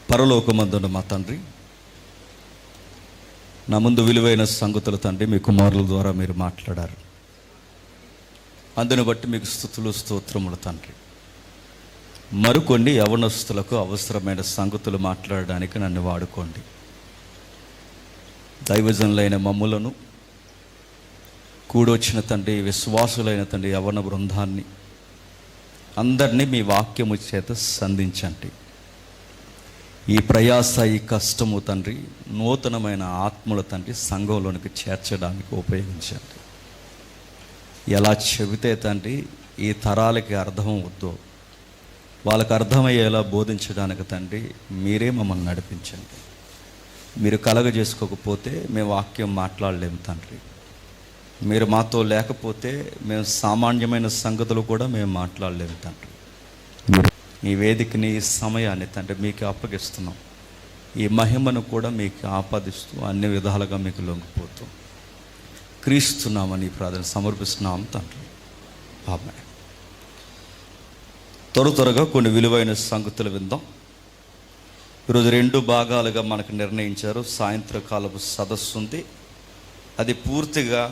పరలోకమందున్న మా తండ్రి, నా ముందు విలువైన సంగతులు తండ్రి మీ కుమారుల ద్వారా మీరు మాట్లాడారు. అందుని బట్టి మీకు స్తుతులు స్తోత్రములు తండ్రి. మరికొన్ని యవనస్తులకు అవసరమైన సంగతులు మాట్లాడడానికి నన్ను వాడుకోండి. దైవజనులైన మమ్ములను కూడొచ్చిన తండ్రి, విశ్వాసులైన తండ్రి యవన బృందాన్ని అందరినీ మీ వాక్యము చేత సంధించండి. ఈ ప్రయాస, ఈ కష్టము తండ్రి నూతనమైన ఆత్మల తండ్రి సంఘంలోనికి చేర్చడానికి ఉపయోగించండి. ఎలా చెబితే తండ్రి ఈ తరాలకి అర్థం అవుద్దో వాళ్ళకి అర్థమయ్యేలా బోధించడానికి తండ్రి మీరే మమ్మల్ని నడిపించండి. మీరు కలగజేసుకోకపోతే మేము వాక్యం మాట్లాడలేము తండ్రి. మీరు మాతో లేకపోతే మేము సామాన్యమైన సంగతులు కూడా మేము మాట్లాడలేము తండ్రి. ఈ వేదికని, ఈ సమయాన్ని తండ్రి మీకు అప్పగిస్తున్నాం. ఈ మహిమను కూడా మీకు ఆపాదిస్తూ అన్ని విధాలుగా మీకు లొంగిపోతూ క్రీస్తున్నామని ప్రార్థన సమర్పిస్తున్నాం తండ్రి. ఆమేన్. త్వరగా కొన్ని విలువైన సంగతులు విందాం. ఈరోజు 2 భాగాలుగా మనకు నిర్ణయించారు. సాయంత్రకాలపు సదస్సు ఉంది. అది పూర్తిగా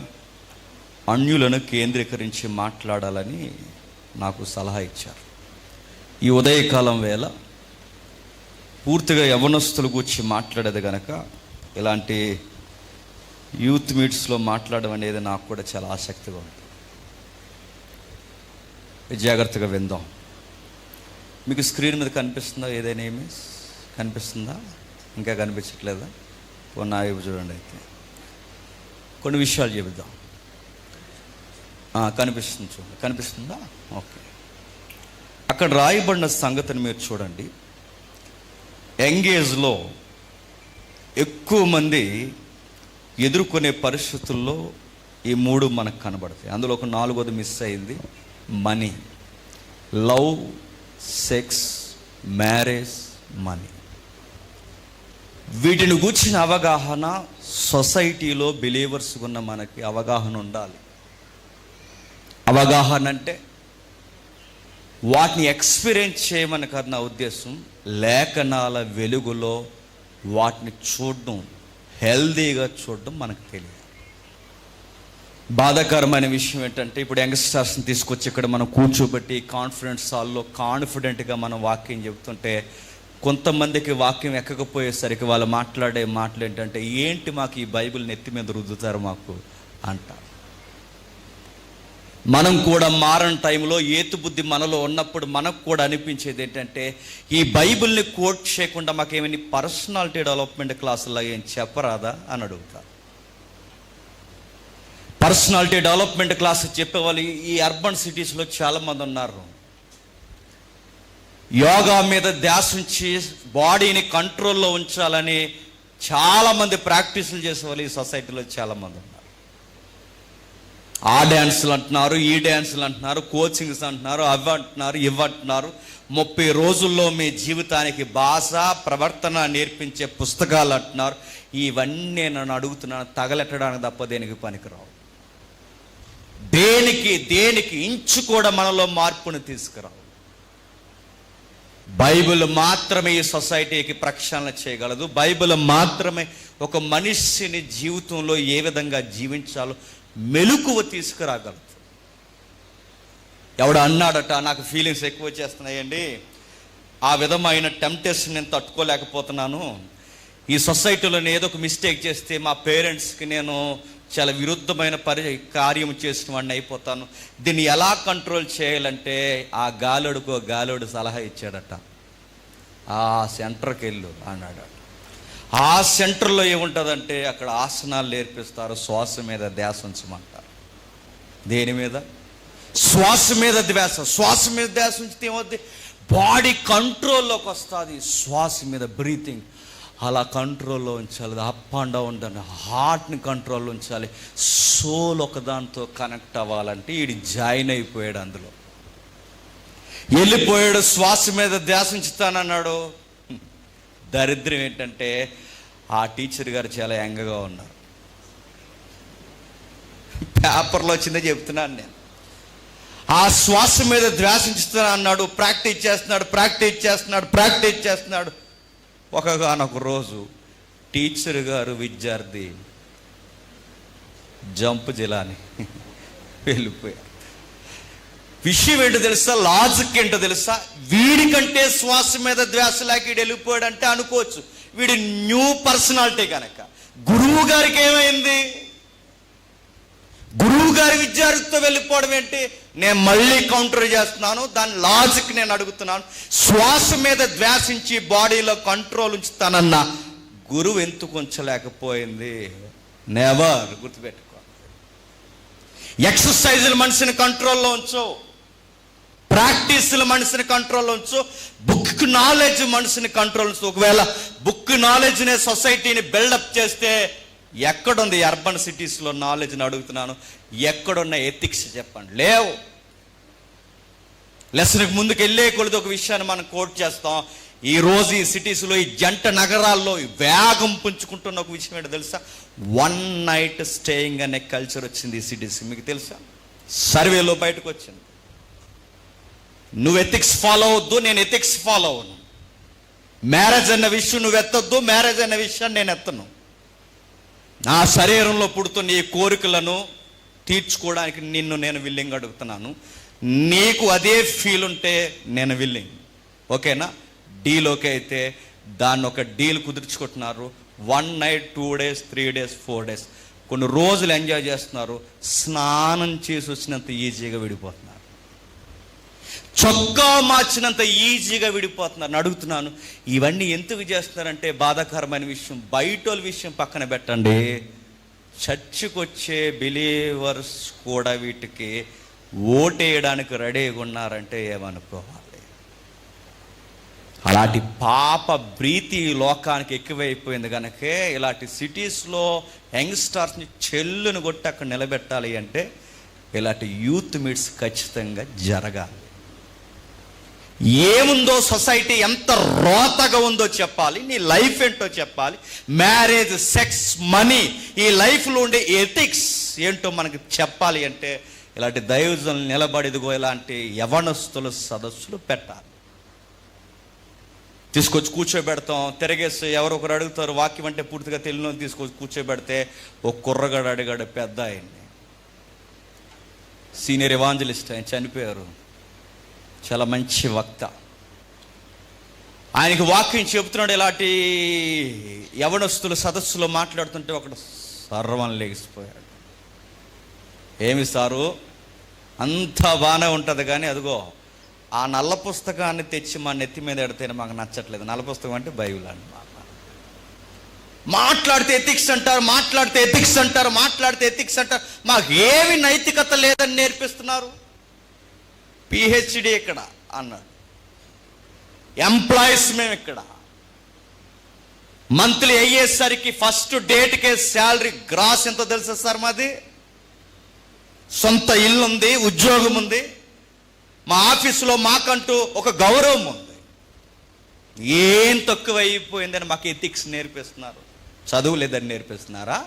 అన్యులను కేంద్రీకరించి మాట్లాడాలని నాకు సలహా ఇచ్చారు. ఈ ఉదయకాలం వేళ పూర్తిగా యవనస్తుల గురించి మాట్లాడేది కనుక ఇలాంటి యూత్ మీట్స్లో మాట్లాడడం అనేది నాకు కూడా చాలా ఆసక్తిగా ఉంది. జాగ్రత్తగా విందాం. మీకు స్క్రీన్ మీద కనిపిస్తుందా? ఏదైనా ఇమేజ్ కనిపిస్తుందా? ఇంకా కనిపించట్లేదా? నా వైపు చూడండి. అయితే కొన్ని విషయాలు చెబుదాం. కనిపిస్తుంది, చూడండి. కనిపిస్తుందా? ఓకే. అక్కడ రాయబడిన సంగతిని మీరు చూడండి. యంగేజ్లో ఎక్కువ మంది ఎదుర్కొనే పరిస్థితుల్లో ఈ 3 మనకు కనబడతాయి. అందులో ఒక 4వది మిస్ అయింది. Money, love, sex, marriage, money. వీటిని గూర్చిన అవగాహన సొసైటీలో బిలీవర్స్ ఉన్న మనకి అవగాహన ఉండాలి. అవగాహన అంటే వాటిని ఎక్స్పీరియన్స్ చేయమని కాదు నా ఉద్దేశం. లేఖనాల వెలుగులో వాటిని చూడడం, హెల్దీగా చూడడం మనకు తెలియదు. బాధాకరమైన విషయం ఏంటంటే ఇప్పుడు యంగ్స్టర్స్ని తీసుకొచ్చి ఇక్కడ మనం కూర్చోబెట్టి కాన్ఫిడెన్స్ హాల్లో కాన్ఫిడెంట్గా మనం వాక్యం చెబుతుంటే కొంతమందికి వాక్యం ఎక్కకపోయేసరికి వాళ్ళు మాట్లాడే మాటలు ఏంటంటే, ఏంటి మాకు ఈ బైబిల్ నెత్తి మీద రుద్దుతారు మాకు అంటారు. మనం కూడా మారని టైంలో ఏతుబుద్ధి మనలో ఉన్నప్పుడు మనకు కూడా అనిపించేది ఏంటంటే, ఈ బైబిల్ని కోట్ చేయకుండా మాకేమైనా పర్సనాలిటీ డెవలప్మెంట్ క్లాసుల్లో ఏం చెప్పరాదా అని అడుగుతారు. పర్సనాలిటీ డెవలప్మెంట్ క్లాస్ చెప్పేవాళ్ళు ఈ అర్బన్ సిటీస్లో చాలామంది ఉన్నారు. యోగా మీద ధ్యాస ఉంచి బాడీని కంట్రోల్లో ఉంచాలని చాలామంది ప్రాక్టీసులు చేసేవాళ్ళు ఈ సొసైటీలో చాలామంది ఉన్నారు. ఆ డ్యాన్సులు అంటున్నారు, ఈ డ్యాన్సులు అంటున్నారు, కోచింగ్స్ అంటున్నారు, అవి అంటున్నారు, ఇవి అంటున్నారు. 30 రోజుల్లో మీ జీవితానికి భాష, ప్రవర్తన నేర్పించే పుస్తకాలు అంటున్నారు. ఇవన్నీ నన్ను అడుగుతున్నాను, తగలెట్టడానికి తప్ప దేనికి పనికిరావు. దేనికి ఇంచు కూడా మనలో మార్పును తీసుకురావు. బైబిల్ మాత్రమే ఈ సొసైటీకి ప్రక్షాళన చేయగలదు. బైబిల్ మాత్రమే ఒక మనిషిని జీవితంలో ఏ విధంగా జీవించాలో మెలకువ తీసుకురాగలదు. ఎవడు అన్నాడట, నాకు ఫీలింగ్స్ ఎక్కువ చేస్తున్నాయండి, ఆ విధమైన టెంప్టేషన్ నేను తట్టుకోలేకపోతున్నాను, ఈ సొసైటీలో నేను ఏదో ఒక మిస్టేక్ చేస్తే మా పేరెంట్స్కి నేను చాలా విరుద్ధమైన కార్యం చేసిన వాడిని అయిపోతాను, దీన్ని ఎలా కంట్రోల్ చేయాలంటే ఆ గాలోడు సలహా ఇచ్చాడట, ఆ సెంటర్కి వెళ్ళు అన్నాడు. ఆ సెంటర్లో ఏముంటుందంటే అక్కడ ఆసనాలు నేర్పిస్తారు, శ్వాస మీద ధ్యాస ఉంచమంటారు. దేని మీద? శ్వాస మీద ధ్యాస. శ్వాస మీద ధ్యాస ఉంచితే ఏమవుద్ది? బాడీ కంట్రోల్లోకి వస్తుంది. శ్వాస మీద బ్రీతింగ్ అలా కంట్రోల్లో ఉంచాలి. అప్ అండ్ డౌన్ దాన్ని హార్ట్ని కంట్రోల్లో ఉంచాలి. సోల్ ఒకదాంతో కనెక్ట్ అవ్వాలంటే వీడు జాయిన్ అయిపోయాడు. అందులో వెళ్ళిపోయాడు. శ్వాస మీద ధ్యాస ఉంచుతానన్నాడు. దరిద్రం ఏంటంటే ఆ టీచర్ గారు చాలా యంగ్గా ఉన్నారు. పేపర్లో వచ్చిందే చెప్తున్నాను నేను. ఆ శ్వాస మీద ధ్యాస ఉంచుతాను అన్నాడు. ప్రాక్టీస్ చేస్తున్నాడు. ఒకగానొక రోజు టీచర్ గారు విద్యార్థి జంప్ జిలాని వెళ్ళిపోయారు. విషయం ఏంటో తెలుసా, లాజిక్ ఏంటో తెలుసా, వీడికంటే శ్వాస మీద ధ్యాస లేక వీడు వెళ్ళిపోయాడంటే అనుకోవచ్చు, వీడి న్యూ పర్సనాలిటీ కనుక. గురువు గారికి ఏమైంది? గురువు గారి విద్యార్థితో వెళ్ళిపోవడం ఏంటి? నేను మళ్ళీ కౌంటర్ చేస్తున్నాను, దాని లాజిక్ నేను అడుగుతున్నాను. శ్వాస మీద ధ్యాసించి బాడీలో కంట్రోల్ ఉంచుతానన్న గురువు ఎందుకు ఉంచలేకపోయింది? నెవర్. గుర్తుపెట్టుకో, ఎక్సర్సైజులు మనిషిని కంట్రోల్లో ఉంచు, ప్రాక్టీసులు మనిషిని కంట్రోల్లో ఉంచు, బుక్ నాలెడ్జ్ మనిషిని కంట్రోల్ ఉంచు. ఒకవేళ బుక్ నాలెడ్జ్నే సొసైటీని బిల్డప్ చేస్తే ఎక్కడుంది అర్బన్ సిటీస్లో నాలెడ్జ్ని అడుగుతున్నాను, ఎక్కడున్న ఎథిక్స్ చెప్పండి? లేవు. లెసన్కి ముందుకు వెళ్ళే కొలది ఒక విషయాన్ని మనం కోట్ చేస్తాం. ఈరోజు ఈ సిటీస్లో, ఈ జంట నగరాల్లో వేగం పుంజుకుంటున్న ఒక విషయం ఏంటో తెలుసా? వన్ నైట్ స్టేయింగ్ అనే కల్చర్ వచ్చింది ఈ సిటీస్. మీకు తెలుసా? సర్వేలో బయటకు వచ్చింది. నువ్వు ఎథిక్స్ ఫాలో అవద్దు, నేను ఎథిక్స్ ఫాలో అవ్వను. మ్యారేజ్ అన్న విషయం నువ్వు ఎత్తొద్దు, మ్యారేజ్ అన్న విషయాన్ని నేను ఎత్తను. నా శరీరంలో పుడుతున్న ఈ కోరికలను తీర్చుకోవడానికి నిన్ను నేను విల్లింగ్ అడుగుతున్నాను. నీకు అదే ఫీల్ ఉంటే నేను విల్లింగ్. ఓకేనా? డీల్ ఓకే అయితే దాన్ని ఒక డీల్ కుదుర్చుకుంటున్నారు. 1 నైట్ 2 డేస్ 3 డేస్ 4 డేస్ కొన్ని రోజులు ఎంజాయ్ చేస్తున్నారు. స్నానం చేసి వచ్చినంత ఈజీగా విడిపోతున్నారు, చొక్కా మార్చినంత ఈజీగా విడిపోతున్నారు. అడుగుతున్నాను, ఇవన్నీ ఎందుకు చేస్తున్నారంటే బాధాకరమైన విషయం. బయటోళ్ళ విషయం పక్కన పెట్టండి, చర్చికి వచ్చే బిలీవర్స్ కూడా వీటికి ఓటేయడానికి రెడీగా ఉన్నారంటే ఏమనుకోవాలి? అలాంటి పాప ప్రీతి లోకానికి ఎక్కువైపోయింది కనుకే ఇలాంటి సిటీస్లో యంగ్స్టర్స్ని చెల్లును కొట్టి అక్కడ నిలబెట్టాలి అంటే ఇలాంటి యూత్ మీట్స్ ఖచ్చితంగా జరగాలి. ఏముందో సొసైటీ, ఎంత రోతగా ఉందో చెప్పాలి, నీ లైఫ్ ఏంటో చెప్పాలి. మ్యారేజ్, సెక్స్, మనీ, ఈ లైఫ్లో ఉండే ఎథిక్స్ ఏంటో మనకి చెప్పాలి అంటే ఇలాంటి దైవజనులు నిలబడిదిగో ఇలాంటి యవనస్తుల సదస్సులు పెట్టాలి. తీసుకొచ్చి కూర్చోబెడతాం, తిరగేసి ఎవరో ఒకరు అడుగుతారు, వాక్యం అంటే పూర్తిగా తెలియని తీసుకొచ్చి కూర్చోబెడితే ఒక కుర్రగాడు అడిగాడు పెద్ద ఆయన్ని, సీనియర్ ఎవాంజలిస్ట్, ఆయన చనిపోయారు, చాలా మంచి వక్త. ఆయనకి వాక్యం చెబుతున్నాడు. ఇలాంటి యవనస్తుల సదస్సులో మాట్లాడుతుంటే ఒకడు సర్వం లేచిపోయాడు. ఏమి సారు, అంతా బాగానే ఉంటుంది కానీ అదిగో ఆ నల్ల పుస్తకాన్ని తెచ్చి మా నెత్తి మీద ఎడితేనే మాకు నచ్చట్లేదు. నల్ల పుస్తకం అంటే బైబిల్ అండి. మాట్లాడితే ఎథిక్స్ అంటారు, మాట్లాడితే ఎథిక్స్ అంటారు, మాట్లాడితే ఎథిక్స్ అంటారు. మాకు ఏమి నైతికత లేదని నేర్పిస్తున్నారు. పిహెచ్డి ఇక్కడ అన్నాడు, ఎంప్లాయీస్ మేము ఇక్కడ. మంత్లీ అయ్యేసరికి ఫస్ట్ డేట్కే శాలరీ గ్రాస్ ఎంతో తెలుసా సార్? మాది సొంత ఇల్లు ఉంది, ఉద్యోగం ఉంది, మా ఆఫీసులో మాకంటూ ఒక గౌరవం ఉంది. ఏం తక్కువ అయిపోయిందని మాకు ఎథిక్స్ నేర్పిస్తున్నారు. చదువు లేదని నేర్పిస్తున్నారా?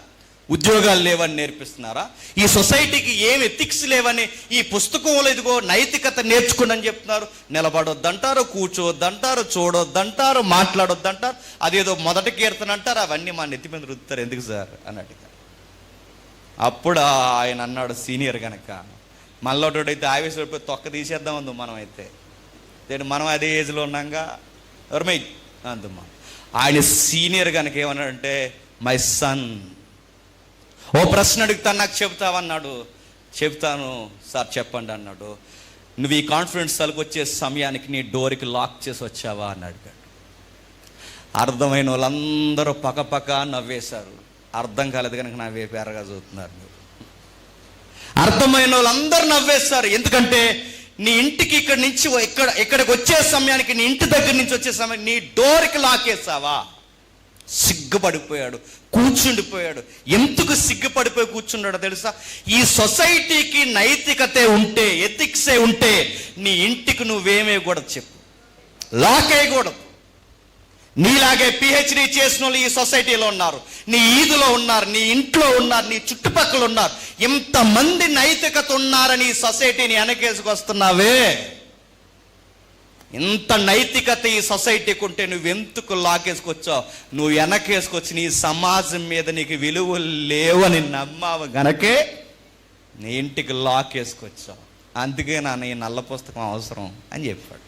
ఉద్యోగాలు లేవని నేర్పిస్తున్నారా? ఈ సొసైటీకి ఏం ఎథిక్స్ లేవని ఈ పుస్తకంలో ఇదిగో నైతికత నేర్చుకోండి అని చెప్తున్నారు. నిలబడొద్దంటారు, కూర్చోవద్దంటారు, చూడొద్దంటారు, మాట్లాడొద్దంటారు, అదేదో మొదటి కీర్తన అంటారు. అవన్నీ మా నెత్తి మీద రుద్దుతారు. ఎందుకు సార్ అని అడిగారు. అప్పుడు ఆయన అన్నాడు, సీనియర్ కనుక మళ్ళోటైతే ఆవేశపడిపోయి తొక్క తీసేద్దాం అందు మనం అయితే. మనం అదే ఏజ్లో ఉన్నాగా ఎవరమై అందుమా. ఆయన సీనియర్ కనుక ఏమన్నాడంటే, మై సన్, ఓ ప్రశ్న అడుగుతాను, నాకు చెబుతావన్నాడు. చెప్తాను సార్ చెప్పండి అన్నాడు. నువ్వు ఈ కాన్ఫరెన్స్ హాల్కి వచ్చే సమయానికి నీ డోర్కి లాక్ చేసి వచ్చావా అని అడిగాడు. అర్థమైన వాళ్ళందరూ పక్కపక్క నవ్వేశారు. అర్థం కాలేదు కనుక నా వైపు ఎర్రగా చూస్తున్నారు. అర్థమైన వాళ్ళందరూ నవ్వేస్తారు. ఎందుకంటే నీ ఇంటికి ఇక్కడి నుంచి ఇక్కడికి వచ్చే సమయానికి, నీ ఇంటి దగ్గర నుంచి వచ్చే సమయానికి నీ డోర్కి లాకేసావా? సిగ్గుపడిపోయాడు, కూర్చుండిపోయాడు. ఎందుకు సిగ్గుపడిపోయి కూర్చున్నాడో తెలుసా? ఈ సొసైటీకి నైతికతే ఉంటే, ఎథిక్సే ఉంటే నీ ఇంటికి నువ్వేమేయకూడదు చెప్పు, లాక్ వేయకూడదు. నీలాగే పిహెచ్డి చేసిన వాళ్ళు ఈ సొసైటీలో ఉన్నారు, నీ ఈదులో ఉన్నారు, నీ ఇంట్లో ఉన్నారు, నీ చుట్టుపక్కల ఉన్నారు. ఇంతమంది నైతికత ఉన్నారని ఈ సొసైటీని వెనకేసుకొస్తున్నావే. ఇంత నైతికత ఈ సొసైటీకి ఉంటే నువ్వెందుకు లాకేసుకొచ్చావు? నువ్వు వెనకేసుకొచ్చి నీ సమాజం మీద నీకు విలువలు లేవని నమ్మావు గనకే నీ ఇంటికి లాకేసుకొచ్చావు. అందుకే ఈ నల్ల పుస్తకం అవసరం అని చెప్పాడు.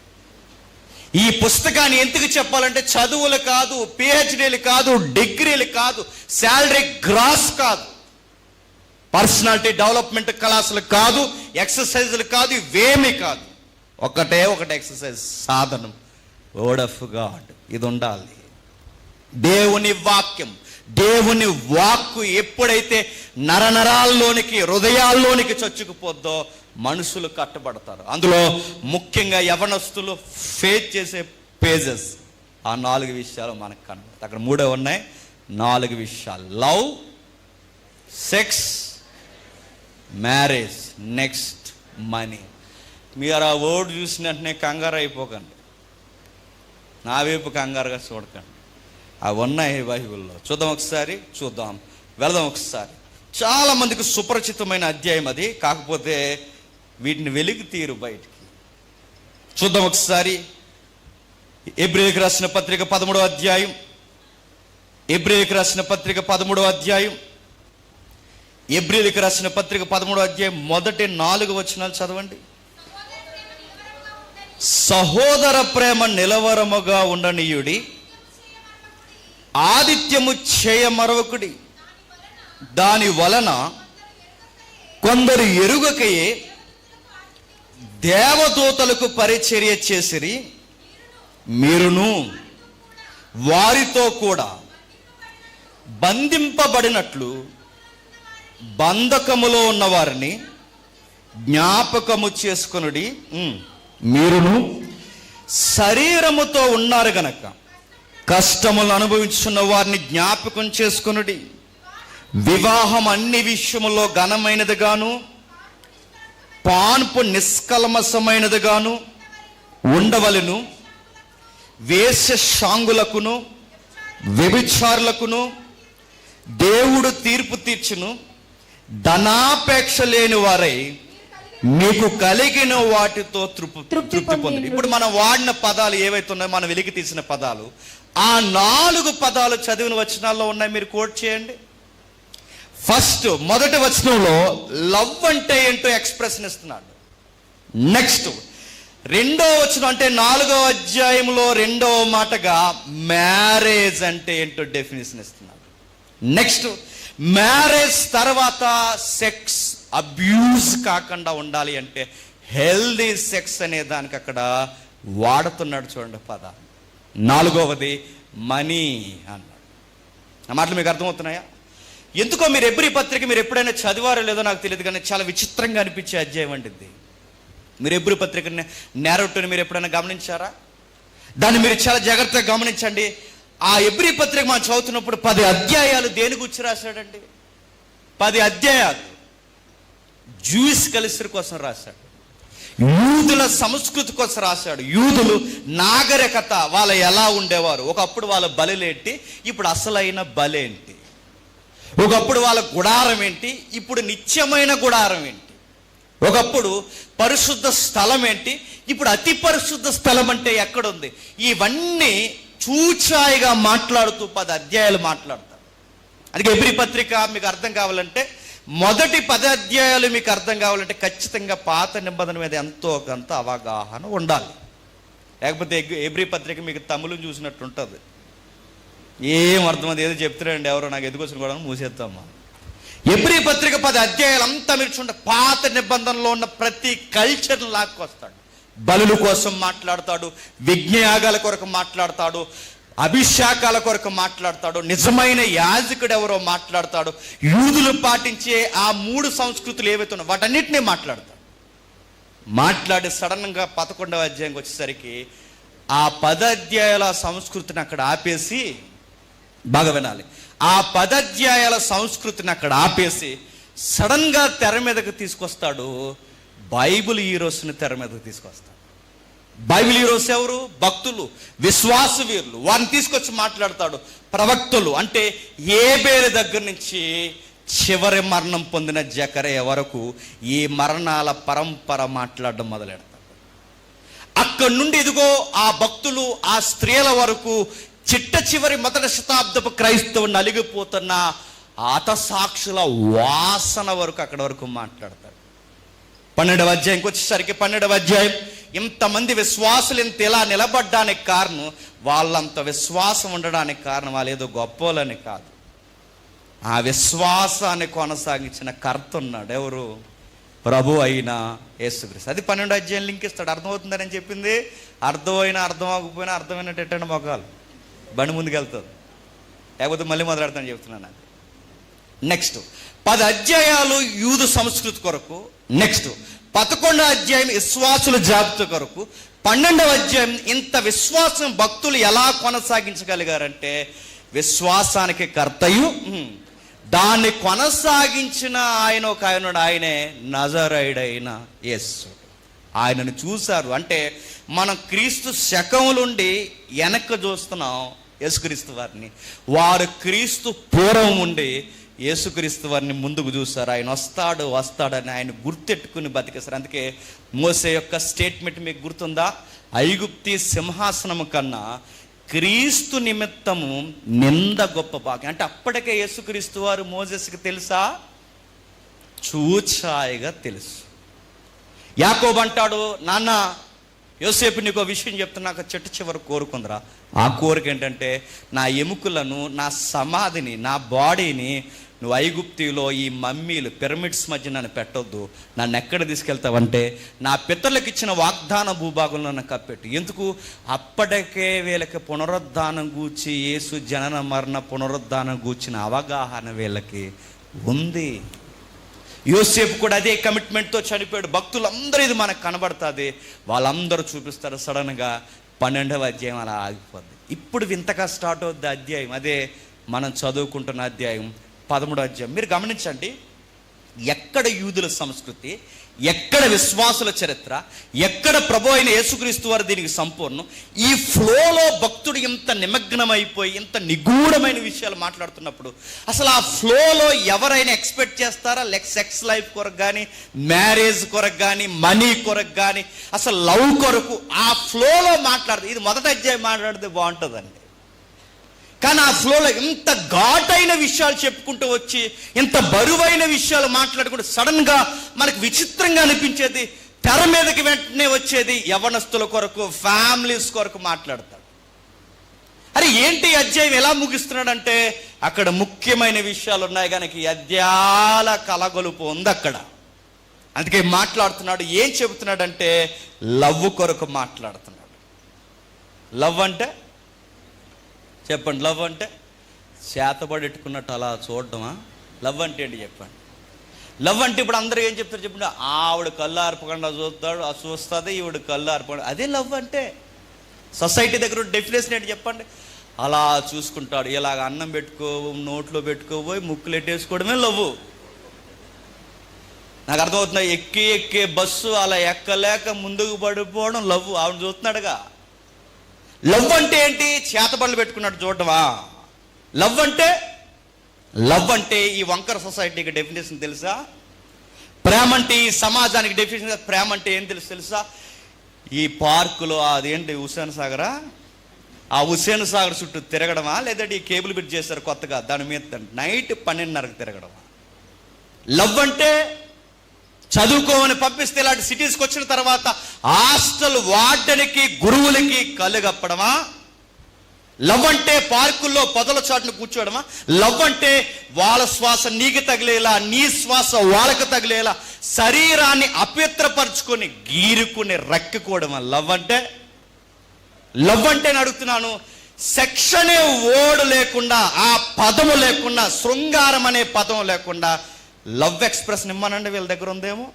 ఈ పుస్తకాన్ని ఎందుకు చెప్పాలంటే చదువులు కాదు, పిహెచ్డీలు కాదు, డిగ్రీలు కాదు, శాలరీ గ్రాస్ కాదు, పర్సనాలిటీ డెవలప్మెంట్ క్లాసులు కాదు, ఎక్సర్సైజులు కాదు, ఇవేమీ కాదు. ఒకటే ఎక్సర్సైజ్, సాధనం, వర్డ్ ఆఫ్ గాడ్. ఇది ఉండాలి. దేవుని వాక్యం, దేవుని వాక్కు ఎప్పుడైతే నరనరాల్లోనికి, హృదయాల్లోనికి చొచ్చుకుపోద్దో మనుషులు కట్టబడతారు. అందులో ముఖ్యంగా యవనస్తులు ఫేస్ చేసే పేజెస్, ఆ 4 విషయాలు మనకు కనబడతాయి. అక్కడ 3 ఉన్నాయి, 4 విషయాలు: love, sex, marriage, next money. మీరు ఆ వర్డ్ చూసిన వెంటనే కంగారు అయిపోకండి, నా వైపు కంగారుగా చూడకండి. అవి ఉన్నాయి బైబిల్లో. వెళదాం ఒకసారి. చాలా మందికి సుపరిచితమైన అధ్యాయం అది, కాకపోతే వీటిని వెలికి తీరు బయటికి. చూద్దాం ఒకసారి. ఎబ్రేయులకు రాసిన పత్రిక 13వ అధ్యాయం. ఎబ్రేయులకు రాసిన పత్రిక 13వ అధ్యాయం. ఎబ్రేయులకు రాసిన పత్రిక 13వ అధ్యాయం మొదటి 4 వచనాలు చదవండి. సహోదర ప్రేమ నిలవరముగా ఉండనీయుడి, ఆదిత్యము చేయమరవకుడి, దాని వలన కొందరు ఎరుగకయే దేవదూతలకు పరిచర్య చేసిరి, మీరును వారితో కూడా బంధింపబడినట్లు బంధకములో ఉన్న వారిని జ్ఞాపకము చేసుకొనుడి. మీరును శరీరముతో ఉన్నారు గనక కష్టములు అనుభవించున్న వారిని జ్ఞాపకం చేసుకొనుడి. వివాహం అన్ని విషయములో ఘనమైనదిగాను, పాన్పు నిష్కల్మషమైనదిగాను ఉండవలెను. వేశ్యశాంగులకును వ్యభిచారులకును దేవుడు తీర్పు తీర్చును. ధనాపేక్ష లేని వారై మీకు కలిగిన వాటితో తృప్తి పొంది. ఇప్పుడు మనం వాడిన పదాలు ఏవైతే ఉన్నాయో, మనం వెలికి తీసిన పదాలు, ఆ 4 పదాలు చదివిన వచనాల్లో ఉన్నాయి. మీరు కోట్ చేయండి. ఫస్ట్, మొదటి వచనంలో లవ్ అంటే ఏంటో ఎక్స్ప్రెషన్ ఇస్తున్నాడు. నెక్స్ట్, 2వ వచనం అంటే 4వ అధ్యాయంలో 2వ మాటగా మ్యారేజ్ అంటే ఏంటో డెఫినేషన్ ఇస్తున్నాడు. నెక్స్ట్, మ్యారేజ్ తర్వాత సెక్స్ అబ్యూజ్ కాకుండా ఉండాలి అంటే హెల్దీ సెక్స్ అనే దానికి అక్కడ వాడుతున్నాడు. చూడండి పదాలు. 4వది మనీ అన్నాడు. ఆ మాటలు మీకు అర్థమవుతున్నాయా? ఎందుకో మీరు ఎబ్రీ పత్రిక మీరు ఎప్పుడైనా చదివారో లేదో నాకు తెలియదు, కానీ చాలా విచిత్రంగా అనిపించే అధ్యాయం అండి ఇది. మీరు ఎబ్రీ పత్రిక నేరేటివ్ని మీరు ఎప్పుడైనా గమనించారా? దాన్ని మీరు చాలా జాగ్రత్తగా గమనించండి. ఆ ఎబ్రీ పత్రిక మనం చదువుతున్నప్పుడు 10 అధ్యాయాలు దేని గురించి రాశాడండి? 10 అధ్యాయాలు జూయిష్ కల్చర్ కోసం రాశాడు, యూదుల సంస్కృతి కోసం రాశాడు. యూదులు నాగరికత, వాళ్ళు ఎలా ఉండేవారు, ఒకప్పుడు వాళ్ళ బలులేంటి, ఇప్పుడు అసలైన బలేంటి, ఒకప్పుడు వాళ్ళ గుడారం ఏంటి, ఇప్పుడు నిత్యమైన గుడారం ఏంటి, ఒకప్పుడు పరిశుద్ధ స్థలం ఏంటి, ఇప్పుడు అతి పరిశుద్ధ స్థలం అంటే ఎక్కడుంది, ఇవన్నీ చూచాయిగా మాట్లాడుతూ 10 అధ్యాయాలు మాట్లాడతారు. అందుకే ఎబ్రీ పత్రిక మీకు అర్థం కావాలంటే, మొదటి 10 అధ్యాయాలు మీకు అర్థం కావాలంటే ఖచ్చితంగా పాత నిబంధన మీద ఎంతో కొంత అవగాహన ఉండాలి. లేకపోతే ఎబ్రీ పత్రిక మీకు తమిళం చూసినట్టు ఉంటుంది. ఏం అర్థమైంది, ఏదో చెప్తారండి ఎవరో, నాకు ఎదుకొచ్చిన కూడా మూసేద్దామా. ఎబ్రీ పత్రిక 10 అధ్యాయాలు అంతా మీరు చూడండి, పాత నిబంధనలో ఉన్న ప్రతి కల్చర్ని లాక్కొస్తాడు. బలుల కోసం మాట్లాడతాడు, విజ్ఞయాగాల కొరకు మాట్లాడతాడు, అభిషేకాల కొరకు మాట్లాడతాడు, నిజమైన యాజకుడు ఎవరో మాట్లాడతాడు, యూదులు పాటించే ఆ 3 సంస్కృతులు ఏవైతే ఉన్నాయో వాటన్నిటినీ మాట్లాడి సడన్గా 11వ అధ్యాయంకి వచ్చేసరికి ఆ 10 అధ్యాయాల సంస్కృతిని అక్కడ ఆపేసి, బాగా వినాలి, ఆ 10 అధ్యాయాల సంస్కృతిని అక్కడ ఆపేసి సడన్గా తెర మీదకి తీసుకొస్తాడు. బైబిల్ హీరోస్ని తెర మీదకి తీసుకొస్తాడు. బైబిల్ హీరోస్ ఎవరు? భక్తులు, విశ్వాస వీరులు. వారిని తీసుకొచ్చి మాట్లాడతాడు. ప్రవక్తలు అంటే ఏబేలు దగ్గర నుంచి చివరి మరణం పొందిన జకరియా వరకు ఈ మరణాల పరంపర మాట్లాడడం మొదలెడతాడు. అక్కడ అక్కడి నుండి ఇదిగో ఆ భక్తులు, ఆ స్త్రీల వరకు చిట్ట చివరి మొదటి శతాబ్దపు క్రైస్తవు నలిగిపోతున్న హతసాక్షుల వాసన వరకు అక్కడ వరకు మాట్లాడతారు. 12వ అధ్యాయంకి వచ్చేసరికి 12వ అధ్యాయం ఇంతమంది విశ్వాసులు ఇంత ఇలా నిలబడ్డానికి కారణం, వాళ్ళంత విశ్వాసం ఉండడానికి కారణం వాళ్ళు ఏదో గొప్పోలని కాదు, ఆ విశ్వాసాన్ని కొనసాగించిన కర్త ఉన్నాడు. ఎవరు? ప్రభు అయిన యేసుక్రీస్తు. అది 12వ అధ్యాయం లింక్ ఇస్తాడు. అర్థమవుతుందని చెప్పింది. అర్థమైనా అర్థం అవ్వకపోయినా అర్థమైనట్టు ఎట్టండి మొక్కలు బండి ముందుకు వెళ్తుంది, లేకపోతే మళ్ళీ మొదలెడతాను చెప్తున్నాను. నెక్స్ట్ 10 అధ్యాయాలు యూదు సంస్కృతి కొరకు, నెక్స్ట్ 11వ అధ్యాయం విశ్వాసుల జాబితా కొరకు, 12వ అధ్యాయం ఇంత విశ్వాసం భక్తులు ఎలా కొనసాగించగలిగారంటే విశ్వాసానికి కర్తయు దాన్ని కొనసాగించిన ఆయన ఒక ఆయనే నజరేయుడైన యేసు. ఆయనను చూశారు. అంటే మనం క్రీస్తు శకములుండి వెనక్కి చూస్తున్నాం యేసుక్రీస్తు వారిని, వారు క్రీస్తు పూర్వం ఉండి యేసుక్రీస్తు వారిని ముందుకు చూశారు. ఆయన వస్తాడని ఆయన గుర్తెట్టుకుని బతికేశారు. అందుకే మోసే యొక్క స్టేట్మెంట్ మీకు గుర్తుందా? ఐగుప్తి సింహాసనము కన్నా క్రీస్తు నిమిత్తము నింద గొప్ప భాగ్యం. అంటే అప్పటికే యేసుక్రీస్తు వారు మోసెస్కి తెలుసా? చూచాయిగా తెలుసు. యాకోబు అంటాడు, నాన్న యోసేపు నీకు విషయం చెప్తున్నా, చెట్టు చివరి కోరుకుందరా. ఆ కోరిక ఏంటంటే నా ఎముకలను, నా సమాధిని, నా బాడీని నువ్వు ఐగుప్తిలో ఈ మమ్మీలు పిరమిడ్స్ మధ్య నన్ను పెట్టొద్దు, నన్ను ఎక్కడ తీసుకెళ్తావంటే నా పితరులకు ఇచ్చిన వాగ్దాన భూభాగంలో నన్ను కప్పెట్టు. ఎందుకు? అప్పటికే వీళ్ళకి పునరుద్ధానం గూర్చి, యేసు జనన మరణ పునరుద్ధానం గూర్చిన అవగాహన వీళ్ళకి ఉంది. యోసేపు కూడా అదే కమిట్మెంట్తో చనిపోయాడు. భక్తులందరూ ఇది మనకు కనబడుతుంది, వాళ్ళందరూ చూపిస్తారు. సడన్గా 12వ అధ్యాయం అలా ఆగిపోద్ది. ఇప్పుడు వింతగా స్టార్ట్ అవుద్ది అధ్యాయం. అదే మనం చదువుకుంటున్న అధ్యాయం 13వ అధ్యాయం. మీరు గమనించండి, ఎక్కడ యూదుల సంస్కృతి, ఎక్కడ విశ్వాసుల చరిత్ర, ఎక్కడ ప్రభు అయిన యేసుక్రీస్తు వారు దీనికి సంపూర్ణం. ఈ ఫ్లోలో భక్తుడు ఇంత నిమగ్నమైపోయి ఇంత నిగూఢమైన విషయాలు మాట్లాడుతున్నప్పుడు అసలు ఆ ఫ్లోలో ఎవరైనా ఎక్స్పెక్ట్ చేస్తారా? సెక్స్ లైఫ్ కొరకు కానీ, మ్యారేజ్ కొరకు కానీ, మనీ కొరకు కానీ, అసలు లవ్ కొరకు ఆ ఫ్లోలో మాట్లాడుతుంది. ఇది మొదటి అధ్యాయం మాట్లాడితే బాగుంటుందండి. కానీ ఆ ఫ్లోలో ఇంత ఘాటైన విషయాలు చెప్పుకుంటూ వచ్చి, ఇంత బరువైన విషయాలు మాట్లాడుకుంటూ సడన్గా మనకు విచిత్రంగా అనిపించేది, తెర మీదకి వెంటనే వచ్చేది యవనస్తుల కొరకు, ఫ్యామిలీస్ కొరకు మాట్లాడతాడు. అరే ఏంటి అధ్యాయం ఎలా ముగిస్తున్నాడంటే అక్కడ ముఖ్యమైన విషయాలు ఉన్నాయి కనుక ఈ అధ్యాయాల కలగొలుపు ఉంది అక్కడ. అందుకే మాట్లాడుతున్నాడు. ఏం చెబుతున్నాడంటే లవ్ కొరకు మాట్లాడుతున్నాడు. లవ్ అంటే చెప్పండి, లవ్ అంటే చేతబడెట్టుకున్నట్టు అలా చూడటమా? లవ్ అంటే ఏంటి చెప్పండి. లవ్ అంటే ఇప్పుడు అందరూ ఏం చెప్తారు చెప్పండి, ఆవిడ కళ్ళు ఆర్పకుండా చూస్తాడు, అది చూస్తుంది, ఈవిడ కళ్ళు ఆర్పకుండా, అదే లవ్ అంటే. సొసైటీ దగ్గర డెఫినేషన్ ఏంటి చెప్పండి? అలా చూసుకుంటాడు, ఇలాగ అన్నం పెట్టుకో, నోట్లో పెట్టుకోబోయి ముక్కులు ఎట్టేసుకోవడమే లవ్. నాకు అర్థమవుతుంది. ఎక్కే బస్సు అలా ఎక్కలేక ముందుకు పడిపోవడం లవ్. ఆవిడ చూస్తున్నాడుగా. లవ్ అంటే ఏంటి? చేతబడులు పెట్టుకున్నట్టు చూడటమా? లవ్ అంటే ఈ వంకర సొసైటీకి డెఫినేషన్ తెలుసా? ప్రేమ అంటే ఈ సమాజానికి డెఫినేషన్. ప్రేమ అంటే ఏం తెలుసా? ఈ పార్కులో అదేంటి హుస్సేన్ సాగరా, ఆ హుస్సేన్ సాగర్ చుట్టూ తిరగడమా, లేదంటే ఈ కేబుల్ బ్రిడ్జ్ చేశారు కొత్తగా, దాని మీద నైట్ 12:30కి తిరగడమా? లవ్ అంటే చదువుకోమని పంపిస్తే ఇలాంటి సిటీస్కి వచ్చిన తర్వాత హాస్టల్ వార్డెన్కి, గురువులకి కళ్ళు కప్పడమా? లవ్ అంటే పార్కుల్లో పొదల చాటును కూర్చోవడమా? లవ్ అంటే వాళ్ళ శ్వాస నీకు తగిలేలా, నీ శ్వాస వాళ్ళకు తగిలేలా శరీరాన్ని అపవిత్రపరుచుకొని గీరుకుని రక్కుకోవడమా లవ్ అంటే? లవ్ అంటే నేను అడుగుతున్నాను, సెక్స్ అనే ఓడు లేకుండా, ఆ పదము లేకుండా, శృంగారం అనే పదం లేకుండా లవ్ ఎక్స్ప్రెస్ ఇమ్మనండి వీళ్ళ దగ్గర ఉందేమో?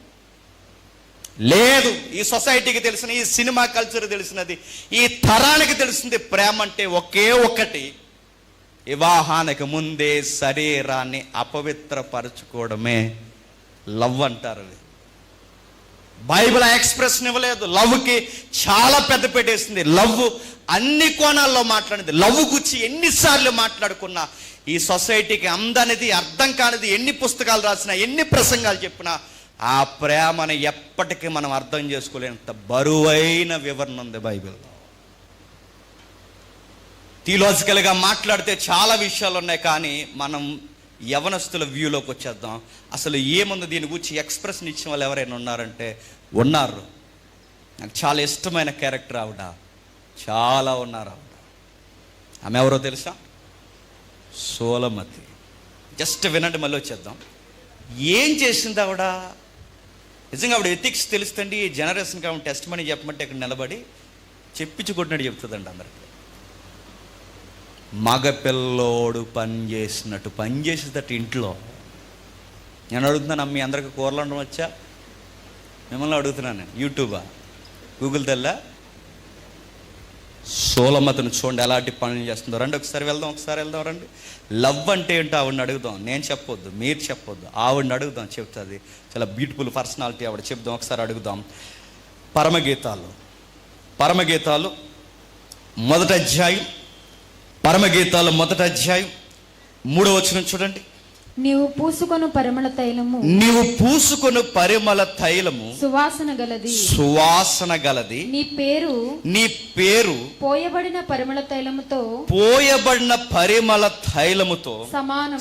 లేదు. ఈ సొసైటీకి తెలిసిన, ఈ సినిమా కల్చర్ తెలిసినది, ఈ తరానికి తెలిసింది ప్రేమ అంటే ఒకే ఒకటి, వివాహానికి ముందే శరీరాన్ని అపవిత్రపరచుకోవడమే లవ్ అంటారు. బైబిల్ ఎక్స్ప్రెషన్ ఇవ్వలేదు. లవ్కి చాలా పెద్ద పెట్టేసింది. లవ్ అన్ని కోణాల్లో మాట్లాడింది. లవ్ గురించి ఎన్నిసార్లు మాట్లాడుకున్నా ఈ సొసైటీకి అందనిది, అర్థం కానిది, ఎన్ని పుస్తకాలు రాసినా, ఎన్ని ప్రసంగాలు చెప్పినా ఆ ప్రేమను ఎప్పటికీ మనం అర్థం చేసుకోలేనంత బరువైన వివరణ ఉంది బైబిల్లో. థియలాజికల్గా మాట్లాడితే చాలా విషయాలు ఉన్నాయి, కానీ మనం యవనస్తుల వ్యూలోకి వచ్చేద్దాం. అసలు ఏముంది దీని గురించి ఎక్స్ప్రెషన్ ఇచ్చిన వాళ్ళు ఎవరైనా ఉన్నారంటే ఉన్నారు. నాకు చాలా ఇష్టమైన క్యారెక్టర్ ఆవిడ, చాలా ఉన్నారు ఆవిడ. ఆమె ఎవరో తెలుసా? సోలమతి. జస్ట్ వినండి, మళ్ళీ వచ్చేద్దాం. ఏం చేసింది ఆవిడ? నిజంగా ఆవిడ ఎథిక్స్ తెలుస్తుంది. ఈ జనరేషన్కి ఆవిడ టెస్ట్ మనీ చెప్పమంటే ఇక్కడ నిలబడి చెప్పించుకుంటున్నాడు చెప్తుందండి అందరికి. మగపిల్లోడు పని చేసినట్టు పని చేసేటట్టు ఇంట్లో. నేను అడుగుతున్నాను, మీ అందరికి కూరలు వండడం వచ్చా? మిమ్మల్ని అడుగుతున్నాను నేను. యూట్యూబా, గూగుల్ తెల్లా? సోలమతిని చూడండి ఎలాంటి పనులు చేస్తుందో. రండి ఒకసారి వెళ్దాం రండి. లవ్ అంటే ఏంటో ఆవిడని అడుగుదాం. నేను చెప్పొద్దు, మీరు చెప్పొద్దు, ఆవిడని అడుగుదాం, చెప్తుంది. చాలా బ్యూటిఫుల్ పర్సనాలిటీ ఆవిడ, చెప్దాం ఒకసారి అడుగుదాం. పరమగీతాలు మొదటి అధ్యాయం 3వ వచనం చూడండి. నీవు పూసుకొను పరిమళ తైలము సువాసన గలది. నీ పేరు పోయబడిన పరిమళ తైలముతో సమానం.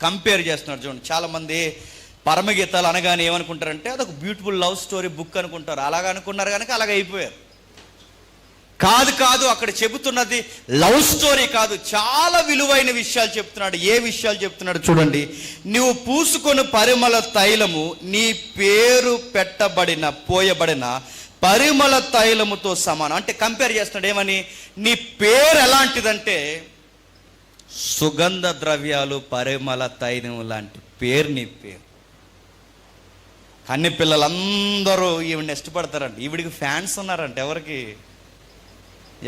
కంపేర్ చేస్తున్నాడు చూడండి. చాలా మంది పరమగీతాలు అనగానే ఏమనుకుంటారంటే అదొక బ్యూటిఫుల్ లవ్ స్టోరీ బుక్ అనుకుంటారు. అలాగ అనుకున్నారు కనుక అలాగ అయిపోయారు. కాదు, అక్కడ చెబుతున్నది లవ్ స్టోరీ కాదు, చాలా విలువైన విషయాలు చెప్తున్నాడు. ఏ విషయాలు చెప్తున్నాడు చూడండి. నువ్వు పూసుకొని పరిమళ తైలము, నీ పేరు పోయబడిన పరిమళ తైలముతో సమానం. అంటే కంపేర్ చేస్తున్నాడు. ఏమని? నీ పేరు ఎలాంటిదంటే సుగంధ ద్రవ్యాలు, పరిమళ తైలం లాంటి పేరు నీ పేరు. కన్ని పిల్లలందరూ ఈవిడిని ఇష్టపడతారంట. ఈవిడికి ఫ్యాన్స్ ఉన్నారంట.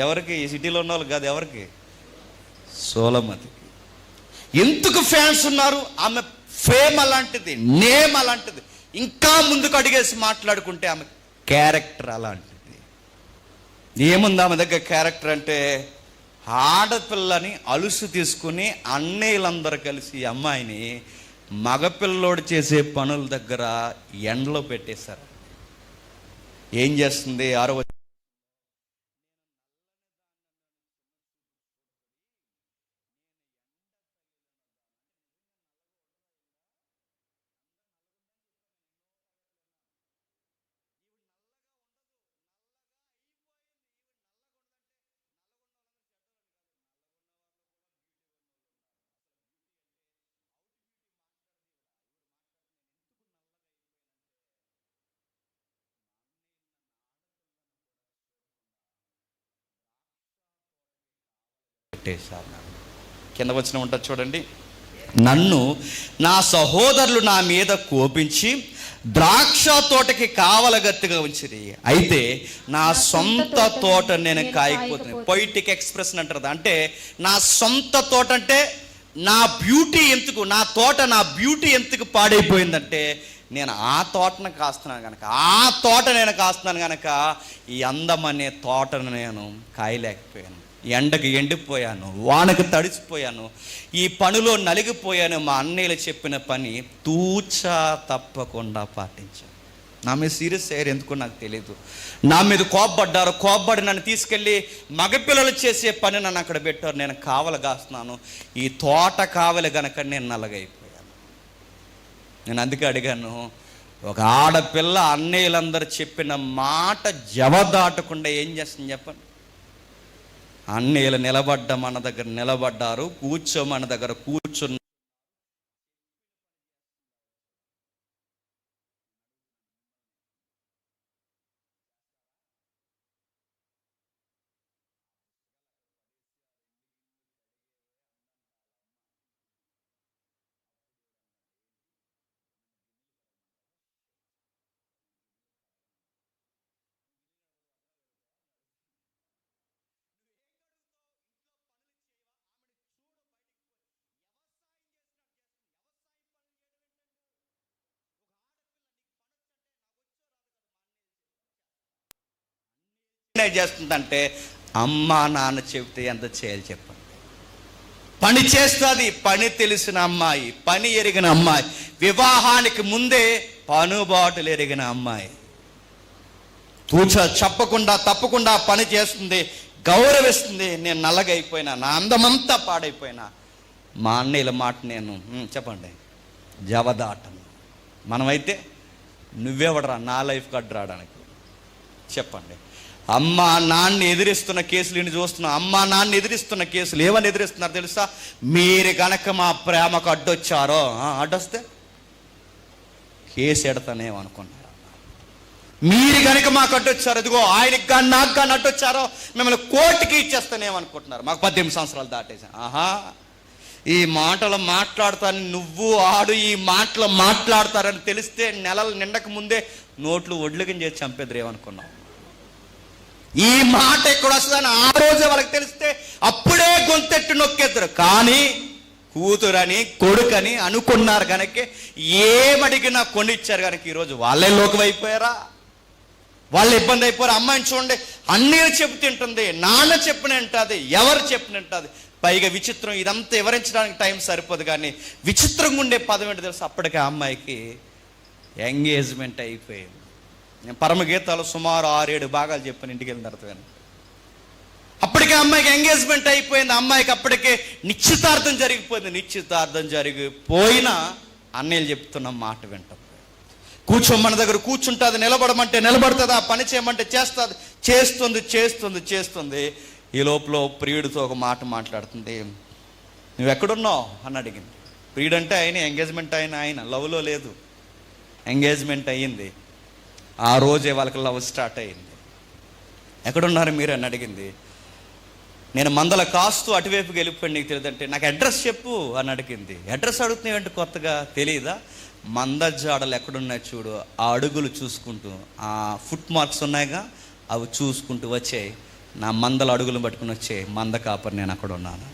ఎవరికి? ఈ సిటీలో ఉన్న వాళ్ళు కాదు, ఎవరికి? సోలమతికి. ఎందుకు ఫ్యాన్స్ ఉన్నారు? ఆమె ఫేమ్ అలాంటిది, నేమ్ అలాంటిది. ఇంకా ముందుకు అడిగేసి మాట్లాడుకుంటే ఆమె క్యారెక్టర్ అలాంటిది. ఏముంది ఆమె దగ్గర క్యారెక్టర్ అంటే, ఆడపిల్లని అలుసు తీసుకుని అన్నయ్యలందరూ కలిసి అమ్మాయిని మగపిల్లోడు చేసే పనుల దగ్గర ఎండలో పెట్టేశారు. ఏం చేస్తుంది? 6వ కింద వచ్చిన ఉంటుంది చూడండి. నన్ను నా సహోదరులు నా మీద కోపించి ద్రాక్ష తోటకి కావలగత్తిగా ఉంచిరి, అయితే నా సొంత తోట నేను కాయకపోతున్నాను. పొయిటిక్ ఎక్స్ప్రెషన్ అంటారు. అంటే నా సొంత తోట అంటే నా బ్యూటీ ఎందుకు, నా బ్యూటీ ఎందుకు పాడైపోయిందంటే నేను ఆ తోటను కాస్తున్నాను కనుక ఈ అందం అనే తోటను నేను కాయలేకపోయాను. ఎండకు ఎండిపోయాను, వానకు తడిసిపోయాను, ఈ పనిలో నలిగిపోయాను. మా అన్నయ్యలు చెప్పిన పని తూచా తప్పకుండా పాటించాను. నా మీద సీరియస్ అయ్యారు, ఎందుకో నాకు తెలియదు. నా మీద కోప్పడి నన్ను తీసుకెళ్ళి మగపిల్లలు చేసే పని నన్ను అక్కడ పెట్టారు. నేను కావలి కాస్తున్నాను, ఈ తోట కావలి గనక నేను నల్లగైపోయాను. నేను అందుకే అడిగాను, ఒక ఆడపిల్ల అన్నయ్యలందరూ చెప్పిన మాట జవదాటకుండా ఏం చేస్తుంది చెప్పండి? అన్నయ్యలు మన దగ్గర నిలబడ్డారు, మన దగ్గర కూర్చున్నారు. చేస్తుందంటే అమ్మా నాన్న చెబితే ఎంత చేయాలి చెప్పండి? పని చేస్తుంది, పని తెలిసిన అమ్మాయి, పని ఎరిగిన అమ్మాయి, వివాహానికి ముందే పనుబాటులు ఎరిగిన అమ్మాయి. చెప్పకుండా తప్పకుండా పని చేస్తుంది, గౌరవిస్తుంది. నేను నల్లగైపోయినా, నా అందమంతా పాడైపోయినా మా అన్నయ్యల మాట నేను చెప్పండి జవదాటను. మనమైతే నువ్వెవడరా నా లైఫ్ కట్ రావడానికి చెప్పండి. అమ్మ నాన్న ఎదిరిస్తున్న కేసులు ఇన్ని చూస్తున్నాం. అమ్మ నాన్న ఎదిరిస్తున్న కేసులు ఏమని ఎదిరిస్తున్నారు తెలుసా? మీరు గనక మా ప్రేమకు అడ్డొచ్చారో, అడ్డొస్తే కేసు ఎడతానేమనుకున్నారు. మీరు కనుక మాకు అడ్డొచ్చారు, ఇదిగో ఆయనకి కానీ నాకు కానీ అడ్డొచ్చారో మిమ్మల్ని కోర్టుకి ఇచ్చేస్తానేమనుకుంటున్నారు. మాకు 18 సంవత్సరాలు దాటేసా. ఈ మాటలు మాట్లాడతాను, నువ్వు ఆడు ఈ మాటలు మాట్లాడతారని తెలిస్తే నెలలు నిండక ముందే నోట్లు ఒడ్లుగని చేసి చంపేద్దరేమనుకున్నాం. ఈ మాట ఎక్కడ వస్తుందని ఆ రోజే వాళ్ళకి తెలిస్తే అప్పుడే గొంతెట్టు నొక్కేద్దరు. కానీ కూతురని కొడుకని అనుకున్నారు కనుక ఏమడిగినా కొనిచ్చారు కనుక ఈరోజు వాళ్ళే లోకం అయిపోయారా, వాళ్ళు ఇబ్బంది అయిపోయారు. అమ్మాయిని చూడండి, అన్నీ చెప్తుంటుంది, నాన్న చెప్పిన వింటుంది, ఎవరు చెప్పిన వింటుంది. పైగా విచిత్రం, ఇదంతా వివరించడానికి టైం సరిపోదు, కానీ విచిత్రంగా ఉండే పదం ఏంటో తెలుసు, అప్పటికే ఆ అమ్మాయికి ఎంగేజ్మెంట్ అయిపోయింది. నేను పరమగీతాలు సుమారు 6-7 భాగాలు చెప్పాను ఇంటికి వెళ్ళిన తర్వాత. అప్పటికే అమ్మాయికి ఎంగేజ్మెంట్ అయిపోయింది. అమ్మాయికి అప్పటికే నిశ్చితార్థం జరిగిపోయింది. నిశ్చితార్థం జరిగిపోయినా అన్నయ్యలు చెప్తున్న మాట వింటాం. కూర్చోమన్న దగ్గర కూర్చుంటుంది, నిలబడమంటే నిలబడుతుంది, ఆ పని చేయమంటే చేస్తుంది, చేస్తుంది. ఈ లోపల ప్రియుడితో ఒక మాట మాట్లాడుతుంది. నువ్వు ఎక్కడున్నావు అని అడిగింది. ప్రియుడు అంటే ఆయన, ఎంగేజ్మెంట్ ఆయన లవ్లో లేదు, ఎంగేజ్మెంట్ అయ్యింది. ఆ రోజే వాళ్ళకి లవ్ స్టార్ట్ అయ్యింది. ఎక్కడున్నారు మీరు అని అడిగింది. నేను మందల కాస్తూ అటువైపుకి వెళ్ళిపోయి, నీకు తెలియదంటే నాకు అడ్రస్ చెప్పు అని అడిగింది. అడ్రస్ అడుగుతున్నాయంటే కొత్తగా తెలియదా? మంద జాడలు ఎక్కడున్నాయి చూడు, ఆ అడుగులు చూసుకుంటూ, ఆ ఫుట్ మార్క్స్ ఉన్నాయిగా, అవి చూసుకుంటూ వచ్చాయి. నా మందల అడుగులు పట్టుకుని వచ్చాయి, మంద కాపరి నేను అక్కడ ఉన్నాను.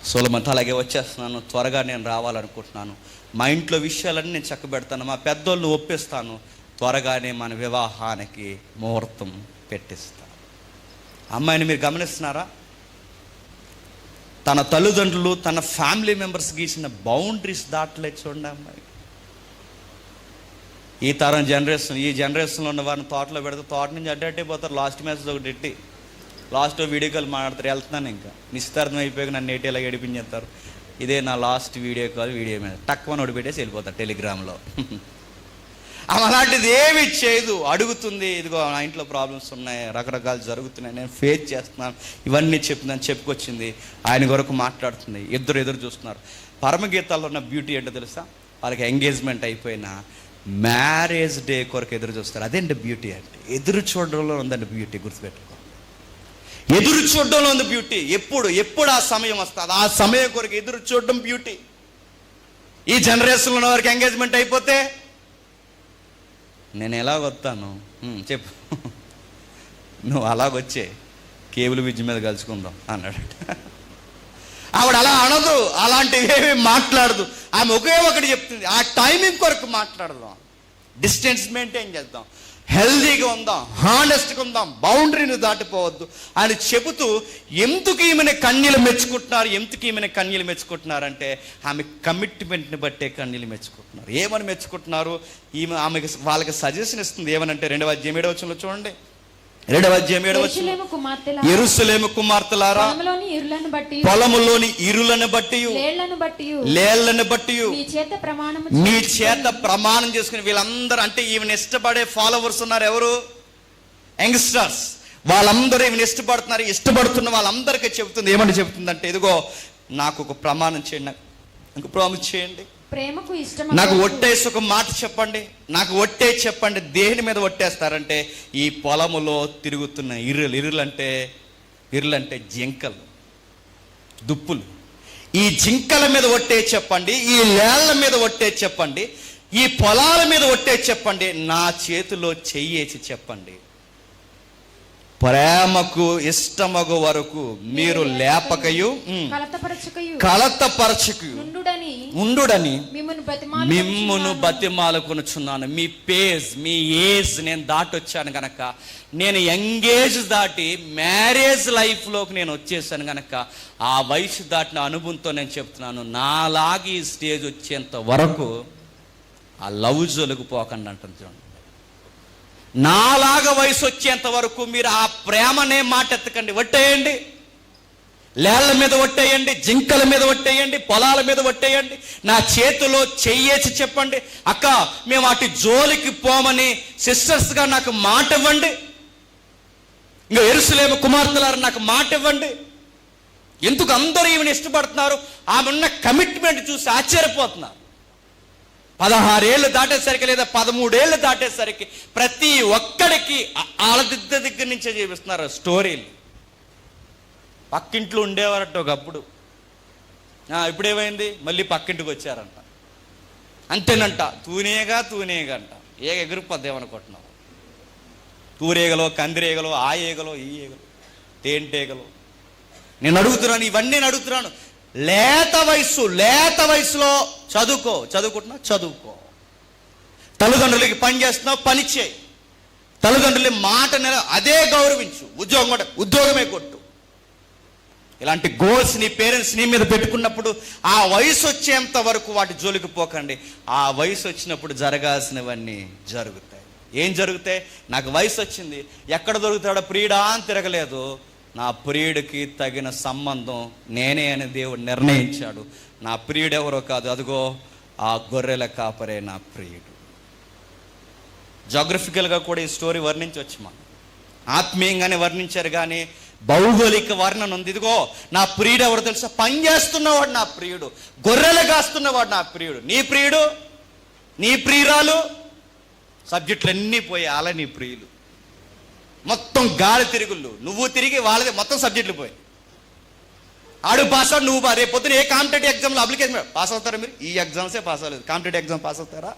సొలొమోను, అలాగే వచ్చేస్తున్నాను, త్వరగా నేను రావాలనుకుంటున్నాను, మా ఇంట్లో విషయాలన్నీ నేను చక్కబెడతాను, మా పెద్దోళ్ళు ఒప్పిస్తాను, త్వరగానే మన వివాహానికి ముహూర్తం పెట్టిస్తాను. అమ్మాయిని మీరు గమనిస్తున్నారా? తన తల్లిదండ్రులు, తన ఫ్యామిలీ మెంబర్స్ గీసిన బౌండరీస్ దాటలేదు చూడండి అమ్మాయి. ఈ తరం జనరేషన్, ఈ జనరేషన్లో ఉన్న వారిని తోటలో పెడితే తోట నుంచి అడ్డే పోతారు. లాస్ట్ మ్యాచెస్ ఒకటి ఎట్టి లాస్ట్లో వీడియో కాల్ మాట్లాడతారు. వెళ్తున్నాను ఇంకా నిశ్చితార్థం అయిపోయాక నన్ను నేటి ఇలా ఏడిపించేస్తారు. ఇదే నా లాస్ట్ వీడియో కాల్, వీడియో మీద టక్కువ నోటి పెట్టేసి వెళ్ళిపోతారు టెలిగ్రామ్లో. అలాంటిది ఏమి చేయదు, అడుగుతుంది, ఇదిగో నా ఇంట్లో ప్రాబ్లమ్స్ ఉన్నాయి, రకరకాలు జరుగుతున్నాయి, నేను ఫేస్ చేస్తున్నాను, ఇవన్నీ చెప్పుకొచ్చింది. ఆయన కొరకు మాట్లాడుతుంది. ఇద్దరు ఎదురు చూస్తున్నారు. పరమగీతాల్లో ఉన్న బ్యూటీ ఏంటో తెలుసా? వాళ్ళకి ఎంగేజ్మెంట్ అయిపోయినా మ్యారేజ్ డే కొరకు ఎదురు చూస్తారు. అదేంటి బ్యూటీ అంటే? ఎదురు చూడడంలో ఉందండి బ్యూటీ. గుర్తుపెట్టుకో, ఎదురు చూడడంలో ఉంది బ్యూటీ. ఎప్పుడు ఆ సమయం వస్తుంది, ఆ సమయం కొరకు ఎదురు చూడడం బ్యూటీ. ఈ జనరేషన్లో ఉన్న వారికి ఎంగేజ్మెంట్ అయిపోతే నేను ఎలాగొస్తాను చెప్పు, నువ్వు అలాగొచ్చే కేబుల్ బ్రిడ్జ్ మీద కలుసుకుందాం అన్నాడు. ఆవిడ అలా అనదు, అలాంటివి ఏమీ మాట్లాడదు. ఆమె ఒకే ఒకటి చెప్తుంది, ఆ టైమింగ్ కొరకు మాట్లాడదాం, డిస్టెన్స్ మెయింటైన్ చేద్దాం, హెల్దీగా ఉందాం, హానెస్ట్గా ఉందాం, బౌండరీని దాటిపోవద్దు అని చెబుతూ, ఎందుకు ఈమెను కన్నీళ్ళు మెచ్చుకుంటున్నారంటే ఆమె కమిట్మెంట్ని బట్టే కన్నీళ్ళు మెచ్చుకుంటున్నారు. ఏమని మెచ్చుకుంటున్నారు? ఆమెకి వాళ్ళకి సజెషన్ ఇస్తుంది. ఏమనంటే 2వ అధ్యాయం 7వ వచనంలో చూడండి. 2వ అధ్యాయం 7వ వచనం, యెరూషలేము కుమార్తెలారా, పొలములోని ఇరులను బట్టి లేళ్లను బట్టి మీ చేత ప్రమాణం చేసుకుని, వీళ్ళందరూ అంటే ఈమెను ఇష్టపడే ఫాలోవర్స్ ఉన్నారు. ఎవరు? యంగ్స్టర్స్. వాళ్ళందరూ ఈమెను ఇష్టపడుతున్న వాళ్ళందరికీ చెబుతుంది. ఏమని చెబుతుందంటే, ఇదిగో నాకు ఒక ప్రమాణం చేయండి, నాకు ప్రామిస్ చేయండి, నాకు ఒట్టేసి ఒక మాట చెప్పండి, నాకు ఒట్టే చెప్పండి. దేని మీద ఒట్టేస్తారంటే ఈ పొలములో తిరుగుతున్న ఇరులంటే జింకలు, దుప్పులు. ఈ జింకల మీద ఒట్టే చెప్పండి, ఈ లేళ్ల మీద ఒట్టే చెప్పండి, ఈ పొలాల మీద ఒట్టే చెప్పండి, నా చేతిలో చెయ్యేసి చెప్పండి. ప్రేమకు ఇష్టమగు వరకు మీరు లేపకయు కలతపరచకయు ఉండుడని మిమ్మును బతిమాలుకొనుచున్నాను. మీ పేజ్, మీ ఏజ్ నేను దాటొచ్చాను గనక, నేను యంగేజ్ దాటి మ్యారేజ్ లైఫ్లోకి నేను వచ్చేసాను గనక, ఆ వయసు దాటిన అనుభవంతో నేను చెప్తున్నాను, నాలాగి ఈ స్టేజ్ వచ్చేంత వరకు ఆ లవ్ జోలికి పోకండి అంటుంది. చూడండి, నాలాగా వయసు వచ్చేంత వరకు మీరు ఆ ప్రేమనే మాట ఎత్తకండి. ఒట్టేయండి, లేళ్ల మీద ఒట్టేయండి, జింకల మీద ఒట్టేయండి, పొలాల మీద ఒట్టేయండి, నా చేతిలో చెయ్యేసి చెప్పండి, అక్క మేము వాటి జోలికి పోమని సిస్టర్స్గా నాకు మాట ఇవ్వండి. ఇంకా యెరూషలేము కుమార్తెలారా నాకు మాట ఇవ్వండి. ఎందుకు అందరూ ఈమెను ఇష్టపడుతున్నారు? ఆమె ఉన్న కమిట్మెంట్ చూసి ఆశ్చర్యపోతున్నారు. 16 ఏళ్ళు దాటేసరికి లేదా 13 ఏళ్ళు దాటేసరికి ప్రతి ఒక్కడికి వాళ్ళ దగ్గర నుంచే చూపిస్తున్నారు స్టోరీలు. పక్కింట్లో ఉండేవారట ఒకప్పుడు, ఇప్పుడు ఏమైంది, మళ్ళీ పక్కింటికి వచ్చారంట. అంతేనంట, తూనేగా అంట. ఎగిరిపోద్ది ఏమనుకుంటున్నావు? తూరేగలో, కందిరేగలో, ఆ ఏగలో, ఈ ఏగలో, తేంటేగలో. నేను అడుగుతున్నాను, ఇవన్నీ నేను అడుగుతున్నాను. లేత వయసులో చదువుకుంటున్నావు, చదువుకో. తల్లిదండ్రులకి పని చేస్తున్నావు, పని చేయి. తల్లిదండ్రుల మాట అదే గౌరవించు. ఉద్యోగమే కొట్టు. ఇలాంటి గోల్స్ నీ పేరెంట్స్ నీ మీద పెట్టుకున్నప్పుడు ఆ వయసు వచ్చేంత వరకు వాటి జోలికి పోకండి. ఆ వయసు వచ్చినప్పుడు జరగాల్సినవన్నీ జరుగుతాయి. ఏం జరుగుతాయి? నాకు వయసు వచ్చింది, ఎక్కడ దొరుకుతాడో ప్రియుడా అని తిరగలేదు. నా ప్రియుడికి తగిన సంబంధం నేనే అని దేవుడు నిర్ణయించాడు. నా ప్రియుడు ఎవరో కాదు, అదిగో ఆ గొర్రెల కాపరే నా ప్రియుడు. జాగ్రఫికల్గా కూడా ఈ స్టోరీ వర్ణించవచ్చు, మనం ఆత్మీయంగానే వర్ణించారు, కానీ భౌగోళిక వర్ణన ఉంది. ఇదిగో నా ప్రియుడు ఎవరు తెలుసా? పని చేస్తున్నవాడు నా ప్రియుడు, గొర్రెలు కాస్తున్నవాడు నా ప్రియుడు. నీ ప్రియుడు, నీ ప్రియురాలు, సబ్జెక్టులు అన్నీ పోయి అలా నీ ప్రియులు మొత్తం గాలి తిరుగుళ్ళు, నువ్వు తిరిగి వాళ్ళదే మొత్తం సబ్జెక్టులు పోయి. ఆడు పాస్ అవుట్, నువ్వు రేపు పొద్దున ఏ కాంపిటేటివ్ ఎగ్జామ్లో అప్లికేషన్ పాస్ అవుతారా? మీరు ఈ ఎగ్జామ్సే పాస్ అవ్వలేదు, కాంపిటేటివ్ ఎగ్జామ్ పాస్ అవుతారా?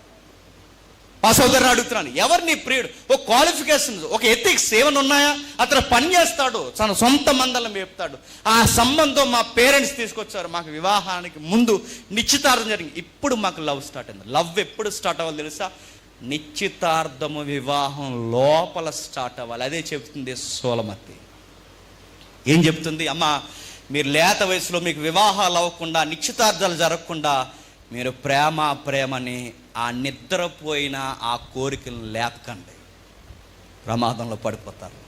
పాస్ అవుతారని అడుగుతున్నాను. ఎవరు నీ ప్రియుడు? ఒక క్వాలిఫికేషన్స్, ఒక ఎథిక్స్ ఏమైనా ఉన్నాయా? అతను పని చేస్తాడు, తన సొంత మందలం వేపుతాడు. ఆ సంబంధం మా పేరెంట్స్ తీసుకొచ్చారు. మాకు వివాహానికి ముందు నిశ్చితార్థం జరిగింది. ఇప్పుడు మాకు లవ్ స్టార్ట్ అయింది. లవ్ ఎప్పుడు స్టార్ట్ అవ్వాలి తెలుసా? నిశ్చితార్థము వివాహం లోపల స్టార్ట్ అవ్వాలి. అదే చెప్తుంది సోలమతి. ఏం చెప్తుంది? అమ్మ, మీరు లేత వయసులో మీకు వివాహాలు అవ్వకుండా, నిశ్చితార్థాలు జరగకుండా మీరు ప్రేమని ఆ నిద్రపోయిన ఆ కోరికలను లేపకండి, ప్రమాదంలో పడిపోతారు.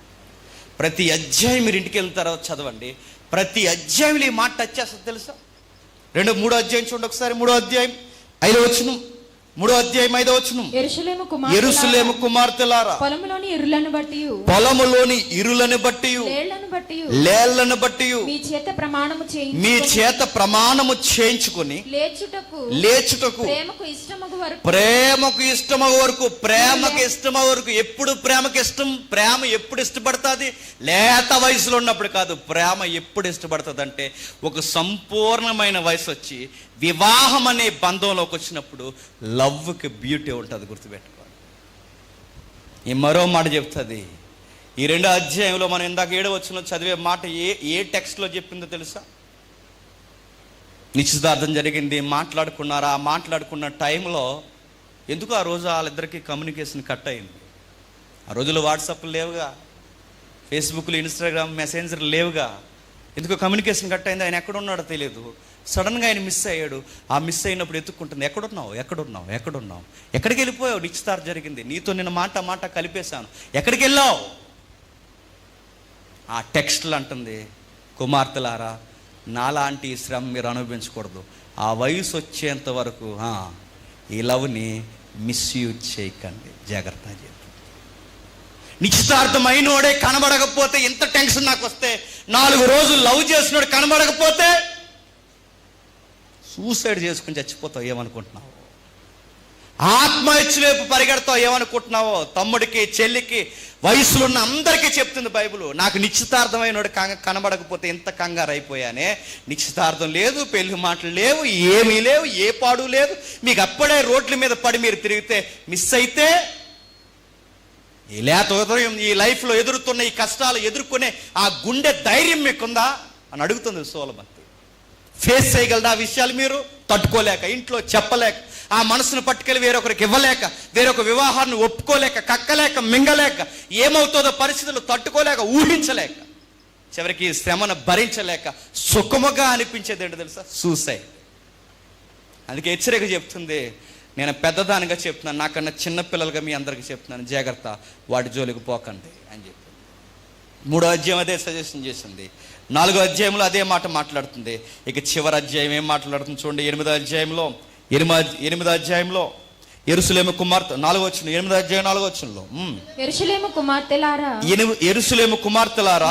ప్రతి అధ్యాయం మీరు ఇంటికి వెళ్ళిన తర్వాత చదవండి. ప్రతి అధ్యాయంలో ఈ మాట టచ్ చేస్తుంది తెలుసా? 3వ అధ్యాయం చూడండి ఒకసారి. 3వ అధ్యాయం 5వ వచనం. 3వ అధ్యాయం 5వ వచనం. యెరూషలేము కుమార్తెలారా, పొలములోని ఇరులను బట్టి లేళ్లను బట్టి మీ చేత ప్రమాణము చేయించుకొని లేచుటకు ప్రేమకు ఇష్టమగు వరకు. ఎప్పుడు ప్రేమకి ఇష్టం? ప్రేమ ఎప్పుడు ఇష్టపడుతుంది? లేత వయసులో ఉన్నప్పుడు కాదు. ప్రేమ ఎప్పుడు ఇష్టపడుతుంది అంటే ఒక సంపూర్ణమైన వయసు వచ్చి వివాహం అనే బంధంలోకి వచ్చినప్పుడు లవ్కి బ్యూటీ ఉంటుంది, గుర్తుపెట్టుకోండి. ఈ మరో మాట చెప్తుంది. ఈ 2వ అధ్యాయంలో మనం ఇందాక 7వ వచనంలో చదివే మాట ఏ టెక్స్ట్లో చెప్పిందో తెలుసా? నిశ్చితార్థం జరిగింది, మాట్లాడుకున్నారు. ఆ మాట్లాడుకున్న టైంలో ఎందుకు ఆ రోజు వాళ్ళిద్దరికీ కమ్యూనికేషన్ కట్ అయింది. ఆ రోజుల్లో వాట్సాప్లు లేవుగా, ఫేస్బుక్లు, ఇన్స్టాగ్రామ్, మెసెంజర్ లేవుగా. ఎందుకు కమ్యూనికేషన్ కట్ అయింది? ఆయన ఎక్కడున్నాడో తెలియదు. సడన్గా ఆయన మిస్ అయ్యాడు. ఆ మిస్ అయినప్పుడు ఎత్తుక్కుంటుంది, ఎక్కడున్నావు, ఎక్కడికి వెళ్ళిపోయావు? నిశ్చితార్థం జరిగింది, నీతో నిన్న మాట కలిపేశాను, ఎక్కడికి వెళ్ళావు? ఆ టెక్స్ట్లు అంటుంది, కుమార్తెలారా, నాలాంటి శ్రమ మీరు అనుభవించకూడదు. ఆ వయసు వచ్చేంత వరకు ఈ లవ్ని మిస్యూజ్ చేయకండి, జాగ్రత్త చెప్పి. నిశ్చితార్థం అయినోడే కనబడకపోతే ఎంత టెన్షన్ నాకు వస్తే, 4 రోజులు లవ్ చేసినోడు కనబడకపోతే సూసైడ్ చేసుకుని చచ్చిపోతావు. ఏమనుకుంటున్నావు? ఆత్మహత్య వైపు పరిగెడతావు. ఏమనుకుంటున్నావో? తమ్ముడికి, చెల్లికి, వయసులో ఉన్న అందరికీ చెప్తుంది బైబిల్. నాకు నిశ్చితార్థమైనోడు కనబడకపోతే ఎంత కంగారు అయిపోయానే. నిశ్చితార్థం లేదు, పెళ్లి మాటలు లేవు, ఏమీ లేవు, ఏ పాడు లేదు. మీకు అప్పుడే రోడ్ల మీద పడి మీరు తిరిగితే, మిస్ అయితే ఈ లేత ఉదయం ఈ లైఫ్లో ఎదురుతున్న ఈ కష్టాలు ఎదుర్కొనే ఆ గుండె ధైర్యం మీకుందా అని అడుగుతుంది సోలమతి. ఫేస్ చేయగలదా ఆ విషయాలు మీరు? తట్టుకోలేక, ఇంట్లో చెప్పలేక, ఆ మనసును పట్టుకెళ్ళి వేరొకరికి ఇవ్వలేక, వేరొక వివాహాన్ని ఒప్పుకోలేక, కక్కలేక, మింగలేక, ఏమవుతుందో పరిస్థితులు తట్టుకోలేక, ఊహించలేక, చివరికి శ్రమను భరించలేక సుఖముగా అనిపించేది ఏంటో తెలుసా? సూసైడ్. అందుకే హెచ్చరిక చెప్తుంది. నేను పెద్దదానిగా చెప్తున్నాను, నాకన్నా చిన్నపిల్లలుగా మీ అందరికీ చెప్తున్నాను, జాగ్రత్త, వాటి జోలికి పోకండి అని చెప్పి. 3వ అధ్యాయం అదే సజెషన్ చేసింది. 4వ అధ్యాయంలో అదే మాట మాట్లాడుతుంది. ఇక చివరి అధ్యాయం ఏం మాట్లాడుతుంది చూడండి. 8వ అధ్యాయంలో యెరూషలేము కుమార్తె 4వ వచనం, 8వ అధ్యాయం 4వ వచనంలో, యెరూషలేము కుమార్తెలారా, యెరూషలేము కుమార్తెలారా,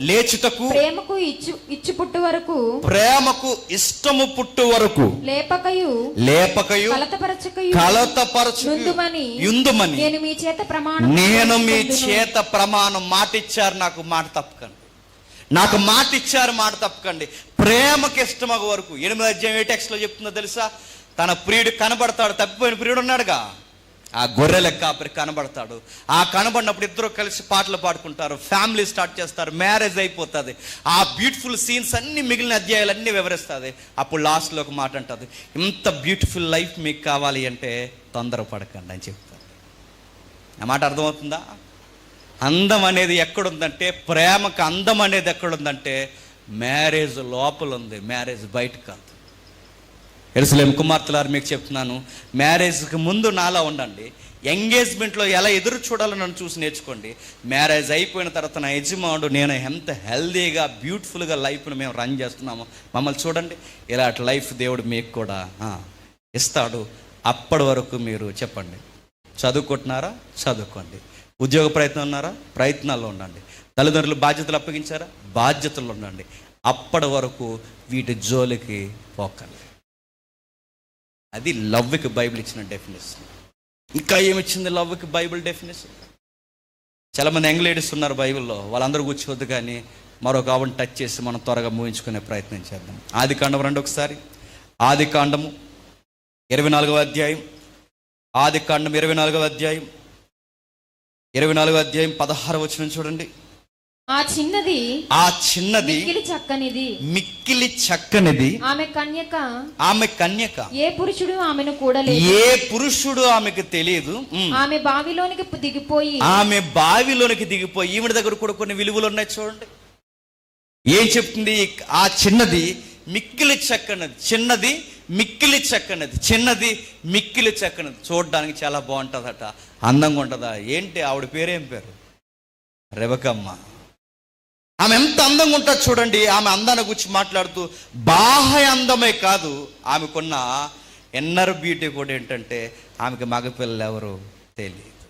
లేచుటకు ప్రేమకు ఇచ్చు పుట్టు వరకు, ప్రేమకు ఇష్టము పుట్టు వరకు, లేపకయు కలతపరచుమని నేను మీ చేత ప్రమాణం మాటిచ్చారు. నాకు మాట తప్పకండి. ప్రేమకి ఇష్టమగు వరకు. 8వ అధ్యాయం ఏ టెక్స్ట్లో చెప్తుందో తెలుసా? తన ప్రియుడు కనబడతాడు, తప్పిపోయిన ప్రియుడు ఉన్నాడుగా, ఆ గొర్రెల కాపరి కనబడతాడు. ఆ కనబడినప్పుడు ఇద్దరు కలిసి పాటలు పాడుకుంటారు, ఫ్యామిలీ స్టార్ట్ చేస్తారు, మ్యారేజ్ అయిపోతుంది. ఆ బ్యూటిఫుల్ సీన్స్ అన్ని మిగిలిన అధ్యాయాలన్నీ వివరిస్తుంది. అప్పుడు లాస్ట్లో ఒక మాట అంటుంది, ఇంత బ్యూటిఫుల్ లైఫ్ మీకు కావాలి అంటే తొందరపడకండి అని చెప్తారు. ఆ మాట అర్థమవుతుందా? అందం అనేది ఎక్కడుందంటే, ప్రేమకు అందం అనేది ఎక్కడుందంటే మ్యారేజ్ లోపల ఉంది, మ్యారేజ్ బయట కాదు. యెరూషలేము కుమార్తెలారా, మీకు చెప్తున్నాను, మ్యారేజ్కి ముందు నాలా ఉండండి. ఎంగేజ్మెంట్లో ఎలా ఎదురు చూడాలో నన్ను చూసి నేర్చుకోండి. మ్యారేజ్ అయిపోయిన తర్వాత నా యజమానుడు నేను ఎంత హెల్దీగా బ్యూటిఫుల్గా లైఫ్ను మేము రన్ చేస్తున్నాము, మమ్మల్ని చూడండి, ఇలాంటి లైఫ్ దేవుడు మీకు కూడా ఇస్తాడు. అప్పటి వరకు మీరు చెప్పండి, చదువుకుంటున్నారా? చదువుకోండి. ఉద్యోగ ప్రయత్నం ఉన్నారా? ప్రయత్నాల్లో ఉండండి. తల్లిదండ్రులు బాధ్యతలు అప్పగించారా? బాధ్యతలు ఉండండి. అప్పటి వరకు వీటి జోలికి పోకండి. అది లవ్కి బైబిల్ ఇచ్చిన డెఫినేషన్. ఇంకా ఏమిచ్చింది లవ్కి బైబిల్ డెఫినేషన్? చాలామంది యంగ్ లేడీస్ ఉన్నారు బైబిల్లో, వాళ్ళందరూ కూర్చోవద్దు, కానీ మరొక ఆవిడని టచ్ చేసి మనం త్వరగా ముగించుకునే ప్రయత్నం చేద్దాం. ఆదికాండం రండి ఒకసారి. ఆదికాండము 24వ అధ్యాయం. ఆదికాండం 24వ అధ్యాయం 16వ వచనం చూడండి. ఆ చిన్నది మిక్కిలి చక్కనిది ఆమె కన్యక ఏ పురుషుడు ఆమెకు తెలియదు. ఆమె బావిలోనికి దిగిపోయి ఈవిడ దగ్గర కూడా కొన్ని విలువలు ఉన్నాయి చూడండి. ఏం చెప్తుంది? ఆ చిన్నది మిక్కిలి చక్కనిది. చిన్నది మిక్కిలి చక్కనిది. చూడడానికి చాలా బాగుంటుందట, అందంగా ఉంటుందా? ఏంటి ఆవిడ పేరేం పేరు? రెబెక్కమ్మ. ఆమె ఎంత అందంగా ఉంటుంది చూడండి. ఆమె అందాన్ని గురించి మాట్లాడుతూ బాహ్య అందమే కాదు, ఆమెకున్న ఇన్నర్ బ్యూటీ కూడా ఏంటంటే ఆమెకి మగపిల్లలు ఎవరు తెలియదు.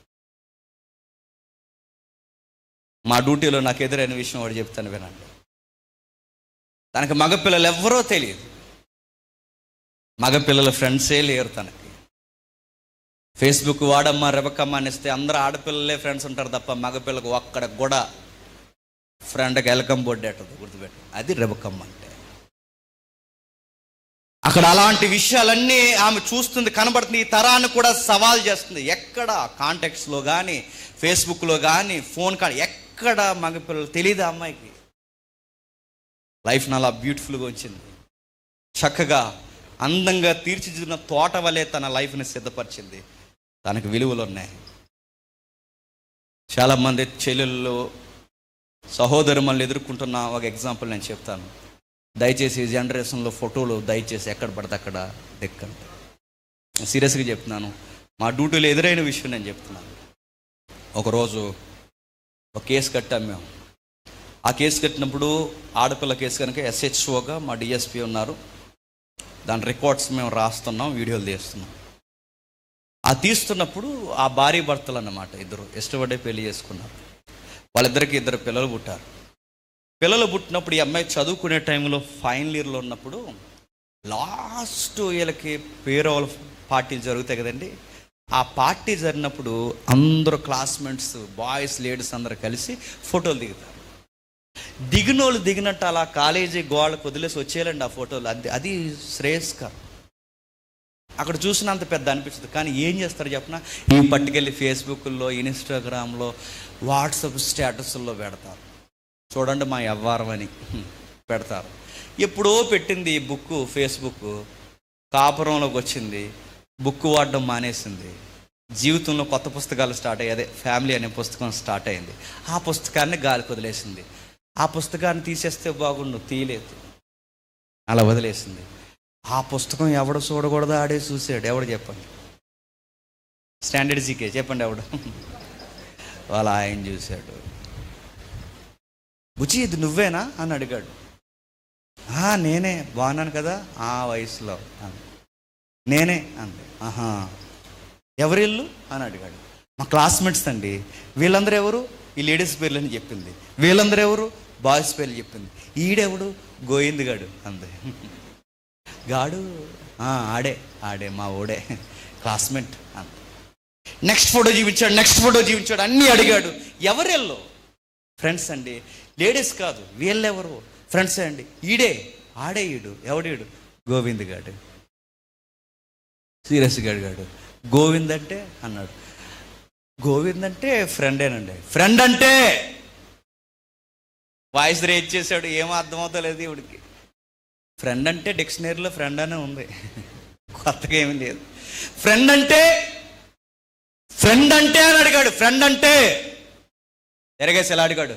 మా డ్యూటీలో నాకు ఎదురైన విషయం వాడు చెప్తాను వినండి. తనకి మగపిల్లలు ఎవరో తెలియదు, మగపిల్లల ఫ్రెండ్సే లేరు తనకి. ఫేస్బుక్ వాడమ్మా రెబెక్కమ్మ అనిస్తే అందరూ ఆడపిల్లలే ఫ్రెండ్స్ ఉంటారు తప్ప మగపిల్లకు ఒక్కడ కూడా ఫ్రెండ్కి వెల్కమ్ బోర్డు ఎట్టదు, గుర్తుపెట్టు. అది రెబెక్కమ్మ అంటే. అక్కడ అలాంటి విషయాలన్నీ ఆమె చూస్తుంది, కనబడుతుంది. ఈ తరాన్ని కూడా సవాల్ చేస్తుంది. ఎక్కడ కాంటాక్ట్స్లో కానీ, ఫేస్బుక్లో కానీ, ఫోన్ కానీ ఎక్కడ మగపిల్లలు తెలియదు అమ్మాయికి. లైఫ్ని అలా బ్యూటిఫుల్గా వచ్చింది, చక్కగా అందంగా తీర్చిదిద్దిన తోట వలె తన లైఫ్ని సిద్ధపరిచింది. తనకు విలువలు ఉన్నాయి. చాలామంది చెల్లెళ్ళు సహోదరు మనల్ని ఎదుర్కొంటున్న ఒక ఎగ్జాంపుల్ నేను చెప్తాను. దయచేసి ఈ జనరేషన్లో ఫోటోలు దయచేసి ఎక్కడ పడితే అక్కడ దిక్కండి. సీరియస్గా చెప్తున్నాను, మా డ్యూటీలో ఎదురైన విషయం నేను చెప్తున్నాను. ఒకరోజు ఒక కేసు కట్టాము మేము. ఆ కేసు కట్టినప్పుడు ఆడపిల్ల కేసు కనుక SHOగా మా DSP ఉన్నారు. దాని రికార్డ్స్ మేము రాస్తున్నాం, వీడియోలు తీస్తున్నాం. ఆ తీస్తున్నప్పుడు ఆ భార్య భర్తలు అన్నమాట, ఇద్దరు ఇష్టపడే పెళ్లి చేసుకున్నారు. వాళ్ళిద్దరికి 2 పిల్లలు పుట్టారు. పిల్లలు పుట్టినప్పుడు ఈ అమ్మాయి చదువుకునే టైంలో ఫైనల్ ఇయర్లో ఉన్నప్పుడు లాస్ట్ వీళ్ళకి పేరోల్ పార్టీలు జరుగుతాయి కదండి. ఆ పార్టీ జరిగినప్పుడు అందరూ క్లాస్మేట్స్, బాయ్స్, లేడీస్ అందరూ కలిసి ఫోటోలు దిగుతారు. దిగినోళ్ళు దిగినట్టు అలా కాలేజీ గోడకు వదిలేసి వచ్చేయాలండి ఆ ఫోటోలు. అది శ్రేయస్కరం. అక్కడ చూసినంత పెద్ద అనిపించదు. కానీ ఏం చేస్తారు చెప్పిన, ఈ పట్టుకెళ్ళి ఫేస్బుక్లో, ఇన్స్టాగ్రామ్లో, వాట్సాప్ స్టేటస్ల్లో పెడతారు. చూడండి మా వ్యవహారం అని పెడతారు. ఎప్పుడో పెట్టింది ఈ బుక్ ఫేస్బుక్, కాపురంలోకి వచ్చింది, బుక్ వాడడం మానేసింది. జీవితంలో కొత్త పుస్తకాలు స్టార్ట్ అయ్యి, అదే ఫ్యామిలీ అనే పుస్తకం స్టార్ట్ అయింది. ఆ పుస్తకాన్ని గాలికి వదిలేసింది. ఆ పుస్తకాన్ని తీసేస్తే బాగుండు, తీయలేదు, అలా వదిలేసింది. ఆ పుస్తకం ఎవడు చూడకూడదు, ఆడే చూసాడు. ఎవడు చెప్పండి? స్టాండర్డ్ జీకే చెప్పండి ఎవడు? వాళ్ళ ఆయన చూశాడు. బుజ్జి ఇది నువ్వేనా అని అడిగాడు. నేనే, బాగున్నాను కదా ఆ వయసులో, నేనే అంది. ఎవరిల్లు అని అడిగాడు. మా క్లాస్మేట్స్ అండి. వీళ్ళందరూ ఎవరు? ఈ లేడీస్ పేర్లు అని చెప్పింది. వీళ్ళందరూ ఎవరు? బాయ్స్ పేర్లు చెప్పింది. ఈడెవడు? గోయిందిగాడు అంది. గాడు ఆడే మా ఓడే, క్లాస్మేట్ అంది. నెక్స్ట్ ఫోటో చూపించాడు, అన్నీ అడిగాడు. ఎవరెల్లో? ఫ్రెండ్స్ అండి. లేడీస్ కాదు, వీళ్ళెవరు? ఫ్రెండ్సే అండి. ఈడు ఎవడీడు? గోవింద్ గాడు. సీరియస్గా అడిగాడు. గోవింద్ అంటే అన్నాడు. గోవింద్ అంటే ఫ్రెండేనండి. ఫ్రెండ్ అంటే వాయిస్ రేజ్ చేశాడు. ఏమో అర్థమవుతలేదు ఇవిడికి. ఫ్రెండ్ అంటే డిక్షనరీలో ఫ్రెండ్ అనే ఉంది, కొత్తగా ఏమీ లేదు. ఫ్రెండ్ అంటే అని అడిగాడు. ఫ్రెండ్ అంటే తిరగేసి ఎలా అడిగాడు?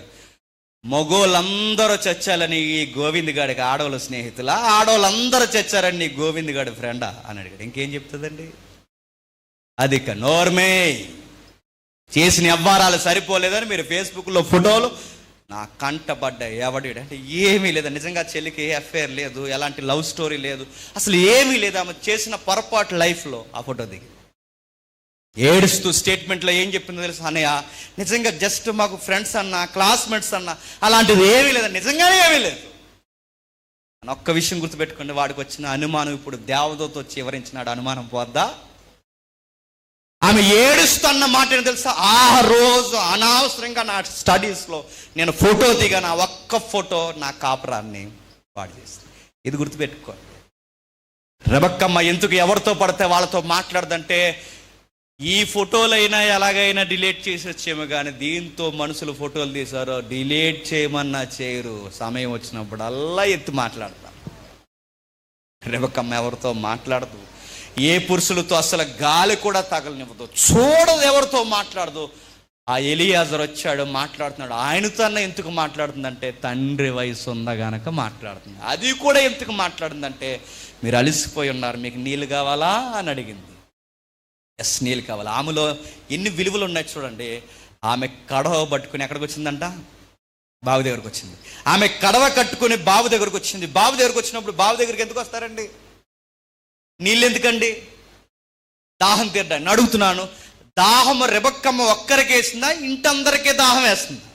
మగోళ్ళందరూ చచ్చాలని ఈ గోవింద్ గాడికి ఆడవాళ్ళ స్నేహితులా, ఆడవాళ్ళందరూ చచ్చారని నీ గోవింద్ గాడి ఫ్రెండా అని అడిగాడు. ఇంకేం చెప్తుందండి? అది నోర్మే. చేసిన వ్యవహారాలు సరిపోలేదని మీరు ఫేస్బుక్లో ఫోటోలు నా కంటపడ్డాయి. ఎవడి అంటే ఏమీ లేదు. నిజంగా చెల్లికి ఏ అఫేర్ లేదు, ఎలాంటి లవ్ స్టోరీ లేదు, అసలు ఏమీ లేదు. ఆమె చేసిన పొరపాటు లైఫ్లో ఆ ఫోటో దిగి ఏడుస్తూ స్టేట్మెంట్లో ఏం చెప్పిందో తెలుసు? అన్నయ్య నిజంగా జస్ట్ మాకు ఫ్రెండ్స్ అన్నా, క్లాస్మేట్స్ అన్నా, అలాంటిది ఏమీ లేదు, నిజంగానే ఏమీ లేదు. ఒక్క విషయం గుర్తుపెట్టుకోండి, వాడికి వచ్చిన అనుమానం ఇప్పుడు దేవదూత వచ్చి వివరించినాడు. అనుమానం పోద్దా? ఆమె ఏడుస్తున్న మాట ఏంటో తెలుసా? ఆ రోజు అనవసరంగా నా స్టడీస్లో నేను ఫోటో దిగాను, ఆ ఒక్క ఫోటో నా కాపురాన్ని పాడు చేసింది. ఇది గుర్తుపెట్టుకో. రెబెక్కమ్మ ఎందుకు ఎవరితో పడితే వాళ్ళతో మాట్లాడదంటే, ఈ ఫోటోలైనా ఎలాగైనా డిలీట్ చేసి వచ్చేమో, కానీ దీంతో మనుషులు ఫోటోలు తీశారో డిలీట్ చేయమన్నా చేయరు. సమయం వచ్చినప్పుడు అల్లా ఎత్తి మాట్లాడతారు. రెబెక్కమ్మ ఎవరితో మాట్లాడదు, ఏ పురుషులతో అసలు గాలి కూడా తగలనివ్వదు, చూడదు, ఎవరితో మాట్లాడదు. ఆ ఎలియాజరు వచ్చాడు, మాట్లాడుతున్నాడు. ఆయనతో అన్న ఎందుకు మాట్లాడుతుందంటే తండ్రి వయసు ఉందా గనక మాట్లాడుతుంది. అది కూడా ఎందుకు మాట్లాడుతుందంటే మీరు అలిసిపోయి ఉన్నారు, మీకు నీళ్ళు కావాలా అని అడిగింది. ఎస్, నీళ్ళు కావాలి. ఆమెలో ఎన్ని విలువలు ఉన్నాయి చూడండి. ఆమె కడవ పట్టుకుని ఎక్కడికి వచ్చిందంట? బావి దగ్గరకు వచ్చింది. ఆమె కడవ కట్టుకుని బావి దగ్గరకు వచ్చింది. బావి దగ్గరకు వచ్చినప్పుడు బావి దగ్గరికి ఎందుకు వస్తారండి? నీళ్ళు ఎందుకండి? దాహం తీరడానికి. అడుగుతున్నాను, దాహం రెబెక్కమ్మ ఒక్కరికి వేసిందా, ఇంటందరికీ దాహం వేస్తుందా?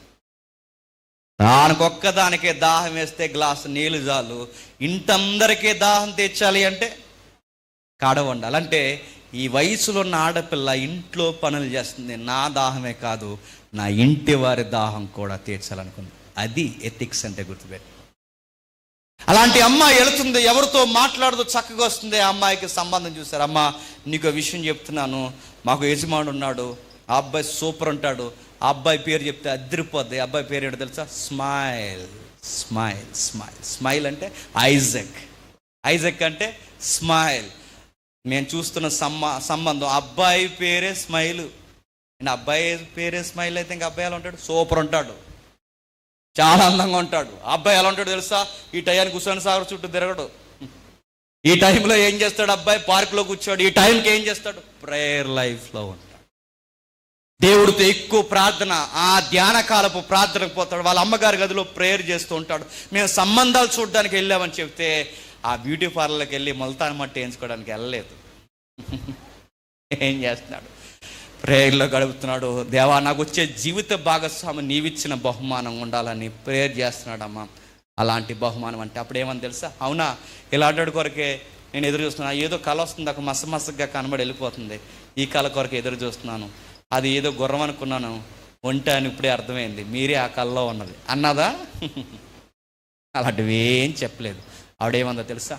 దానికొక్కదానికే దాహం వేస్తే గ్లాసు నీళ్ళు చాలు. ఇంటందరికీ దాహం తీర్చాలి అంటే కడవ ఉండాలి. అంటే ఈ వయసులో ఉన్న ఆడపిల్ల ఇంట్లో పనులు చేస్తుంది. నా దాహమే కాదు, నా ఇంటి వారి దాహం కూడా తీర్చాలనుకుంది. అది ఎథిక్స్ అంటే గుర్తుపెట్టి. అలాంటి అమ్మాయి వెళుతుంది, ఎవరితో మాట్లాడదు, చక్కగా వస్తుంది. ఆ అమ్మాయికి సంబంధం చూశారు. అమ్మ నీకు విషయం చెప్తున్నాను, మాకు యజమానుడు ఉన్నాడు, ఆ అబ్బాయి సూపర్ ఉంటాడు. ఆ అబ్బాయి పేరు చెప్తే అదిరిపోద్ది. ఆ అబ్బాయి పేరు ఏంటో తెలుసా? స్మైల్. స్మైల్ స్మైల్ స్మైల్ అంటే ఐజక్. ఐజక్ అంటే స్మైల్. నేను చూస్తున్న సంబంధం అబ్బాయి పేరే స్మైల్. అబ్బాయి పేరే స్మైల్ అయితే ఇంకా అబ్బాయి ఎలా ఉంటాడు? సూపర్ ఉంటాడు, చాలా అందంగా ఉంటాడు. అబ్బాయి ఎలా ఉంటాడు తెలుసా? ఈ టైంకి హుస్సేన్ సాగర్ చుట్టూ తిరగడు. ఈ టైంలో ఏం చేస్తాడు అబ్బాయి? పార్క్లో కూర్చోడు. ఈ టైంకి ఏం చేస్తాడు? ప్రేయర్ లైఫ్లో ఉంటాడు. దేవుడితో ఎక్కువ ప్రార్థన, ఆ ధ్యాన కాలపు ప్రార్థనకు పోతాడు. వాళ్ళ అమ్మగారి గదిలో ప్రేయర్ చేస్తూ ఉంటాడు. మేము సంబంధాలు చూడడానికి వెళ్ళామని చెప్తే ఆ బ్యూటీ పార్లర్కి వెళ్ళి ముల్తాన్ మట్టి వేయించుకోవడానికి వెళ్ళలేదు. ఏం చేస్తున్నాడు? ప్రేయర్లో గడుపుతున్నాడు. దేవా నాకు వచ్చే జీవిత భాగస్వామి నీవిచ్చిన బహుమానం ఉండాలని ప్రేయర్ చేస్తున్నాడమ్మా. అలాంటి బహుమానం అంటే అప్పుడు ఏమని తెలుసా? అవునా, ఇలాంటి కొరకే నేను ఎదురు చూస్తున్నా. ఏదో కళ వస్తుంది, ఒక మసమసగా కనబడి వెళ్ళిపోతుంది. ఈ కళ కొరకు ఎదురు చూస్తున్నాను. అది ఏదో గుర్రం అనుకున్నాను, ఒంట అని ఇప్పుడే అర్థమైంది. మీరే ఆ కళలో ఉన్నది అన్నదా? అలాంటివి ఏం చెప్పలేదు. ఆవిడేమందో తెలుసా?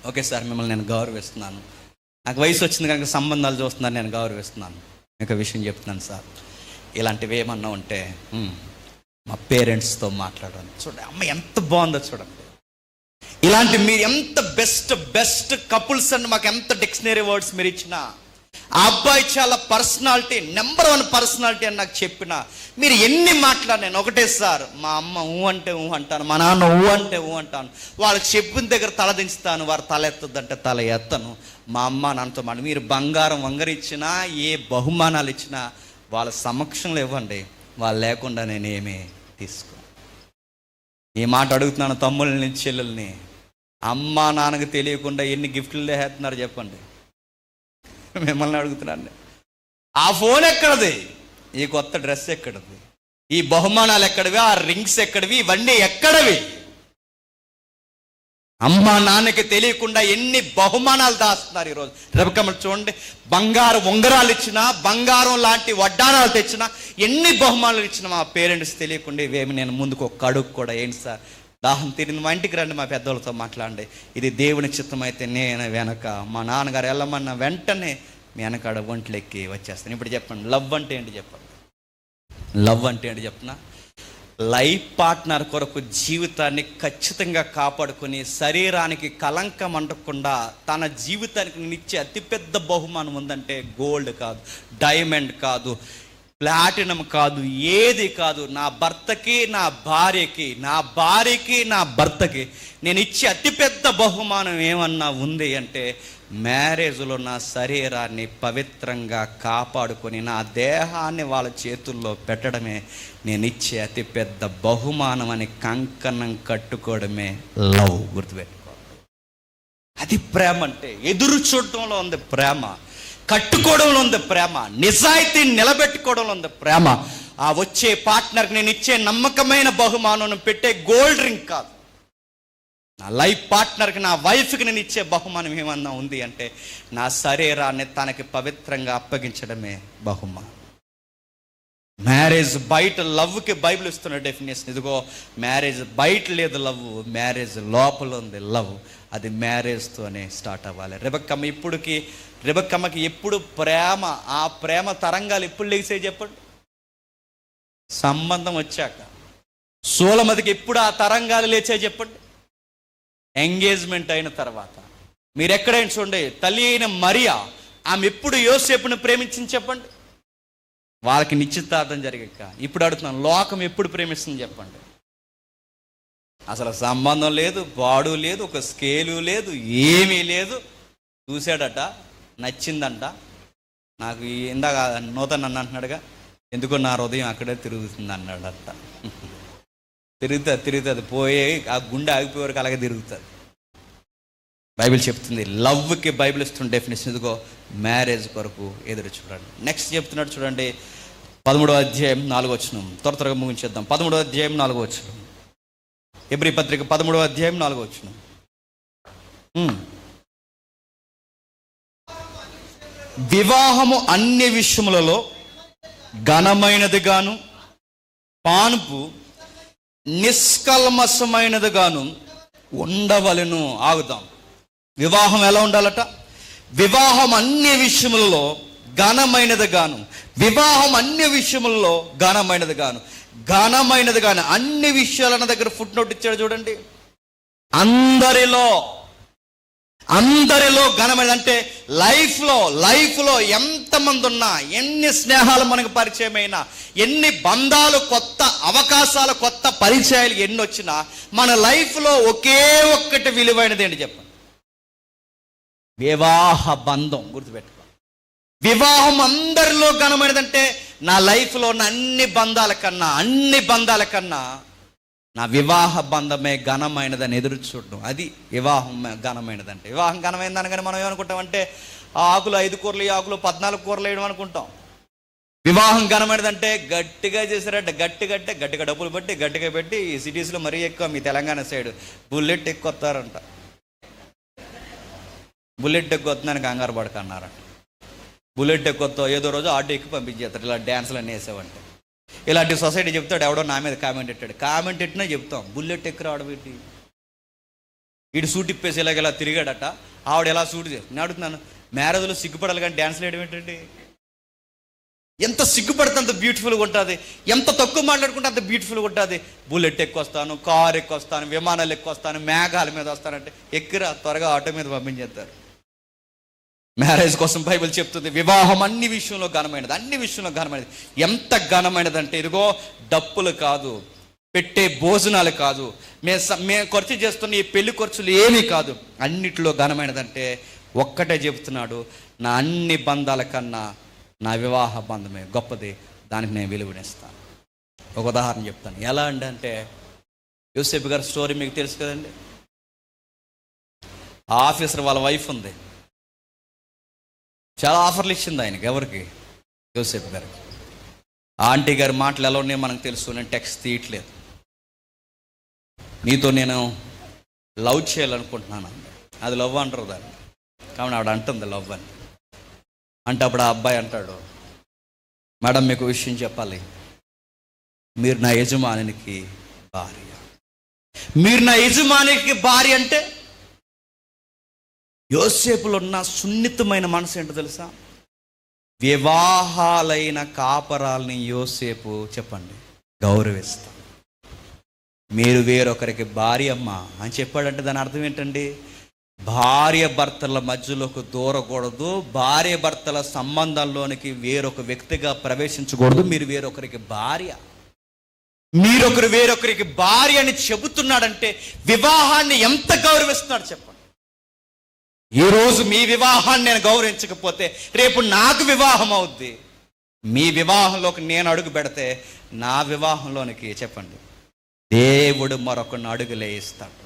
ఓకే సార్, మిమ్మల్ని నేను గౌరవిస్తున్నాను, నాకు వయసు వచ్చింది కనుక సంబంధాలు చూస్తున్నాను, నేను గౌరవిస్తున్నాను. మీకు విషయం చెప్తున్నాను సార్, ఇలాంటివి ఏమన్నా ఉంటే మా పేరెంట్స్తో మాట్లాడండి. చూడండి అమ్మ ఎంత బాగుందో చూడండి. ఇలాంటి మీరు ఎంత బెస్ట్ కపుల్స్ అని మాకు ఎంత డిక్షనరీ వర్డ్స్ మీరు ఇచ్చినా, ఆ అబ్బాయి చాలా పర్సనాలిటీ, నెంబర్ 1 పర్సనాలిటీ అని నాకు చెప్పిన మీరు ఎన్ని మాట్లాడినాను ఒకటే సార్, మా అమ్మ ఊ అంటే ఊ అంటాను, మా నాన్న ఊ అంటే ఊ అంటాను, వాళ్ళకి చెప్పిన దగ్గర తల దించుతాను, వారు తల ఎత్తద్దంటే తల ఎత్తను. మా అమ్మ నాన్నతో మాట, మీరు బంగారం వంగరిచ్చినా ఏ బహుమానాలు ఇచ్చినా వాళ్ళ సమక్షంలో ఇవ్వండి, వాళ్ళు లేకుండా నేనేమీ తీసుకో. ఈ మాట అడుగుతున్నాను తమ్ముళ్ళని చెల్లెల్ని, అమ్మ నాన్నకు తెలియకుండా ఎన్ని గిఫ్ట్లు వేస్తున్నారు చెప్పండి. మిమ్మల్ని అడుగుతున్నాను, ఆ ఫోన్ ఎక్కడది, ఈ కొత్త డ్రెస్ ఎక్కడది, ఈ బహుమానాలు ఎక్కడివి, ఆ రింగ్స్ ఎక్కడివి, ఇవన్నీ ఎక్కడవి? అమ్మ నాన్నకి తెలియకుండా ఎన్ని బహుమానాలు దాస్తున్నారు ఈరోజు. రెబెక్కమ్మ చూడండి, బంగారు ఉంగరాలు ఇచ్చినా, బంగారం లాంటి వడ్డానాలు తెచ్చినా, ఎన్ని బహుమానాలు ఇచ్చినా మా పేరెంట్స్ తెలియకుండా ఇవేమి నేను ముందుకు ఒక్క అడుగు కూడా, ఏంటి సార్ దాహం తీరింది, మా ఇంటికి రండి, మా పెద్దవాళ్ళతో మాట్లాడండి, ఇది దేవుని చిత్తం అయితే నేను వెనక, మా నాన్నగారు వెళ్ళమన్న వెంటనే మీ వెనకాడ ఒంట్లెక్కి వచ్చేస్తాను. ఇప్పుడు చెప్పండి, లవ్ అంటే ఏంటి చెప్పండి? లవ్ అంటే ఏంటి చెప్పనా? లైఫ్ పార్ట్నర్ కొరకు జీవితాన్ని ఖచ్చితంగా కాపాడుకొని శరీరానికి కలంకం అంటకుండా తన జీవితానికి నిచ్చే అతిపెద్ద బహుమానం ఉందంటే గోల్డ్ కాదు, డైమండ్ కాదు, ప్లాటినం కాదు, ఏది కాదు. నా భర్తకి నా భార్యకి, నా భార్యకి నా భర్తకి నేను ఇచ్చే అతిపెద్ద బహుమానం ఏమన్నా ఉంది అంటే మ్యారేజ్లో నా శరీరాన్ని పవిత్రంగా కాపాడుకొని నా దేహాన్ని వాళ్ళ చేతుల్లో పెట్టడమే నేను ఇచ్చే అతిపెద్ద బహుమానం అని కంకణం కట్టుకోవడమే లవ్. గుర్తుపెట్టుకోవాలి, అది ప్రేమ అంటే. ఎదురు చూడటంలో ఉంది ప్రేమ, కట్టుకోవడంలో ఉంది ప్రేమ, నిజాయితీని నిలబెట్టుకోవడంలో ఉంది ప్రేమ. ఆ వచ్చే పార్ట్నర్కి నేను ఇచ్చే నమ్మకమైన బహుమానం పెట్టే గోల్డ్ రింగ్ కాదు. నా లైఫ్ పార్ట్నర్కి, నా వైఫ్కి నేను ఇచ్చే బహుమానం ఏమన్నా ఉంది అంటే నా శరీరాన్ని తనకి పవిత్రంగా అప్పగించడమే బహుమానం. మ్యారేజ్ బయట లవ్కి బైబిల్ ఇస్తున్న డెఫినేషన్ ఇదిగో, మ్యారేజ్ బయట లేదు లవ్, మ్యారేజ్ లోపల ఉంది లవ్. అది మ్యారేజ్తోనే స్టార్ట్ అవ్వాలి. రెబెక్కమ్మకి ఎప్పుడు ప్రేమ, ఆ ప్రేమ తరంగాలు ఎప్పుడు లేచాయి చెప్పండి? సంబంధం వచ్చాక. సోలమతికి ఎప్పుడు ఆ తరంగాలు లేచాయి చెప్పండి? ఎంగేజ్మెంట్ అయిన తర్వాత. మీరు ఎక్కడైనా చూడండి, తల్లి అయిన మరియా ఆమె ఎప్పుడు యోసేపుని ప్రేమించింది చెప్పండి? వాళ్ళకి నిశ్చితార్థం జరిగాక. ఇప్పుడు అడుగుతున్నాను, లోకం ఎప్పుడు ప్రేమిస్తుంది చెప్పండి? అసలు సంబంధం లేదు, పాడు లేదు, ఒక స్కేలు లేదు, ఏమీ లేదు. చూశాడట, నచ్చిందంట. నాకు ఇందాక నూతన్ నన్ను అంటున్నాడుగా, ఎందుకో నా హృదయం అక్కడే తిరుగుతుంది అన్నాడట. తిరుగుతుంది పోయే ఆ గుండె ఆగిపోయే వరకు అలాగే తిరుగుతుంది. బైబిల్ చెప్తుంది, లవ్కి బైబిల్ ఇస్తున్న డెఫినేషన్ ఇదిగో, మ్యారేజ్ కొరకు ఎదురు చూడండి. నెక్స్ట్ చెప్తున్నాడు చూడండి, 13వ అధ్యాయం 4వ వచనం. త్వరగా ముగించేద్దాం. 13వ అధ్యాయం 4వ వచనం, హెబ్రీ పత్రిక 13వ అధ్యాయం 4వ వచనం. వివాహము అన్ని విషయములలో ఘనమైనది గాను పానుపు నిష్కల్మషమైనది గాను ఉండవలెను. ఆగుదాం. వివాహం ఎలా ఉండాలట? వివాహం అన్ని విషయములలో ఘనమైనది గాను, వివాహం అన్ని విషయములలో ఘనమైనది గాను, ఘనమైనది గాను. అన్ని విషయాలన్న దగ్గర ఫుట్ నోట్ ఇచ్చాడు చూడండి. అందరిలో ఘనమైనది అంటే లైఫ్లో ఎంతమంది ఉన్నా, ఎన్ని స్నేహాలు మనకు పరిచయమైనా, ఎన్ని బంధాలు, కొత్త అవకాశాలు, కొత్త పరిచయాలు ఎన్ని వచ్చినా, మన లైఫ్లో ఒకే ఒక్కటి విలువైనది ఏంటి చెప్పండి? వివాహ బంధం. గుర్తుపెట్టుకో, వివాహం అందరిలో ఘనమైనదంటే నా లైఫ్లో ఉన్న అన్ని బంధాల కన్నా నా వివాహ బంధమే ఘనమైనదని ఎదురు చూడడం, అది వివాహం ఘనమైనదంటే. వివాహం ఘనమైనదని కానీ మనం ఏమనుకుంటామంటే ఆ ఆకులు 5 కూరలు, ఈ ఆకులు 14 కూరలు వేయడం అనుకుంటాం. వివాహం ఘనమైనదంటే గట్టిగా చేశారంటే గట్టిగా డబ్బులు పెట్టి గట్టిగా పెట్టి, ఈ సిటీస్లో మరీ ఎక్కువ మీ తెలంగాణ సైడ్ బుల్లెట్ ఎక్కువస్తారంట. బుల్లెట్ ఎక్కువస్తుందని కంగారు పడకన్నారంట. బుల్లెట్ ఎక్కువతో ఏదో రోజు ఆటో ఎక్కి పంపించేస్తారు, ఇలా డ్యాన్స్లు అన్నీ వేసావంటే. ఇలాంటి సొసైటీ చెప్తాడు, ఎవడో నా మీద కామెంట్ పెట్టినా చెప్తాం, బుల్లెట్ ఎక్కి రావడం పెట్టి. వీడు సూట్ ఇప్పేసి ఇలా తిరిగాడట, ఆవిడ ఎలా సూట్ చేసి. నేను అడుగుతున్నాను, మ్యారేజ్లో సిగ్గుపడాలి కానీ డ్యాన్స్ వేయడం ఏంటండి? ఎంత సిగ్గుపడితే అంత బ్యూటిఫుల్గా ఉంటుంది, ఎంత తక్కువ మాట్లాడుకుంటే అంత బ్యూటిఫుల్గా ఉంటుంది. బుల్లెట్ ఎక్కువస్తాను, కారు ఎక్కువస్తాను, విమానాలు ఎక్కువస్తాను, మేఘాల మీద వస్తానంటే ఎక్కిరా, త్వరగా ఆటో మీద పంపించేస్తారు. మ్యారేజ్ కోసం బైబిల్ చెప్తుంది వివాహం అన్ని విషయంలో ఘనమైనది, అన్ని విషయంలో ఘనమైనది. ఎంత ఘనమైనది అంటే ఇదిగో డప్పులు కాదు, పెట్టే భోజనాలు కాదు, మేము ఖర్చు చేస్తున్న ఈ పెళ్లి ఖర్చులు ఏమీ కాదు, అన్నిటిలో ఘనమైనదంటే ఒక్కటే చెబుతున్నాడు, నా అన్ని బంధాల కన్నా నా వివాహ బంధమే గొప్పది, దానికి నేను విలువనిస్తాను. ఒక ఉదాహరణ చెప్తాను. ఎలా అంటే యోసేపు గారి స్టోరీ మీకు తెలుసు కదండి. ఆ ఆఫీసర్ వాళ్ళ వైఫ్ ఉంది, చాలా ఆఫర్లు ఇచ్చింది ఆయనకి. ఎవరికి? యోసేపు గారికి. ఆ ఆంటీ గారి మాటలు ఎలా ఉన్నాయో మనకు తెలుసు. నేను టెక్స్ట్ తీయట్లేదు, నీతో నేను లవ్ చేయాలనుకుంటున్నాను. అది లవ్ అంటారు దాన్ని, కాబట్టి ఆవిడ అంటుంది లవ్ అని. అంటే అప్పుడు ఆ అబ్బాయి అంటాడు, మేడం మీకు విషయం చెప్పాలి, మీరు నా యజమానికి భార్య. మీరు నా యజమానికి భార్య అంటే యోసేపులో ఉన్న సున్నితమైన మనసు ఏంటో తెలుసా? వివాహాలైన కాపరాల్ని యోసేపు చెప్పండి గౌరవిస్తాం. మీరు వేరొకరికి భార్య అమ్మ అని చెప్పాడంటే దాని అర్థం ఏంటండి? భార్య భర్తల మధ్యలోకి దూరకూడదు, భార్య భర్తల సంబంధంలోనికి వేరొక వ్యక్తిగా ప్రవేశించకూడదు. మీరు వేరొకరికి భార్య, మీరొకరు వేరొకరికి భార్య అని చెబుతున్నాడంటే వివాహాన్ని ఎంత గౌరవిస్తున్నాడు చెప్పండి. ఈరోజు మీ వివాహాన్ని నేను గౌరవించకపోతే రేపు నాకు వివాహం అవుద్ది. మీ వివాహంలోకి నేను అడుగు పెడితే నా వివాహంలోనికి చెప్పండి దేవుడు మరొకరిని అడుగులేయిస్తాడు.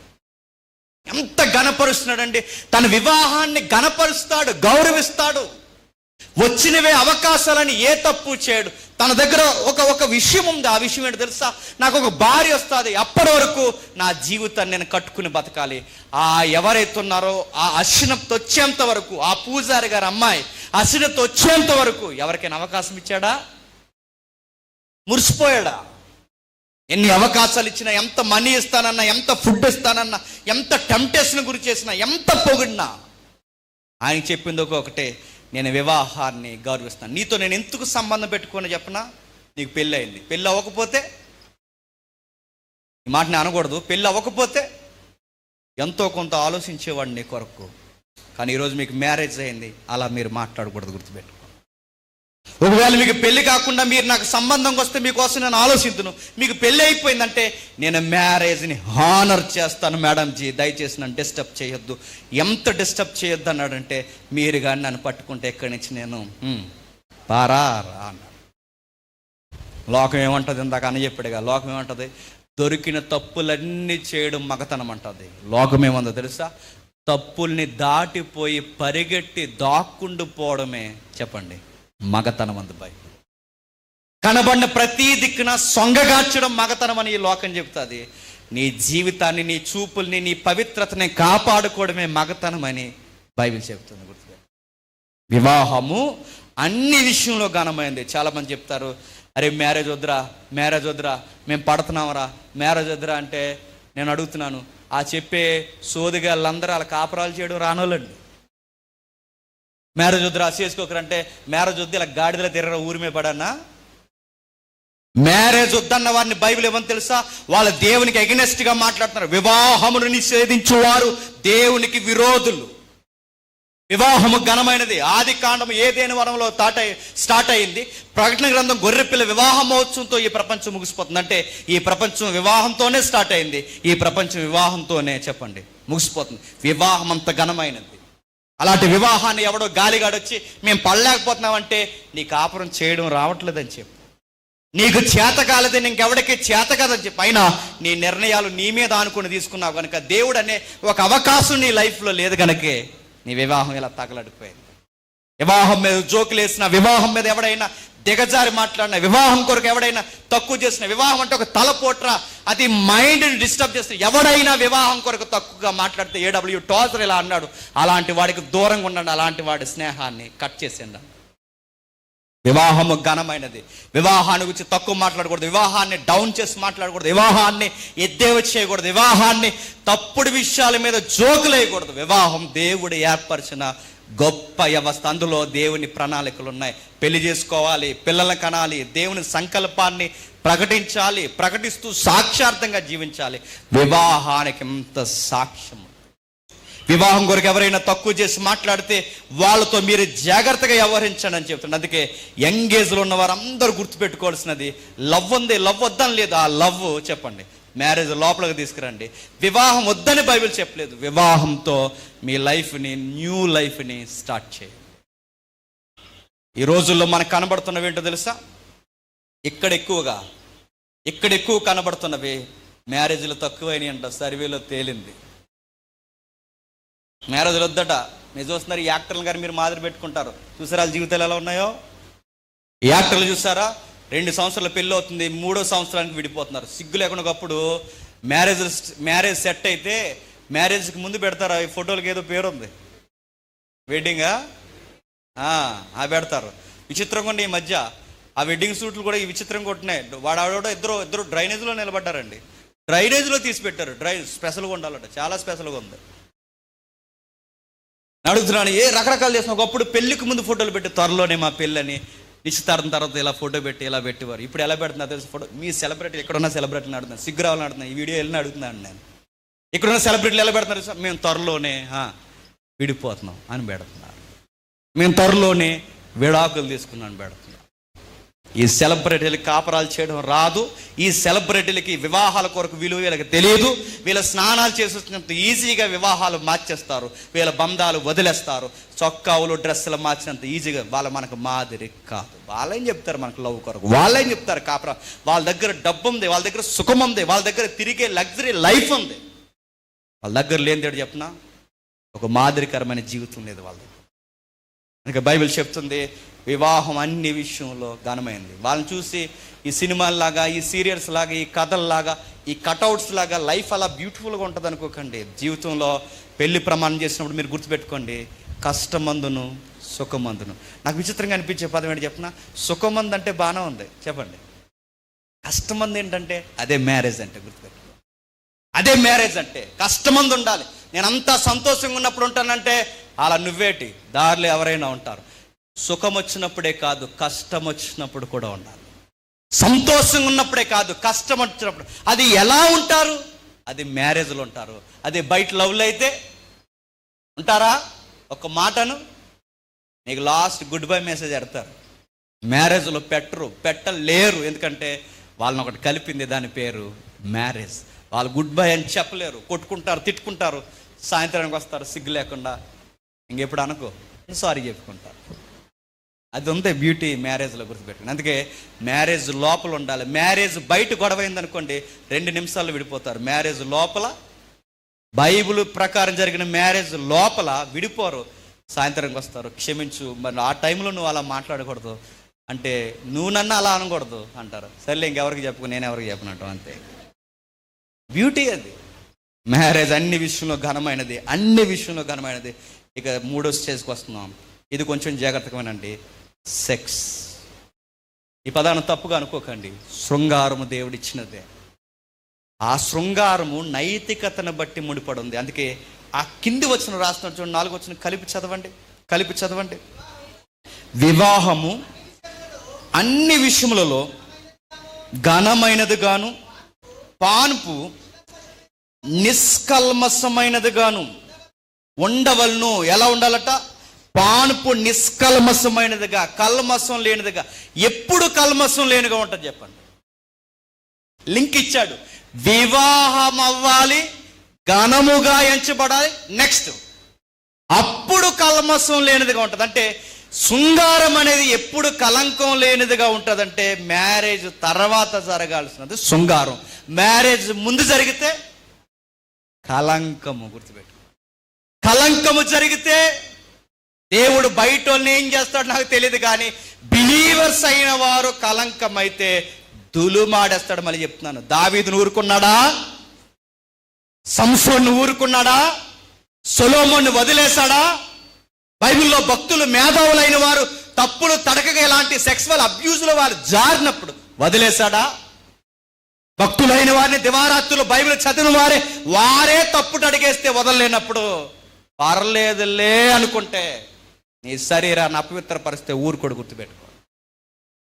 ఎంత ఘనపరుస్తున్నాడండి, తన వివాహాన్ని ఘనపరుస్తాడు, గౌరవిస్తాడు. వచ్చినవే అవకాశాలని ఏ తప్పు చేయడు. తన దగ్గర ఒక విషయం ఉంది. ఆ విషయం ఏంటో తెలుసా? నాకు ఒక భార్య వస్తుంది, అప్పటి వరకు నా జీవితాన్ని నేను కట్టుకుని బతకాలి. ఆ ఎవరైతే ఉన్నారో ఆ అశ్వినప్తో వచ్చేంత వరకు, ఆ పూజారి గారి అమ్మాయి అశ్వినప్తో వచ్చేంత వరకు ఎవరికైనా అవకాశం ఇచ్చాడా? మురిసిపోయాడా? ఎన్ని అవకాశాలు ఇచ్చినా, ఎంత మనీ ఇస్తానన్నా, ఎంత ఫుడ్ ఇస్తానన్నా, ఎంత టెంప్టేషన్ గురి చేసినా, ఎంత పొగిడినా ఆయన చెప్పింది ఒకటే, నేను వివాహాన్ని గౌరవిస్తాను. నీతో నేను ఎందుకు సంబంధం పెట్టుకుని చెప్పనా? నీకు పెళ్ళి అయింది, పెళ్ళి అవ్వకపోతే, ఈ మాట నేను అనకూడదు, పెళ్ళి అవ్వకపోతే ఎంతో కొంత ఆలోచించేవాడు నీ కొరకు. కానీ ఈరోజు మీకు మ్యారేజ్ అయింది, అలా మీరు మాట్లాడకూడదు, గుర్తుపెట్టుకో. ఒకవేళ మీకు పెళ్లి కాకుండా మీరు నాకు సంబంధంకి వస్తే మీకోసం నేను ఆలోచించును. మీకు పెళ్ళి అయిపోయిందంటే నేను మ్యారేజ్ని హానర్ చేస్తాను. మేడం జీ దయచేసి నన్ను డిస్టర్బ్ చేయొద్దు. ఎంత డిస్టర్బ్ చేయొద్దు అన్నాడంటే మీరు కానీ నన్ను పట్టుకుంటే ఎక్కడి నుంచి నేను పారా అన్నాడు. లోకం ఏమంటుంది? ఇందాక అని చెప్పాడుగా, లోకం ఏమంటుంది? దొరికిన తప్పులన్నీ చేయడం మగతనం అంటుంది. లోకం ఏమందో తెలుసా? తప్పుల్ని దాటిపోయి పరిగెట్టి దాక్కుండు పోవడమే చెప్పండి మగతనం అంది బైబిల్. కనబడిన ప్రతి దిక్కున సొంగగార్చడం మగతనం అని ఈ లోకం చెప్తుంది. నీ జీవితాన్ని, నీ చూపుల్ని, నీ పవిత్రతని కాపాడుకోవడమే మగతనం అని బైబిల్ చెప్తుంది. గుర్తుగా వివాహము అన్ని విషయంలో ఘనమైంది. చాలామంది చెప్తారు, అరే మ్యారేజ్ వద్దురా, మ్యారేజ్ వద్దురా, మేము పడుతున్నామరా, మ్యారేజ్ వద్దురా అంటే నేను అడుగుతున్నాను, ఆ చెప్పే సోదిగాళ్ళందరూ వాళ్ళ కాపురాలు చేయడం రానోళ్ళండి. మ్యారేజ్ వద్దురా చేసుకోకరంటే మ్యారేజ్ వద్దు ఇలా గాడిదల తిరగ ఊరిమే పడన్నా? మ్యారేజ్ వద్దన్న వారిని బైబిల్ ఏమని తెలుసా? వాళ్ళ దేవునికి అగెనెస్ట్ గా మాట్లాడుతున్నారు. వివాహమును నిషేధించువారు దేవునికి విరోధులు. వివాహము ఘనమైనది. ఆది కాండము ఏదేని వనంలో స్టార్ట్ అయింది. ప్రకటన గ్రంథం గొర్రెపిల్ల వివాహ మహోత్సవంతో ఈ ప్రపంచం ముగిసిపోతుంది. అంటే ఈ ప్రపంచం వివాహంతోనే స్టార్ట్ అయింది, ఈ ప్రపంచం వివాహంతోనే చెప్పండి ముగిసిపోతుంది. వివాహం అంత ఘనమైనది. అలాంటి వివాహాన్ని ఎవడో గాలిగాడొచ్చి మేము పడలేకపోతున్నామంటే నీ కాపురం చేయడం రావట్లేదని చెప్పు. నీకు చేత కాలేదే, ఇంకెవడికి చేత కాదని చెప్పి అయినా నీ నిర్ణయాలు నీ మీద ఆనుకుని తీసుకున్నావు కనుక, దేవుడు అనే ఒక అవకాశం నీ లైఫ్లో లేదు కనుకే నీ వివాహం ఇలా తగలడిపోయింది. వివాహం మీద జోకులు వేసిన, వివాహం మీద ఎవడైనా దిగజారి మాట్లాడిన, వివాహం కొరకు ఎవడైనా తక్కువ చేసిన, వివాహం అంటే ఒక తలపోట్రా, అది మైండ్ని డిస్టర్బ్ చేసిన ఎవడైనా వివాహం కొరకు తక్కువగా మాట్లాడితే ఏడబ్ల్యూ టాజర్ ఇలా అన్నాడు, అలాంటి వాడికి దూరంగా ఉండండి, అలాంటి వాడి స్నేహాన్ని కట్ చేసేయండి. వివాహము ఘనమైనది. వివాహాన్ని గురించి తక్కువ మాట్లాడకూడదు, వివాహాన్ని డౌన్ చేసి మాట్లాడకూడదు, వివాహాన్ని ఎద్దేవ చేయకూడదు, వివాహాన్ని తప్పుడు విషయాల మీద జోకులు వేయకూడదు. వివాహం దేవుడు ఏర్పరిచిన గొప్ప వ్యవస్థ. అందులో దేవుని ప్రణాళికలు ఉన్నాయి. పెళ్లి చేసుకోవాలి, పిల్లలను కనాలి, దేవుని సంకల్పాన్ని ప్రకటించాలి, ప్రకటిస్తూ సాక్షార్థంగా జీవించాలి. వివాహానికి ఎంత సాక్ష్యం. వివాహం కొరకు ఎవరైనా తక్కువ చేసి మాట్లాడితే వాళ్ళతో మీరు జాగ్రత్తగా వ్యవహరించండి అని చెప్తున్నాడు. అందుకే యంగ్ ఏజ్లో ఉన్న వారు అందరూ గుర్తుపెట్టుకోవాల్సినది, లవ్ ఉంది, లవ్ వద్దని లేదు. ఆ లవ్ చెప్పండి, మ్యారేజ్ లోపలికి తీసుకురండి. వివాహం వద్దని బైబిల్ చెప్పలేదు. వివాహంతో మీ లైఫ్ని, న్యూ లైఫ్ని స్టార్ట్ చేయండి. ఈ రోజుల్లో మనకు కనబడుతున్నవి ఏంటో తెలుసా? ఇక్కడ ఎక్కువ కనబడుతున్నవి మ్యారేజ్లు తక్కువైనాయి అంట. సర్వేలో తేలింది. మ్యారేజ్లు వద్దట. మీరు చూస్తున్నారు, ఈ యాక్టర్లు గారు మీరు మాదిరి పెట్టుకుంటారు. చూసారా వాళ్ళ జీవితాలు ఎలా ఉన్నాయో? ఈ యాక్టర్లు చూసారా, 2 సంవత్సరాల పెళ్ళి అవుతుంది, 3వ సంవత్సరానికి విడిపోతున్నారు. సిగ్గు లేకుండా. ఒకప్పుడు మ్యారేజ్ సెట్ అయితే మ్యారేజ్కి ముందు పెడతారు ఈ ఫోటోలకి, ఏదో పేరు ఉంది, వెడ్డింగా పెడతారు. విచిత్రంగా ఉండి ఈ మధ్య ఆ వెడ్డింగ్ సూట్లు కూడా ఈ విచిత్రంగా కొట్టినాయి. వాడు ఇద్దరు డ్రైనేజ్లో నిలబడ్డారండి. డ్రైనేజ్లో తీసి పెట్టారు. స్పెషల్గా ఉండాలట, చాలా స్పెషల్గా ఉంది. అడుగుతున్నాను, రకరకాలు చేసిన. ఒకప్పుడు పెళ్లికి ముందు ఫోటోలు పెట్టి త్వరలోనే మా పెళ్ళని, నిశ్చితార్థం తర్వాత ఇలా ఫోటో పెట్టి ఇలా పెట్టేవారు. ఇప్పుడు ఎలా పెడుతున్నా తెలుసు? ఫోటో మీ సెలబ్రిటీ ఎక్కడున్న సెలబ్రిటీని అడుగుతున్నాను, సిగ్గు రావాలని అడుగుతున్నాను. ఈ వీడియో వెళ్ళిన అడుగుతున్నాను నేను, ఇక్కడున్న సెలబ్రిటీలు ఎలా పెడుతున్నారు? మేము త్వరలోనే విడిపోతున్నాం అని పెడుతున్నారు. మేము త్వరలోనే విడాకులు తీసుకున్నాను పెడుతున్నాం. ఈ సెలబ్రిటీలకి కాపరాలు చేయడం రాదు. ఈ సెలబ్రిటీలకి వివాహాల కొరకు విలువ వీళ్ళకి తెలియదు. వీళ్ళ స్నానాలు చేసేంత ఈజీగా వివాహాలు మార్చేస్తారు. వీళ్ళ బంధాలు వదిలేస్తారు. చొక్కావులు, డ్రెస్సులు మార్చినంత ఈజీగా. వాళ్ళు మనకు మాదిరి కాదు. వాళ్ళేం చెప్తారు మనకు లవ్ కొరకు? వాళ్ళేం చెప్తారు కాపరా? వాళ్ళ దగ్గర డబ్బు ఉంది, వాళ్ళ దగ్గర సుఖం ఉంది, వాళ్ళ దగ్గర తిరిగే లగ్జరీ లైఫ్ ఉంది. వాళ్ళ దగ్గర లేనిదేడు చెప్పినా ఒక మాదిరికరమైన జీవితం లేదు వాళ్ళ దగ్గర. అందుకే బైబిల్ చెప్తుంది, వివాహం అన్ని విషయంలో ఘనమైంది. వాళ్ళని చూసి ఈ సినిమాల్లాగా, ఈ సీరియల్స్ లాగా, ఈ కథల్లాగా, ఈ కటౌట్స్ లాగా లైఫ్ అలా బ్యూటిఫుల్గా ఉంటుంది అనుకోకండి. జీవితంలో పెళ్లి ప్రమాణం చేసినప్పుడు మీరు గుర్తుపెట్టుకోండి, కష్టమందును సుఖమందును. నాకు విచిత్రంగా అనిపించే పదం ఏంటి చెప్పిన? సుఖమందు అంటే బాగానే ఉంది, చెప్పండి. కష్టమంది ఏంటంటే అదే మ్యారేజ్ అంటే. గుర్తుపెట్టుకో, అదే మ్యారేజ్ అంటే. కష్టమంది ఉండాలి. నేను అంతా సంతోషంగా ఉన్నప్పుడు ఉంటానంటే అలా నువ్వేటి దారిలో ఎవరైనా ఉంటారు. సుఖం వచ్చినప్పుడే కాదు, కష్టం వచ్చినప్పుడు కూడా ఉండాలి. సంతోషంగా ఉన్నప్పుడే కాదు, కష్టం వచ్చినప్పుడు. అది ఎలా ఉంటారు? అది మ్యారేజ్లో ఉంటారు. అదే బయట లవ్లో అయితే ఉంటారా? ఒక మాటను నీకు లాస్ట్ గుడ్ బై మెసేజ్ పెడతారు. మ్యారేజ్లో పెట్టలేరు. ఎందుకంటే వాళ్ళని ఒకటి కలిపింది, దాని పేరు మ్యారేజ్. వాళ్ళు గుడ్ బై అని చెప్పలేరు. కొట్టుకుంటారు, తిట్టుకుంటారు, సాయంత్రానికి వస్తారు సిగ్గు లేకుండా. ఇంకెప్పుడు అనుకో సారీ చెప్పుకుంటారు. అది ఉందే బ్యూటీ మ్యారేజ్లో, గుర్తుపెట్టండి. అందుకే మ్యారేజ్ లోపల ఉండాలి. మ్యారేజ్ బయట గొడవైంది అనుకోండి, 2 నిమిషాల్లో విడిపోతారు. మ్యారేజ్ లోపల, బైబిల్ ప్రకారం జరిగిన మ్యారేజ్ లోపల విడిపోరు. సాయంత్రానికి వస్తారు, క్షమించు, మరి ఆ టైంలో నువ్వు అలా మాట్లాడకూడదు అంటే, నువ్వు నన్ను అలా అనకూడదు అంటారు. సర్లే ఇంకెవరికి చెప్పుకో, నేను ఎవరికి చెప్పినట్టు, అంతే. బ్యూటీ అది. మ్యారేజ్ అన్ని విషయంలో ఘనమైనది, అన్ని విషయంలో ఘనమైనది. ఇక 3వ స్టేజ్కి వస్తున్నాం. ఇది కొంచెం జాగ్రత్తగానండి. సెక్స్. ఈ పదాన్ని తప్పుగా అనుకోకండి. శృంగారము దేవుడిచ్చినదే. ఆ శృంగారము నైతికతను బట్టి ముడిపడి ఉంది. అందుకే ఆ కింది వచ్చిన రాస్తున్న చూడండి, 4వ వచనం కలిపి చదవండి. వివాహము అన్ని విషయములలో ఘనమైనది గాను, పాన్పు నిష్కల్మషమైనది గాను ఉండవలను. ఎలా ఉండాలట? పాన్పు నిష్కల్మషమైనదిగా, కల్మషం లేనిదిగా. ఎప్పుడు కల్మషం లేనిగా ఉంటుంది చెప్పండి. లింక్ ఇచ్చాడు. వివాహం అవ్వాలి, ఘనముగా ఎంచబడాలి, నెక్స్ట్ అప్పుడు కల్మషం లేనిదిగా ఉంటుంది. అంటే శృంగారం అనేది ఎప్పుడు కలంకం లేనిదిగా ఉంటుందంటే మ్యారేజ్ తర్వాత జరగాల్సినది శృంగారం. మ్యారేజ్ ముందు జరిగితే కలంకము. గుర్తుపెట్టు, కలంకము జరిగితే దేవుడు బయట ఏం చేస్తాడు నాకు తెలియదు, కానీ బిలీవర్స్ అయిన వారు కలంకం అయితే దులుమాడేస్తాడు. మళ్ళీ చెప్తున్నాను, దావీదును ఊరుకున్నాడా? సంసోను ఊరుకున్నాడా? సొలొమోను వదిలేశాడా? బైబిల్లో భక్తులు, మేధావులైన వారు తప్పులు తడకగా ఇలాంటి సెక్సువల్ అబ్యూజ్లో వారు జారినప్పుడు వదిలేశాడా? భక్తులైన వారిని దివారాత్రులు బైబిల్ చదివిన వారే తప్పుడు అడిగేస్తే వదలలేనప్పుడు పర్లేదులే అనుకుంటే నీ శరీరాన్ని అపవిత్రపరిస్తే ఊరుకోడు, గుర్తుపెట్టుకో.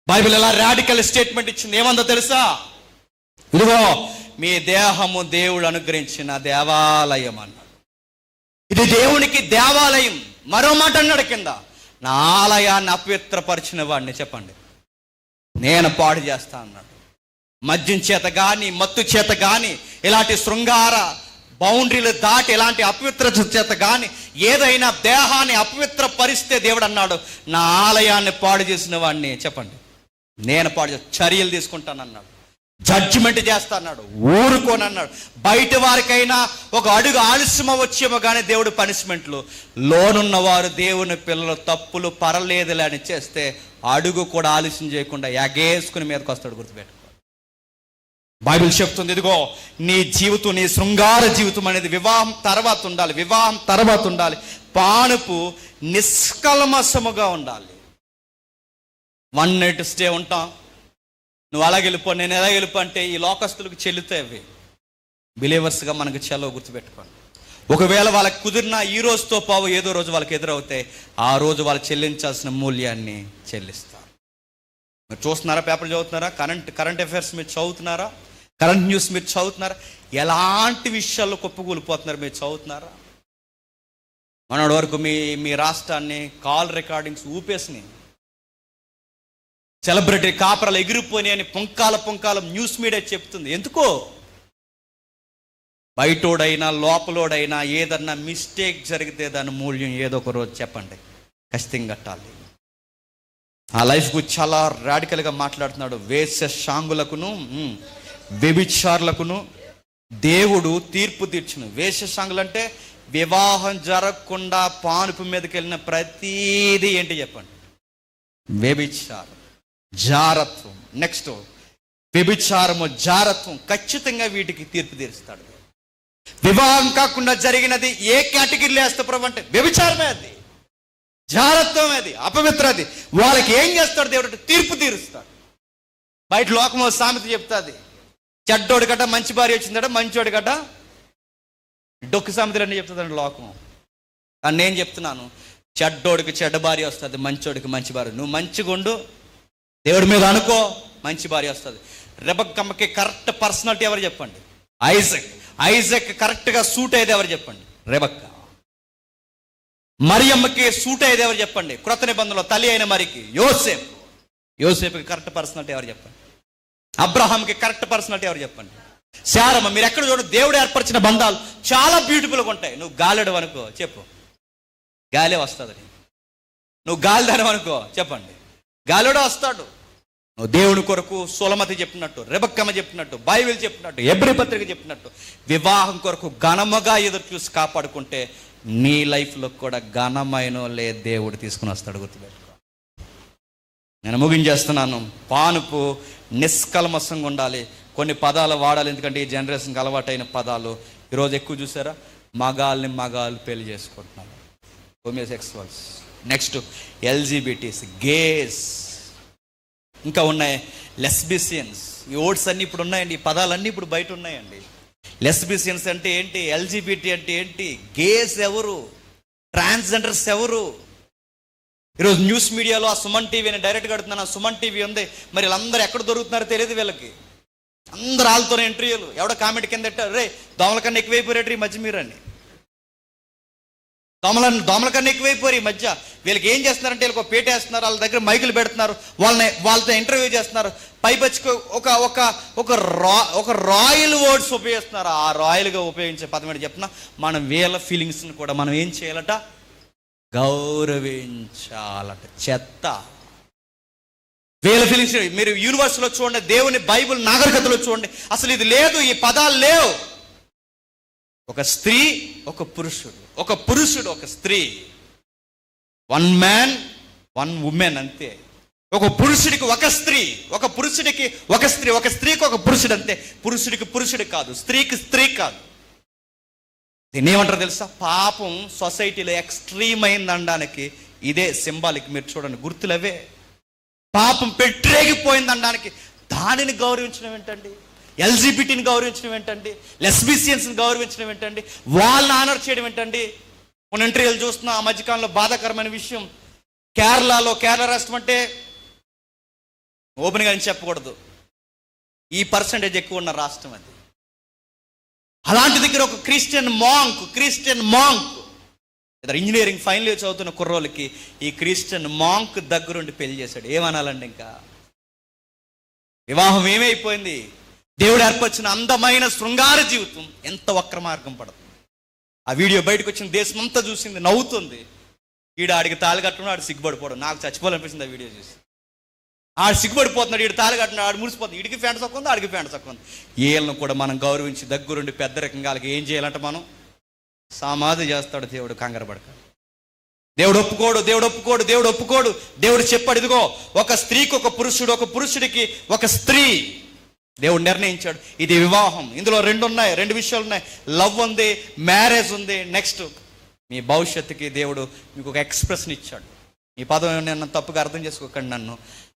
బైబిల్ ఎలా రాడికల్ స్టేట్మెంట్ ఇచ్చింది, ఏమందో తెలుసా? ఇదిగో మీ దేహము దేవుడు అనుగ్రహించిన దేవాలయం అన్నాడు. ఇది దేవునికి దేవాలయం. మరో మాట అన్నాడు కింద, నా ఆలయాన్ని అపవిత్రపరిచిన వాడిని చెప్పండి నేను పాడు చేస్తా అన్నాడు. మద్యం చేత కానీ, మత్తు చేత కానీ, ఇలాంటి శృంగార బౌండరీలు దాటి ఇలాంటి అపవిత్రత చేత కానీ ఏదైనా దేహాన్ని అపవిత్రపరిస్తే దేవుడు అన్నాడు, నా ఆలయాన్ని పాడు చేసిన వాడిని చెప్పండి నేను పాడు చర్యలు తీసుకుంటానన్నాడు, జడ్జిమెంట్ చేస్తా అన్నాడు, ఊరుకోనన్నాడు. బయట వారికైనా ఒక అడుగు ఆలస్యం వచ్చేమో కానీ దేవుడు పనిష్మెంట్లు, లోనున్న వారు దేవుని పిల్లలు తప్పులు పర్లేదులే అని చేస్తే అడుగు కూడా ఆలస్యం చేయకుండా ఎగేసుకుని మీదకి వస్తాడు, గుర్తుపెట్టుకో. బైబిల్ చెప్తుంది, ఇదిగో నీ జీవితం, నీ శృంగార జీవితం అనేది వివాహం తర్వాత ఉండాలి, వివాహం తర్వాత ఉండాలి. పానుపు నిష్కల్మషముగా ఉండాలి. 1 night స్టే ఉంటాం, నువ్వు అలా వెళ్ళిపో, నేను ఎలా వెళ్ళిపో అంటే ఈ లోకస్తులకు చెల్లుతాయి అవి. బిలీవర్స్గా మనకు చెల్లవు, గుర్తుపెట్టుకోండి. ఒకవేళ వాళ్ళకి కుదిరినా ఈ రోజుతో పావు ఏదో రోజు వాళ్ళకి ఎదురవుతాయి, ఆ రోజు వాళ్ళు చెల్లించాల్సిన మూల్యాన్ని చెల్లిస్తారు. మీరు చూస్తున్నారా, పేపర్లు చదువుతున్నారా, కరెంట్ అఫైర్స్ మీరు చదువుతున్నారా, కరెంట్ న్యూస్ మీరు చదువుతున్నారా, ఎలాంటి విషయాల్లో కుప్పకూలిపోతున్నారు మీరు చదువుతున్నారా? మొన్నటి వరకు మీ రాష్ట్రాన్ని కాల్ రికార్డింగ్స్ ఊపేసినాయి, సెలబ్రిటీ కాపరాలు ఎగిరిపోయి అని పుంకాల న్యూస్ మీడియా చెప్తుంది. ఎందుకో? బయటోడైనా లోపలోడైనా ఏదన్నా మిస్టేక్ జరిగితే దాని మూల్యం ఏదో ఒక రోజు చెప్పండి ఖచ్చితంగా కట్టాలి. ఆ లైఫ్ గురించి చాలా రాడికల్గా మాట్లాడుతున్నాడు. వేశ్యశాంగులకును వ్యభిచారులకును దేవుడు తీర్పు తీర్చును. వేశ్యశాంగులు అంటే వివాహం జరగకుండా పానుపు మీదకి వెళ్ళిన ప్రతీది ఏంటి చెప్పండి? వ్యభిచారం, జారత్వం. నెక్స్ట్ వ్యభిచారము, జారత్వం, ఖచ్చితంగా వీటికి తీర్పు తీరుస్తాడు. వివాహం కాకుండా జరిగినది ఏ కేటగిరీలో వేస్తే ప్రభు అంటే వ్యభిచారమే, అది జారత్వం, అది అపవిత్రది. వాళ్ళకి ఏం చేస్తాడు దేవుడు? తీర్పు తీరుస్తాడు. బయట లోకము సామెత చెప్తాది, చెడ్డోడి గడ్డ మంచి భార్య వచ్చిందట, మంచోడి గడ్డ డొక్కు సామెతలన్నీ చెప్తుందండి లోకం. అని నేను చెప్తున్నాను, చెడ్డోడికి చెడ్డ భార్య వస్తుంది, మంచోడికి మంచి భార్య. నువ్వు మంచిగా ఉండు, దేవుడి మీద అనుకో, మంచి భార్య వస్తుంది. రెబెక్కమ్మకి కరెక్ట్ పర్సనాలిటీ ఎవరు చెప్పండి? ఐజక్ కరెక్ట్గా సూట్ అయ్యేది ఎవరు చెప్పండి? రెబెక్క. మరియమ్మకి సూట్ అయ్యేది ఎవరు చెప్పండి? క్రొత్త నిబంధనలో తల్లి అయిన మరికి యోసేపుకి కరెక్ట్ పర్సనాలిటీ ఎవరు చెప్పండి? అబ్రహాంకి కరెక్ట్ పర్సనాలిటీ ఎవరు చెప్పండి? శారమ్మ. మీరు ఎక్కడ చూడండి, దేవుడు ఏర్పరిచిన బంధాలు చాలా బ్యూటిఫుల్గా ఉంటాయి. నువ్వు గాలిడు అనుకో, చెప్పు గాలే వస్తుంది. నువ్వు గాలిదానం అనుకో, చెప్పండి గాలిడే వస్తాడు. నువ్వు దేవుని కొరకు సులమతి చెప్పినట్టు, రెబెక్కమ్మ చెప్పినట్టు, బైబిల్ చెప్పినట్టు, హెబ్రీ పత్రిక చెప్పినట్టు వివాహం కొరకు ఘనముగా ఎదురు చూసి కాపాడుకుంటే నీ లైఫ్లో కూడా ఘనమైన దేవుడు తీసుకుని వస్తాడు, గుర్తుపెట్టుకో. నేను ముగించేస్తున్నాను. పానుపు నిష్కల్మషంగా ఉండాలి. కొన్ని పదాలు వాడాలి, ఎందుకంటే ఈ జనరేషన్కి అలవాటైన పదాలు. ఈరోజు ఎక్కువ చూసారా, మగాళ్ళు పెళ్లి చేసుకుంటున్నారు, హోమోసెక్సువల్స్. నెక్స్ట్ ఎల్జీబీటీస్, గేస్, ఇంకా ఉన్నాయి లెస్బిసియన్స్. ఈ వర్డ్స్ అన్నీ ఇప్పుడు ఉన్నాయండి, ఈ పదాలన్నీ ఇప్పుడు బయట ఉన్నాయండి. లెస్బిసియన్స్ అంటే ఏంటి? ఎల్జీబీటీ అంటే ఏంటి? గేస్ ఎవరు? ట్రాన్స్జెండర్స్ ఎవరు? ఈరోజు న్యూస్ మీడియాలో ఆ సుమన్ టీవీ అని డైరెక్ట్గా అడుగుతున్నాను, ఆ సుమన్ టీవీ ఉంది, మరి వీళ్ళందరూ ఎక్కడ దొరుకుతున్నారో తెలియదు వీళ్ళకి. అందరు వాళ్ళతోనే ఇంటర్వ్యూలు. ఎవడో కామెంట్ కింద పెట్టారు, రే దోమల కన్నా ఎక్కువైపోయారు ఈ మధ్య మీరు అని. దోమల కన్నా ఎక్కువైపోయారు ఈ మధ్య. వీళ్ళకి ఏం చేస్తున్నారంటే వీళ్ళకి ఒక పేట వేస్తున్నారు, వాళ్ళ దగ్గర మైకులు పెడుతున్నారు, వాళ్ళతో ఇంటర్వ్యూ చేస్తున్నారు. పైపచ్చి ఒక రాయల్ వర్డ్స్ ఉపయోగిస్తున్నారు. ఆ రాయల్గా ఉపయోగించే పదం ఏంటి చెప్పిన, మనం వీళ్ళ ఫీలింగ్స్ని కూడా మనం ఏం చేయాలట? గౌరవించాలట. చెత్త వీళ్ళ ఫీలింగ్స్. మీరు యూనివర్స్లో చూడండి, దేవుని బైబిల్ నాగరికతలో చూడండి, అసలు ఇది లేదు, ఈ పదాలు లేవు. ఒక స్త్రీ, ఒక పురుషుడు, ఒక పురుషుడు, ఒక స్త్రీ. 1 man 1 woman అంతే. ఒక పురుషుడికి ఒక స్త్రీ, ఒక పురుషుడికి ఒక స్త్రీ, ఒక స్త్రీకి ఒక పురుషుడు అంతే. పురుషుడికి పురుషుడు కాదు, స్త్రీకి స్త్రీ కాదు. దీన్ని ఏమంటారు తెలుసా? పాపం సొసైటీలో ఎక్స్ట్రీమ్ అయింది అనడానికి ఇదే సింబాలిక్. మీరు చూడండి, గుర్తులవే. పాపం పెట్టరేగిపోయింది అనడానికి దానిని గౌరవించడం ఏంటండి? ఎల్జీబీటీని గౌరవించడం ఏంటండి? లెస్బిసియన్స్ని గౌరవించడం ఏంటండి? వాళ్ళని ఆనర్ చేయడం ఏంటండి? కొన్ని ఇంటర్వ్యూలు చూస్తున్నా, ఆ మధ్యకాలంలో బాధాకరమైన విషయం, కేరళ రాష్ట్రం అంటే ఓపెన్గా అని చెప్పకూడదు, ఈ పర్సంటేజ్ ఎక్కువ ఉన్న రాష్ట్రం అది. అలాంటి దగ్గర ఒక క్రిస్టియన్ మాంక్ ఇద్దరు ఇంజనీరింగ్ ఫైనల్ ఇయర్ చదువుతున్న కుర్రోళ్ళకి ఈ క్రిస్టియన్ మాంక్ దగ్గరుండి పెళ్లి చేశాడు. ఏమనాలండి, ఇంకా వివాహం ఏమైపోయింది? దేవుడు ఏర్పరిచిన అందమైన శృంగార జీవితం ఎంత వక్ర మార్గం పడుతుంది. ఆ వీడియో బయటకు వచ్చిన దేశం అంతా చూసింది, నవ్వుతుంది. ఆడికి తాళి కట్టడం, ఆడు సిగ్గుపడిపోవడం. నాకు చచ్చిపోవాలనిపించింది ఆ వీడియో చూసి. ఆడు సిగ్గుపడిపోతున్నాడు, ఈడు తాళి కట్టినాడు, ఆడు ముడిసిపోతుంది. ఇడికి ఫ్యాంట్ సొక్కుంది, ఆడికి ఫ్యాంట్ సొక్కుంది. వీళ్ళను కూడా మనం గౌరవించి దగ్గరుండి పెద్దరికంగా ఏం చేయాలంటే మనం సమాధి చేస్తాడు దేవుడు. కంగారు పడక. దేవుడు ఒప్పుకోడు. దేవుడు చెప్పాడు, ఇదిగో ఒక స్త్రీకి ఒక పురుషుడు, ఒక పురుషుడికి ఒక స్త్రీ దేవుడు నిర్ణయించాడు. ఇది వివాహం. ఇందులో రెండు విషయాలు ఉన్నాయి. లవ్ ఉంది, మ్యారేజ్ ఉంది. నెక్స్ట్ మీ భవిష్యత్తుకి దేవుడు మీకు ఒక ఎక్స్ప్రెషన్ ఇచ్చాడు. ఈ పదం నేను తప్పుగా అర్థం చేసుకోకండి నన్ను.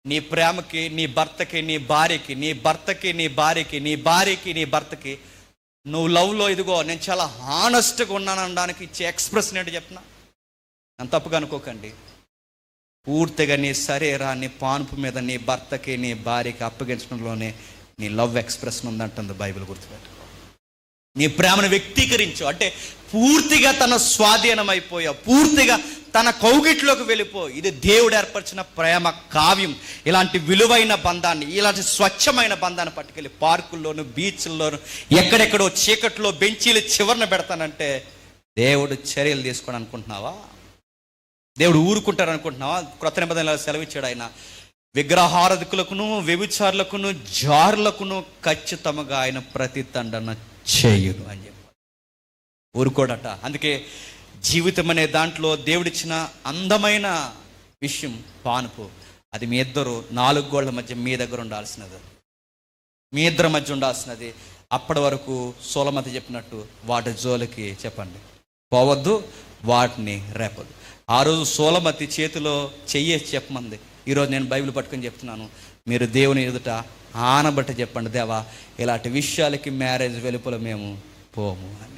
నీ ప్రేమకి, నీ భర్తకి, నీ భార్యకి, నీ భర్తకి, నీ భార్యకి, నీ భార్యకి, నీ భర్తకి నువ్వు లవ్లో ఇదిగో నేను చాలా హానెస్ట్గా ఉన్నాను అనడానికి ఇచ్చే ఎక్స్ప్రెషన్ ఏంటి చెప్పిన. నన్ను తప్పుగా అనుకోకండి. పూర్తిగా నీ శరీరాన్ని పానుపు మీద నీ భర్తకి, నీ భార్యకి అప్పగించడంలోనే నీ లవ్ ఎక్స్ప్రెషన్ ఉందంటుంది బైబిల్. గుర్తుపెట్టుకో. నీ ప్రేమను వ్యక్తీకరించు అంటే పూర్తిగా తన స్వాధీనం అయిపోయావు, పూర్తిగా తన కౌగిట్లోకి వెళ్ళిపో. ఇది దేవుడు ఏర్పరిచిన ప్రేమ కావ్యం. ఇలాంటి విలువైన బంధాన్ని, ఇలాంటి స్వచ్ఛమైన బంధాన్ని పట్టుకెళ్ళి పార్కుల్లోను, బీచ్ల్లోను, ఎక్కడెక్కడో చీకట్లో బెంచీలు చివరన పెడతానంటే దేవుడు చర్యలు తీసుకోవడం అనుకుంటున్నావా? దేవుడు ఊరుకుంటారు అనుకుంటున్నావా? క్రొత్త నిబంధనలో సెలవిచ్చాడు ఆయన, విగ్రహారాధకులకును, వ్యభిచారులకును, జారులకును ఖచ్చితంగా ఆయన ప్రతి దండన చేయును అని చెప్పి ఊరుకోడట. అందుకే జీవితం అనే దాంట్లో దేవుడిచ్చిన అందమైన విషయం పానుపు. అది మీ ఇద్దరు 4 గోళ్ల మధ్య మీ దగ్గర ఉండాల్సినది, మీ ఇద్దరి మధ్య ఉండాల్సినది. అప్పటి వరకు సొలొమోను చెప్పినట్టు వాటి జోలికి చెప్పండి పోవద్దు, వాటిని రేపదు. ఆ రోజు సొలొమోను చేతిలో చెయ్యేసి చెప్పమంది. ఈరోజు నేను బైబిల్ పట్టుకొని చెప్తున్నాను, మీరు దేవుని ఎదుట ఆనబట్టి చెప్పండి, దేవా ఇలాంటి విషయాలకి మ్యారేజ్ వెలుపల మేము పోము అని.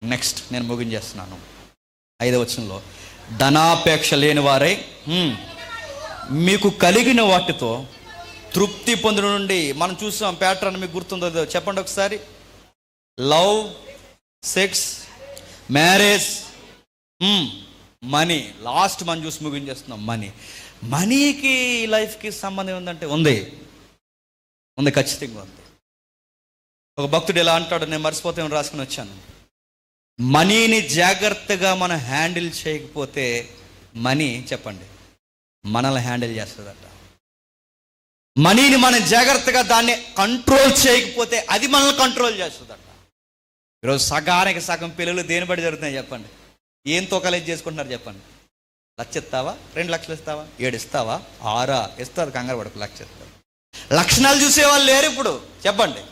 నెక్స్ట్ నేను ముగించేస్తున్నాను. 5వ వచనంలో, ధనాపేక్ష లేని వారై మీకు కలిగిన వాటితో తృప్తి పొందిన నుండి. మనం చూసాం ప్యాటర్న్, మీకు గుర్తుందో చెప్పండి ఒకసారి. Love, sex, marriage, money. Last మనం చూసి ముగించేస్తున్నాం. మనీకి లైఫ్కి సంబంధం ఉందంటే ఉంది, ఖచ్చితంగా ఉంది. ఒక భక్తుడు ఎలా అంటాడు, నేను మర్చిపోతే రాసుకుని వచ్చాను. మనీని జాగ్రత్తగా మనం హ్యాండిల్ చేయకపోతే మనీ చెప్పండి మనల్ని హ్యాండిల్ చేస్తుందట. మనీని మనం జాగ్రత్తగా దాన్ని కంట్రోల్ చేయకపోతే అది మనల్ని కంట్రోల్ చేస్తుందట. ఈరోజు సగానికి సగం పిల్లలు దేని బట్టి జరుగుతున్నాయి చెప్పండి? ఏం తోకలేజ్ చేసుకుంటున్నారు చెప్పండి? 1,00,000 ఇస్తావా, 2 లక్షలు ఇస్తావా, 7 ఇస్తావా, 6 ఇస్తారు, కంగారు పడకు, 1,00,000 ఇస్తారు. లక్షణాలు చూసేవాళ్ళు లేరు ఇప్పుడు. చెప్పండి,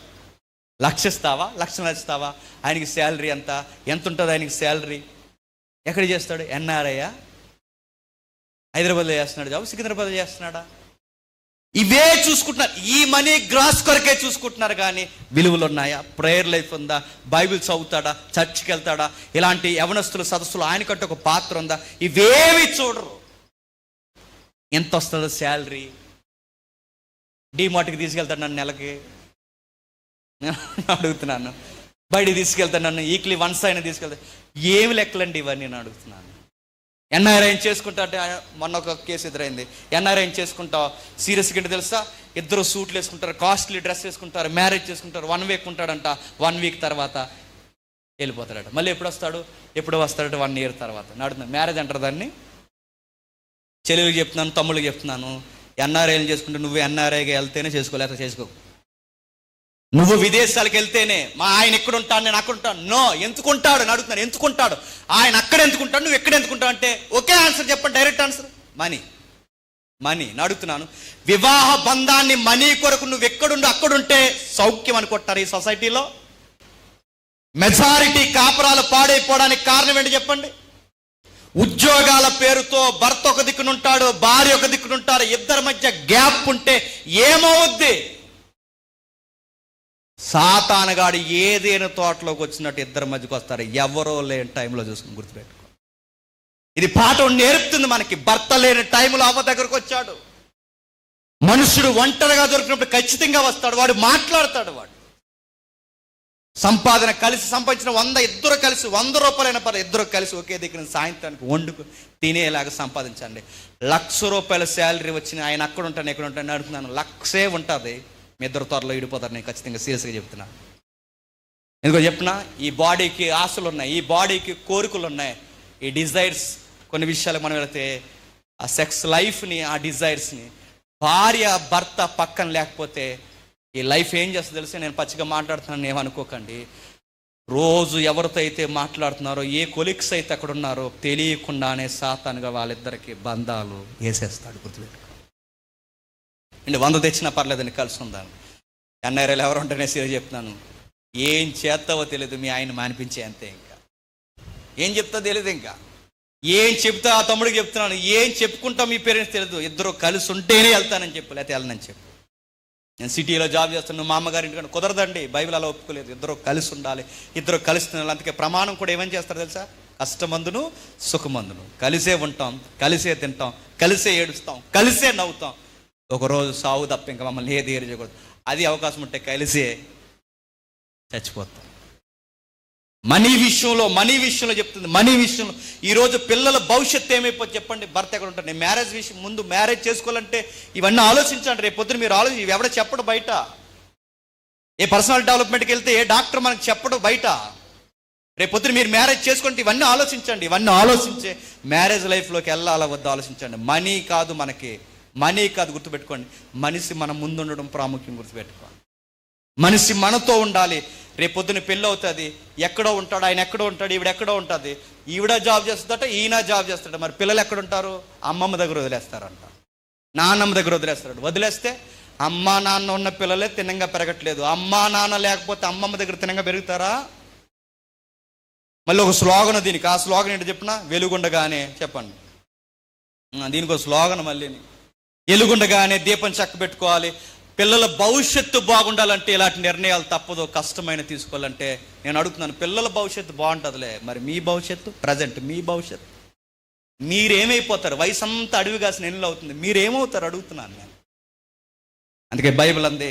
1,00,000 ఇస్తావా, 1,00,000 ఇస్తావా? ఆయనకి శాలరీ ఎంత ఉంటుంది? ఆయనకి శాలరీ ఎక్కడ చేస్తాడు? ఎన్ఆర్ఐయా? హైదరాబాద్లో చేస్తున్నాడు జాబ్, సికింద్రాబాద్లో చేస్తున్నాడా? ఇవే చూసుకుంటున్నారు. ఈ మనీ గ్రాస్ కొరకే చూసుకుంటున్నారు. కానీ విలువలు ఉన్నాయా? ప్రేయర్ లైఫ్ ఉందా? బైబిల్ చదువుతాడా? చర్చికి వెళ్తాడా? ఇలాంటి యవనస్తుల సదస్సులు ఆయనకంటే ఒక పాత్ర ఉందా? ఇవేవి చూడరు. ఎంత వస్తుందో శాలరీ? డీమార్ట్కి తీసుకెళ్తాడు నన్ను నెలకి, నేను అడుగుతున్నాను. బయటికి తీసుకెళ్తాను నన్ను, వీక్లీ వన్స్ అయినా తీసుకెళ్తాను. ఏమి లెక్కలండి ఇవన్నీ నేను అడుగుతున్నాను. ఎన్ఆర్ఐ చేసుకుంటా అంటే మొన్న ఒక కేసు ఎదురైంది. ఎన్ఆర్ఐ చేసుకుంటా సీరియస్గా ఏంటి తెలుసా? 2 సూట్లు వేసుకుంటారు, కాస్ట్లీ డ్రెస్ వేసుకుంటారు, మ్యారేజ్ చేసుకుంటారు. 1 వీక్ ఉంటాడంట, 1 వీక్ తర్వాత వెళ్ళిపోతాడట. మళ్ళీ ఎప్పుడు వస్తాడట? 1 ఇయర్ తర్వాత. నడుతుంది మ్యారేజ్ అంటారు దాన్ని. చెల్లెలకు చెప్తున్నాను, తమ్ముళ్ళకి చెప్తున్నాను, ఎన్ఆర్ఐలు చేసుకుంటే నువ్వు ఎన్ఆర్ఐగా వెళ్తేనే చేసుకోలేక చేసుకో. నువ్వు విదేశాలకు వెళ్తేనే మా ఆయన ఎక్కడ ఉంటాడు, నేను అక్కడ ఉంటాను. నో, ఎందుకుంటాడు అని అడుగుతున్నాను. ఎందుకుంటాడు ఆయన? అక్కడ ఎందుకుంటాడు, నువ్వు ఎక్కడ ఎందుకుంటావు అంటే ఒకే ఆన్సర్ చెప్పండి, డైరెక్ట్ ఆన్సర్, మనీ. అడుగుతున్నాను, వివాహ బంధాన్ని మనీ కొరకు నువ్వు ఎక్కడుండో అక్కడుంటే సౌఖ్యం అనుకుంటారు ఈ సొసైటీలో. మెజారిటీ కాపురాలు పాడైపోవడానికి కారణం ఏంటి చెప్పండి? ఉద్యోగాల పేరుతో భర్త ఒక దిక్కునుంటాడు, భార్య ఒక దిక్కునుంటారు. ఇద్దరి మధ్య గ్యాప్ ఉంటే ఏమవుద్ది? సాతానగాడు ఏదైనా తోటలోకి వచ్చినట్టు ఇద్దరి మధ్యకి వస్తారు. ఎవరో లేని టైంలో చూసుకుని గుర్తుపెట్టుకో. ఇది పాఠం నేర్పుతుంది మనకి. భర్త లేని టైంలో అవ్వ దగ్గరకు వచ్చాడు. మనుషుడు ఒంటరిగా దొరికినప్పుడు ఖచ్చితంగా వస్తాడు, వాడు మాట్లాడతాడు. వాడు సంపాదన కలిసి సంపాదించిన 100 ఇద్దరు కలిసి 100 రూపాయలైన పర్లేదు, ఇద్దరు కలిసి ఒకే దగ్గర సాయంత్రానికి వండుకు తినేలాగా సంపాదించండి. 1,00,000 రూపాయల శాలరీ వచ్చిన ఆయన అక్కడ ఉంటాను ఎక్కడ ఉంటాను అడుగుతున్నాను. 1,00,000 ఉంటుంది, మీ ఇద్దరు త్వరలో ఇడిపోతారు. నేను ఖచ్చితంగా సీరియస్గా చెప్తున్నాను. ఎందుకో చెప్పినా, ఈ బాడీకి ఆశలు ఉన్నాయి, ఈ బాడీకి కోరికలు ఉన్నాయి, ఈ డిజైర్స్. కొన్ని విషయాలు మనం వెళితే ఆ సెక్స్ లైఫ్ని, ఆ డిజైర్స్ని, భార్య భర్త పక్కన లేకపోతే ఈ లైఫ్ ఏం చేస్తుందో తెలిసి, నేను పచ్చిగా మాట్లాడుతున్నాను ఏమనుకోకండి. రోజు ఎవరితో అయితే మాట్లాడుతున్నారో, ఏ కొలిక్స్ అయితే అక్కడ ఉన్నారో తెలియకుండానే సాతానుగా వాళ్ళిద్దరికి బంధాలు వేసేస్తాడు. గుర్తుపెట్టుకో అండి. 100 తెచ్చినా పర్లేదని కలిసి ఉందాను. ఎన్ఆర్ఐలు ఎవరు ఉంటేనే సీరియస్ చెప్తున్నాను. ఏం చేస్తావో తెలియదు, మీ ఆయన మానిపించే అంతే. ఇంకా ఏం చెప్తా తెలియదు. ఇంకా ఏం చెప్తా ఆ తమ్ముడికి చెప్తున్నాను, ఏం చెప్పుకుంటాం మీ పేరెంట్స్ తెలియదు. ఇద్దరు కలిసి ఉంటేనే వెళ్తానని చెప్పు, లేకపోతే వెళ్ళనని చెప్పు. నేను సిటీలో జాబ్ చేస్తున్నాను, మా అమ్మగారి ఇంటికంటే కుదరదండి, బైబిల్ అలా ఒప్పుకోలేదు. ఇద్దరు కలిసి ఉండాలి, ఇద్దరు కలిసి తినాలి. అందుకే ప్రమాణం కూడా ఏమని చేస్తారు తెలుసా? కష్టమందును సుఖమందును కలిసే ఉంటాం, కలిసే తింటాం, కలిసే ఏడుస్తాం, కలిసే నవ్వుతాం. ఒకరోజు సావు తప్ప ఇంకా మమ్మల్ని ఏది చేయకూడదు. అది అవకాశం ఉంటే కలిసే చచ్చిపోతాం. మనీ విషయంలో చెప్తుంది. మనీ విషయంలో ఈరోజు పిల్లల భవిష్యత్తు ఏమైపోతుంది చెప్పండి? భర్త ఎక్కడ ఉంటాడు? నేను మ్యారేజ్ విషయం ముందు మ్యారేజ్ చేసుకోవాలంటే ఇవన్నీ ఆలోచించండి. రేపు పొద్దున మీరు ఆలోచించి, ఇవి ఎవడ చెప్పడు బయట. ఏ పర్సనల్ డెవలప్మెంట్కి వెళ్తే ఏ డాక్టర్ మనకు చెప్పడు బయట. రేపు పొద్దున మీరు మ్యారేజ్ చేసుకుంటే ఇవన్నీ ఆలోచించండి. ఇవన్నీ ఆలోచించే మ్యారేజ్ లైఫ్లోకి వెళ్ళాలా వద్దా ఆలోచించండి. మనీ కాదు మనకి, మనీ కాదు, గుర్తుపెట్టుకోండి. మనిషి మన ముందు ఉండడం ప్రాముఖ్యం, గుర్తుపెట్టుకోండి. మనిషి మనతో ఉండాలి. రేపు పొద్దున పెళ్ళి అవుతుంది, ఎక్కడో ఉంటాడు ఆయన, ఎక్కడో ఉంటాడు ఈవిడ, ఎక్కడో ఉంటుంది. ఈవిడ జాబ్ చేస్తుందట, ఈయన జాబ్ చేస్తాడు. మరి పిల్లలు ఎక్కడ ఉంటారు? అమ్మమ్మ దగ్గర వదిలేస్తారంట, నాన్నమ్మ దగ్గర వదిలేస్తాడు. వదిలేస్తే అమ్మా నాన్న ఉన్న పిల్లలే తినంగా పెరగట్లేదు. అమ్మా నాన్న లేకపోతే అమ్మమ్మ దగ్గర తినంగా పెరుగుతారా? మళ్ళీ ఒక స్లోగన్ దీనికి. ఆ స్లోగన్ ఏంటో చెప్పిన? వెలుగుండగానే. చెప్పండి, దీనికి ఒక స్లోగన్ మళ్ళీ. వెలుగుండగానే దీపం చక్క పెట్టుకోవాలి. పిల్లల భవిష్యత్తు బాగుండాలంటే ఇలాంటి నిర్ణయాలు తప్పదు, కష్టమైన తీసుకోవాలంటే. నేను అడుగుతున్నాను, పిల్లల భవిష్యత్తు బాగుంటుందిలే, మరి మీ భవిష్యత్తు, ప్రజెంట్ మీ భవిష్యత్తు, మీరేమైపోతారు? వయసు అంతా అడవి కాసిన ఎన్నులు అవుతుంది, మీరేమవుతారు అడుగుతున్నాను నేను. అందుకే బైబిల్ అంది,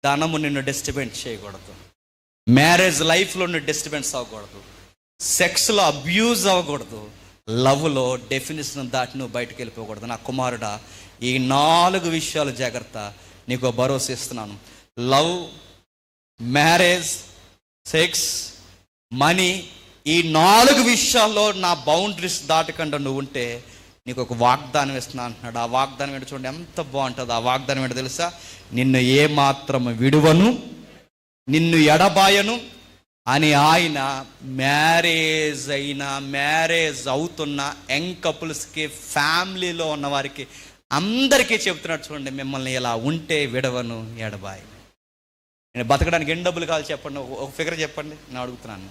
ధనము నిన్ను డిస్టర్బెన్స్ చేయకూడదు, మ్యారేజ్ లైఫ్లో నువ్వు డిస్టర్బెన్స్ అవ్వకూడదు, సెక్స్లో అబ్యూజ్ అవ్వకూడదు, లవ్లో డెఫినేషన్ దాటి నువ్వు బయటకు వెళ్ళిపోకూడదు. నా కుమారుడా, ఈ 4 విషయాలు జాగ్రత్త. నీకు భరోసా ఇస్తున్నాను. లవ్, మ్యారేజ్, సెక్స్, మనీ, ఈ 4 విషయాల్లో నా బౌండరీస్ దాటకుండా నువ్వు ఉంటే నీకు ఒక వాగ్దానం ఇస్తున్నా అంటున్నాడు. ఆ వాగ్దానం ఏంటో చూడండి, ఎంత బాగుంటుంది. ఆ వాగ్దానం ఏంటో తెలుసా? నిన్ను ఏమాత్రం విడువను, నిన్ను ఎడబాయను అని ఆయన మ్యారేజ్ అవుతున్న యంగ్ కపుల్స్కి, ఫ్యామిలీలో ఉన్న వారికి అందరికీ చెబుతున్నాడు. చూడండి, మిమ్మల్ని ఇలా ఉంటే విడవను, ఎడబాయి. నేను బతకడానికి ఎన్ని డబ్బులు కావాలి చెప్పండి, ఒక ఫిగర్ చెప్పండి. నేను అడుగుతున్నాను,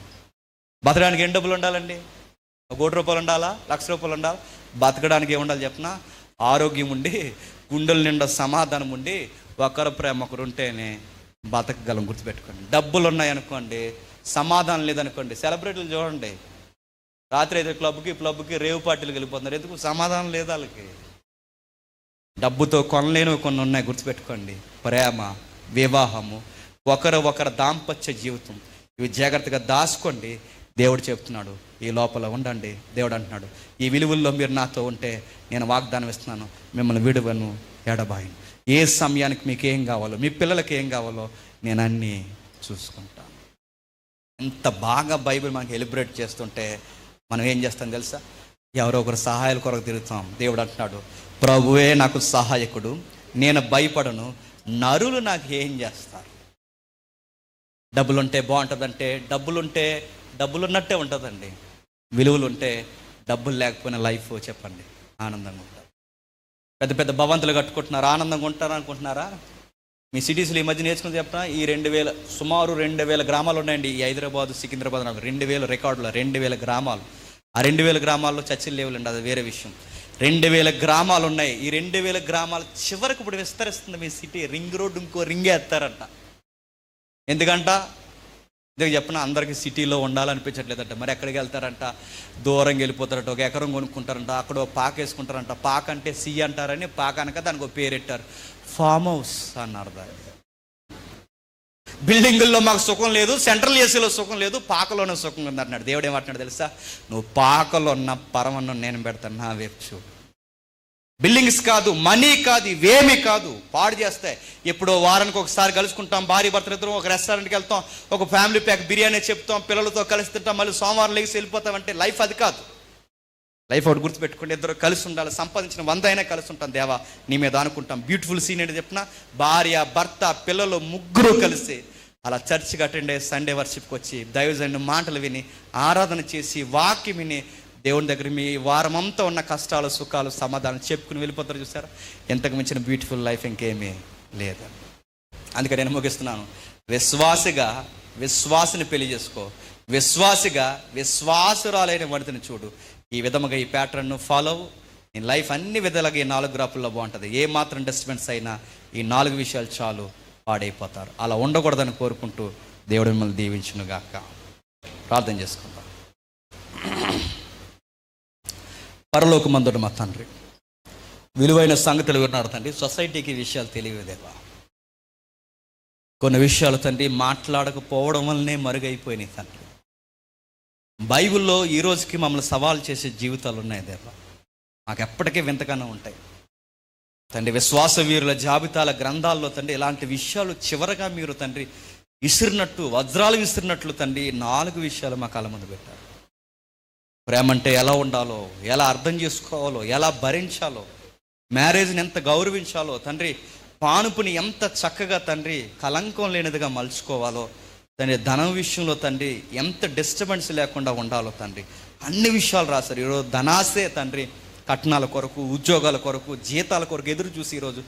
బతకడానికి ఎన్ని డబ్బులు ఉండాలండి? 1 కోటి రూపాయలు ఉండాలా? 1,00,000 రూపాయలు ఉండాలా? బతకడానికి ఏముండాలి చెప్పనా? ఆరోగ్యం ఉండి, గుండెల నిండా సమాధానం ఉండి, ఒకరి ప్రేమ ఒకరు ఉంటేనే బతకగలం. గుర్తుపెట్టుకోండి. డబ్బులు ఉన్నాయనుకోండి, సమాధానం లేదనుకోండి, సెలబ్రిటీలు చూడండి, రాత్రి అయితే క్లబ్కి రేవు పార్టీలకు వెళ్ళిపోతున్నారు. ఎందుకు? సమాధానం లేదు వాళ్ళకి. డబ్బుతో కొనలేనివి కొన్ని ఉన్నాయి, గుర్తుపెట్టుకోండి. ప్రేమ, వివాహము, ఒకరు దాంపత్య జీవితం, ఇవి జాగ్రత్తగా దాచుకోండి. దేవుడు చెప్తున్నాడు, ఈ లోపల ఉండండి. దేవుడు అంటున్నాడు, ఈ విలువల్లో మీరు నాతో ఉంటే నేను వాగ్దానం ఇస్తున్నాను, మిమ్మల్ని విడువను, ఎడబాయను. ఏ సమయానికి మీకు ఏం కావాలో, మీ పిల్లలకి ఏం కావాలో నేను అన్నీ చూసుకుంటాను. ఎంత బాగా బైబిల్ మనకి ఎలిబ్రేట్ చేస్తుంటే మనం ఏం చేస్తాం తెలుసా? ఎవరో ఒకరు సహాయాల కొరకు తిరుగుతాం. దేవుడు అంటున్నాడు, ప్రభువే నాకు సహాయకుడు, నేను భయపడను, నరులు నాకు ఏం చేస్తారు? డబ్బులుంటే బాగుంటుందంటే, డబ్బులున్నట్టే ఉంటుందండి. విలువలు ఉంటే డబ్బులు లేకపోయినా లైఫ్ చెప్పండి ఆనందంగా ఉంటుంది. పెద్ద పెద్ద భవంతులు కట్టుకుంటున్నారు, ఆనందంగా ఉంటారు అనుకుంటున్నారా? మీ సిటీస్లో ఈ మధ్య నేర్చుకుని చెప్పిన, ఈ 2,000 సుమారు 2,000 గ్రామాలు ఉన్నాయండి. ఈ హైదరాబాద్, సికింద్రాబాద్ 2,000 రికార్డులు, 2,000 గ్రామాలు. ఆ 2,000 గ్రామాల్లో చర్చిలు లేవులండి, అది వేరే విషయం. 2,000 గ్రామాలు ఉన్నాయి. ఈ 2,000 గ్రామాలు చివరికి ఇప్పుడు విస్తరిస్తుంది మీ సిటీ. రింగ్ రోడ్డు ఇంకో రింగే ఎత్తారంట. ఎందుకంట? ఇదే చెప్పిన అందరికీ సిటీలో ఉండాలనిపించట్లేదంట. మరి ఎక్కడికి వెళ్తారంట? దూరంగా వెళ్ళిపోతారట. ఒక ఎకరం కొనుక్కుంటారంట. అక్కడ ఒక పాక వేసుకుంటారంట. పాక అంటే సి అంటారని పాక అనక దానికి ఒక పేరు పెట్టారు, ఫామ్ హౌస్ అన్నారు దాన్ని. బిల్డింగుల్లో మాకు సుఖం లేదు, సెంట్రల్ ఏసీలో సుఖం లేదు, పాకలోనే సుఖం ఉంది అన్నాడు. దేవుడు ఏమంటున్నాడు తెలుసా? నువ్వు పాకలో ఉన్న పరమన్నం నేను పెడతాను, నా వైపు చూడు. బిల్డింగ్స్ కాదు, మనీ కాదు, ఇవేమీ కాదు, పాడు చేస్తాయి. ఎప్పుడో వారానికి ఒకసారి కలుసుకుంటాం, భార్య భర్తలు ఇద్దరం ఒక రెస్టారెంట్కి వెళ్తాం, ఒక ఫ్యామిలీ ప్యాక్ బిర్యానీ చెప్తాం, పిల్లలతో కలిసి తింటాం, మళ్ళీ సోమవారం లేచి వెళ్ళిపోతాం. అంటే లైఫ్ అది కాదు. లైఫ్ ఒకటి గుర్తుపెట్టుకుంటే, ఇద్దరు కలిసి ఉండాలి. సంపాదించిన 100 అయినా కలిసి ఉంటాం. దేవా నీ మీద అనుకుంటాం. బ్యూటిఫుల్ సీన్ ఏంటి చెప్పిన? భార్య భర్త పిల్లలు ముగ్గురు కలిసి అలా చర్చికి అటెండ్ అయ్యి సండే వర్షిప్కి వచ్చి దైవజనుని మాటలు విని ఆరాధన చేసి వాక్యం విని దేవుని దగ్గర మీ వారమంతా ఉన్న కష్టాలు సుఖాలు సమాధానం చెప్పుకుని వెళ్ళిపోతారు. చూసారా? ఎంతకు మించిన బ్యూటిఫుల్ లైఫ్ ఇంకేమీ లేదు. అందుకని నేను ముగిస్తున్నాను. విశ్వాసిని పెళ్లి చేసుకో, విశ్వాసిగా విశ్వాసురాలైన వనితని చూడు. ఈ విధముగా ఈ ప్యాటర్న్ను ఫాలో అవ్వు. నీ లైఫ్ అన్ని విధాలుగా ఈ 4 గ్రాపుల్లో బాగుంటుంది. ఏ మాత్రం డిస్టర్బెన్స్ అయినా ఈ 4 విషయాలు చాలు, పాడైపోతారు. అలా ఉండకూడదని కోరుకుంటూ దేవుడు మిమ్మల్ని దీవించునుగాక. ప్రార్థన చేసుకుందాం. పరలోకమందున్న మా తండ్రి, విలువైన సంగతులు విన్నారు తండ్రి. సొసైటీకి విషయాలు తెలియదేవా. కొన్ని విషయాలు తండ్రి మాట్లాడకపోవడం వల్లనే మరుగైపోయినాయి తండ్రి. బైబిల్లో ఈ రోజుకి మమ్మల్ని సవాల్ చేసే జీవితాలు ఉన్నాయి దేవా. మాకు ఎప్పటికీ వింతగానే ఉంటాయి తండ్రి. విశ్వాస వీరుల జాబితాల గ్రంథాల్లో తండ్రి ఇలాంటి విషయాలు చివరగా మీరు తండ్రి విసిరినట్టు, వజ్రాలు విసిరినట్లు తండ్రి 4 విషయాలు మా కళ్ళ ముందు పెట్టారు. ప్రేమ అంటే ఎలా ఉండాలో, ఎలా అర్థం చేసుకోవాలో, ఎలా భరించాలో, మ్యారేజ్ని ఎంత గౌరవించాలో తండ్రి, పానుపుని ఎంత చక్కగా తండ్రి కలంకం లేనిదిగా మలుచుకోవాలో తండ్రి, ధనం విషయంలో తండ్రి ఎంత డిస్టర్బెన్స్ లేకుండా ఉండాలో తండ్రి, అన్ని విషయాలు రాశారు. ఈరోజు ధనాసే తండ్రి కట్నాల కొరకు, ఉద్యోగాల కొరకు, జీతాల కొరకు ఎదురు చూసి ఈరోజు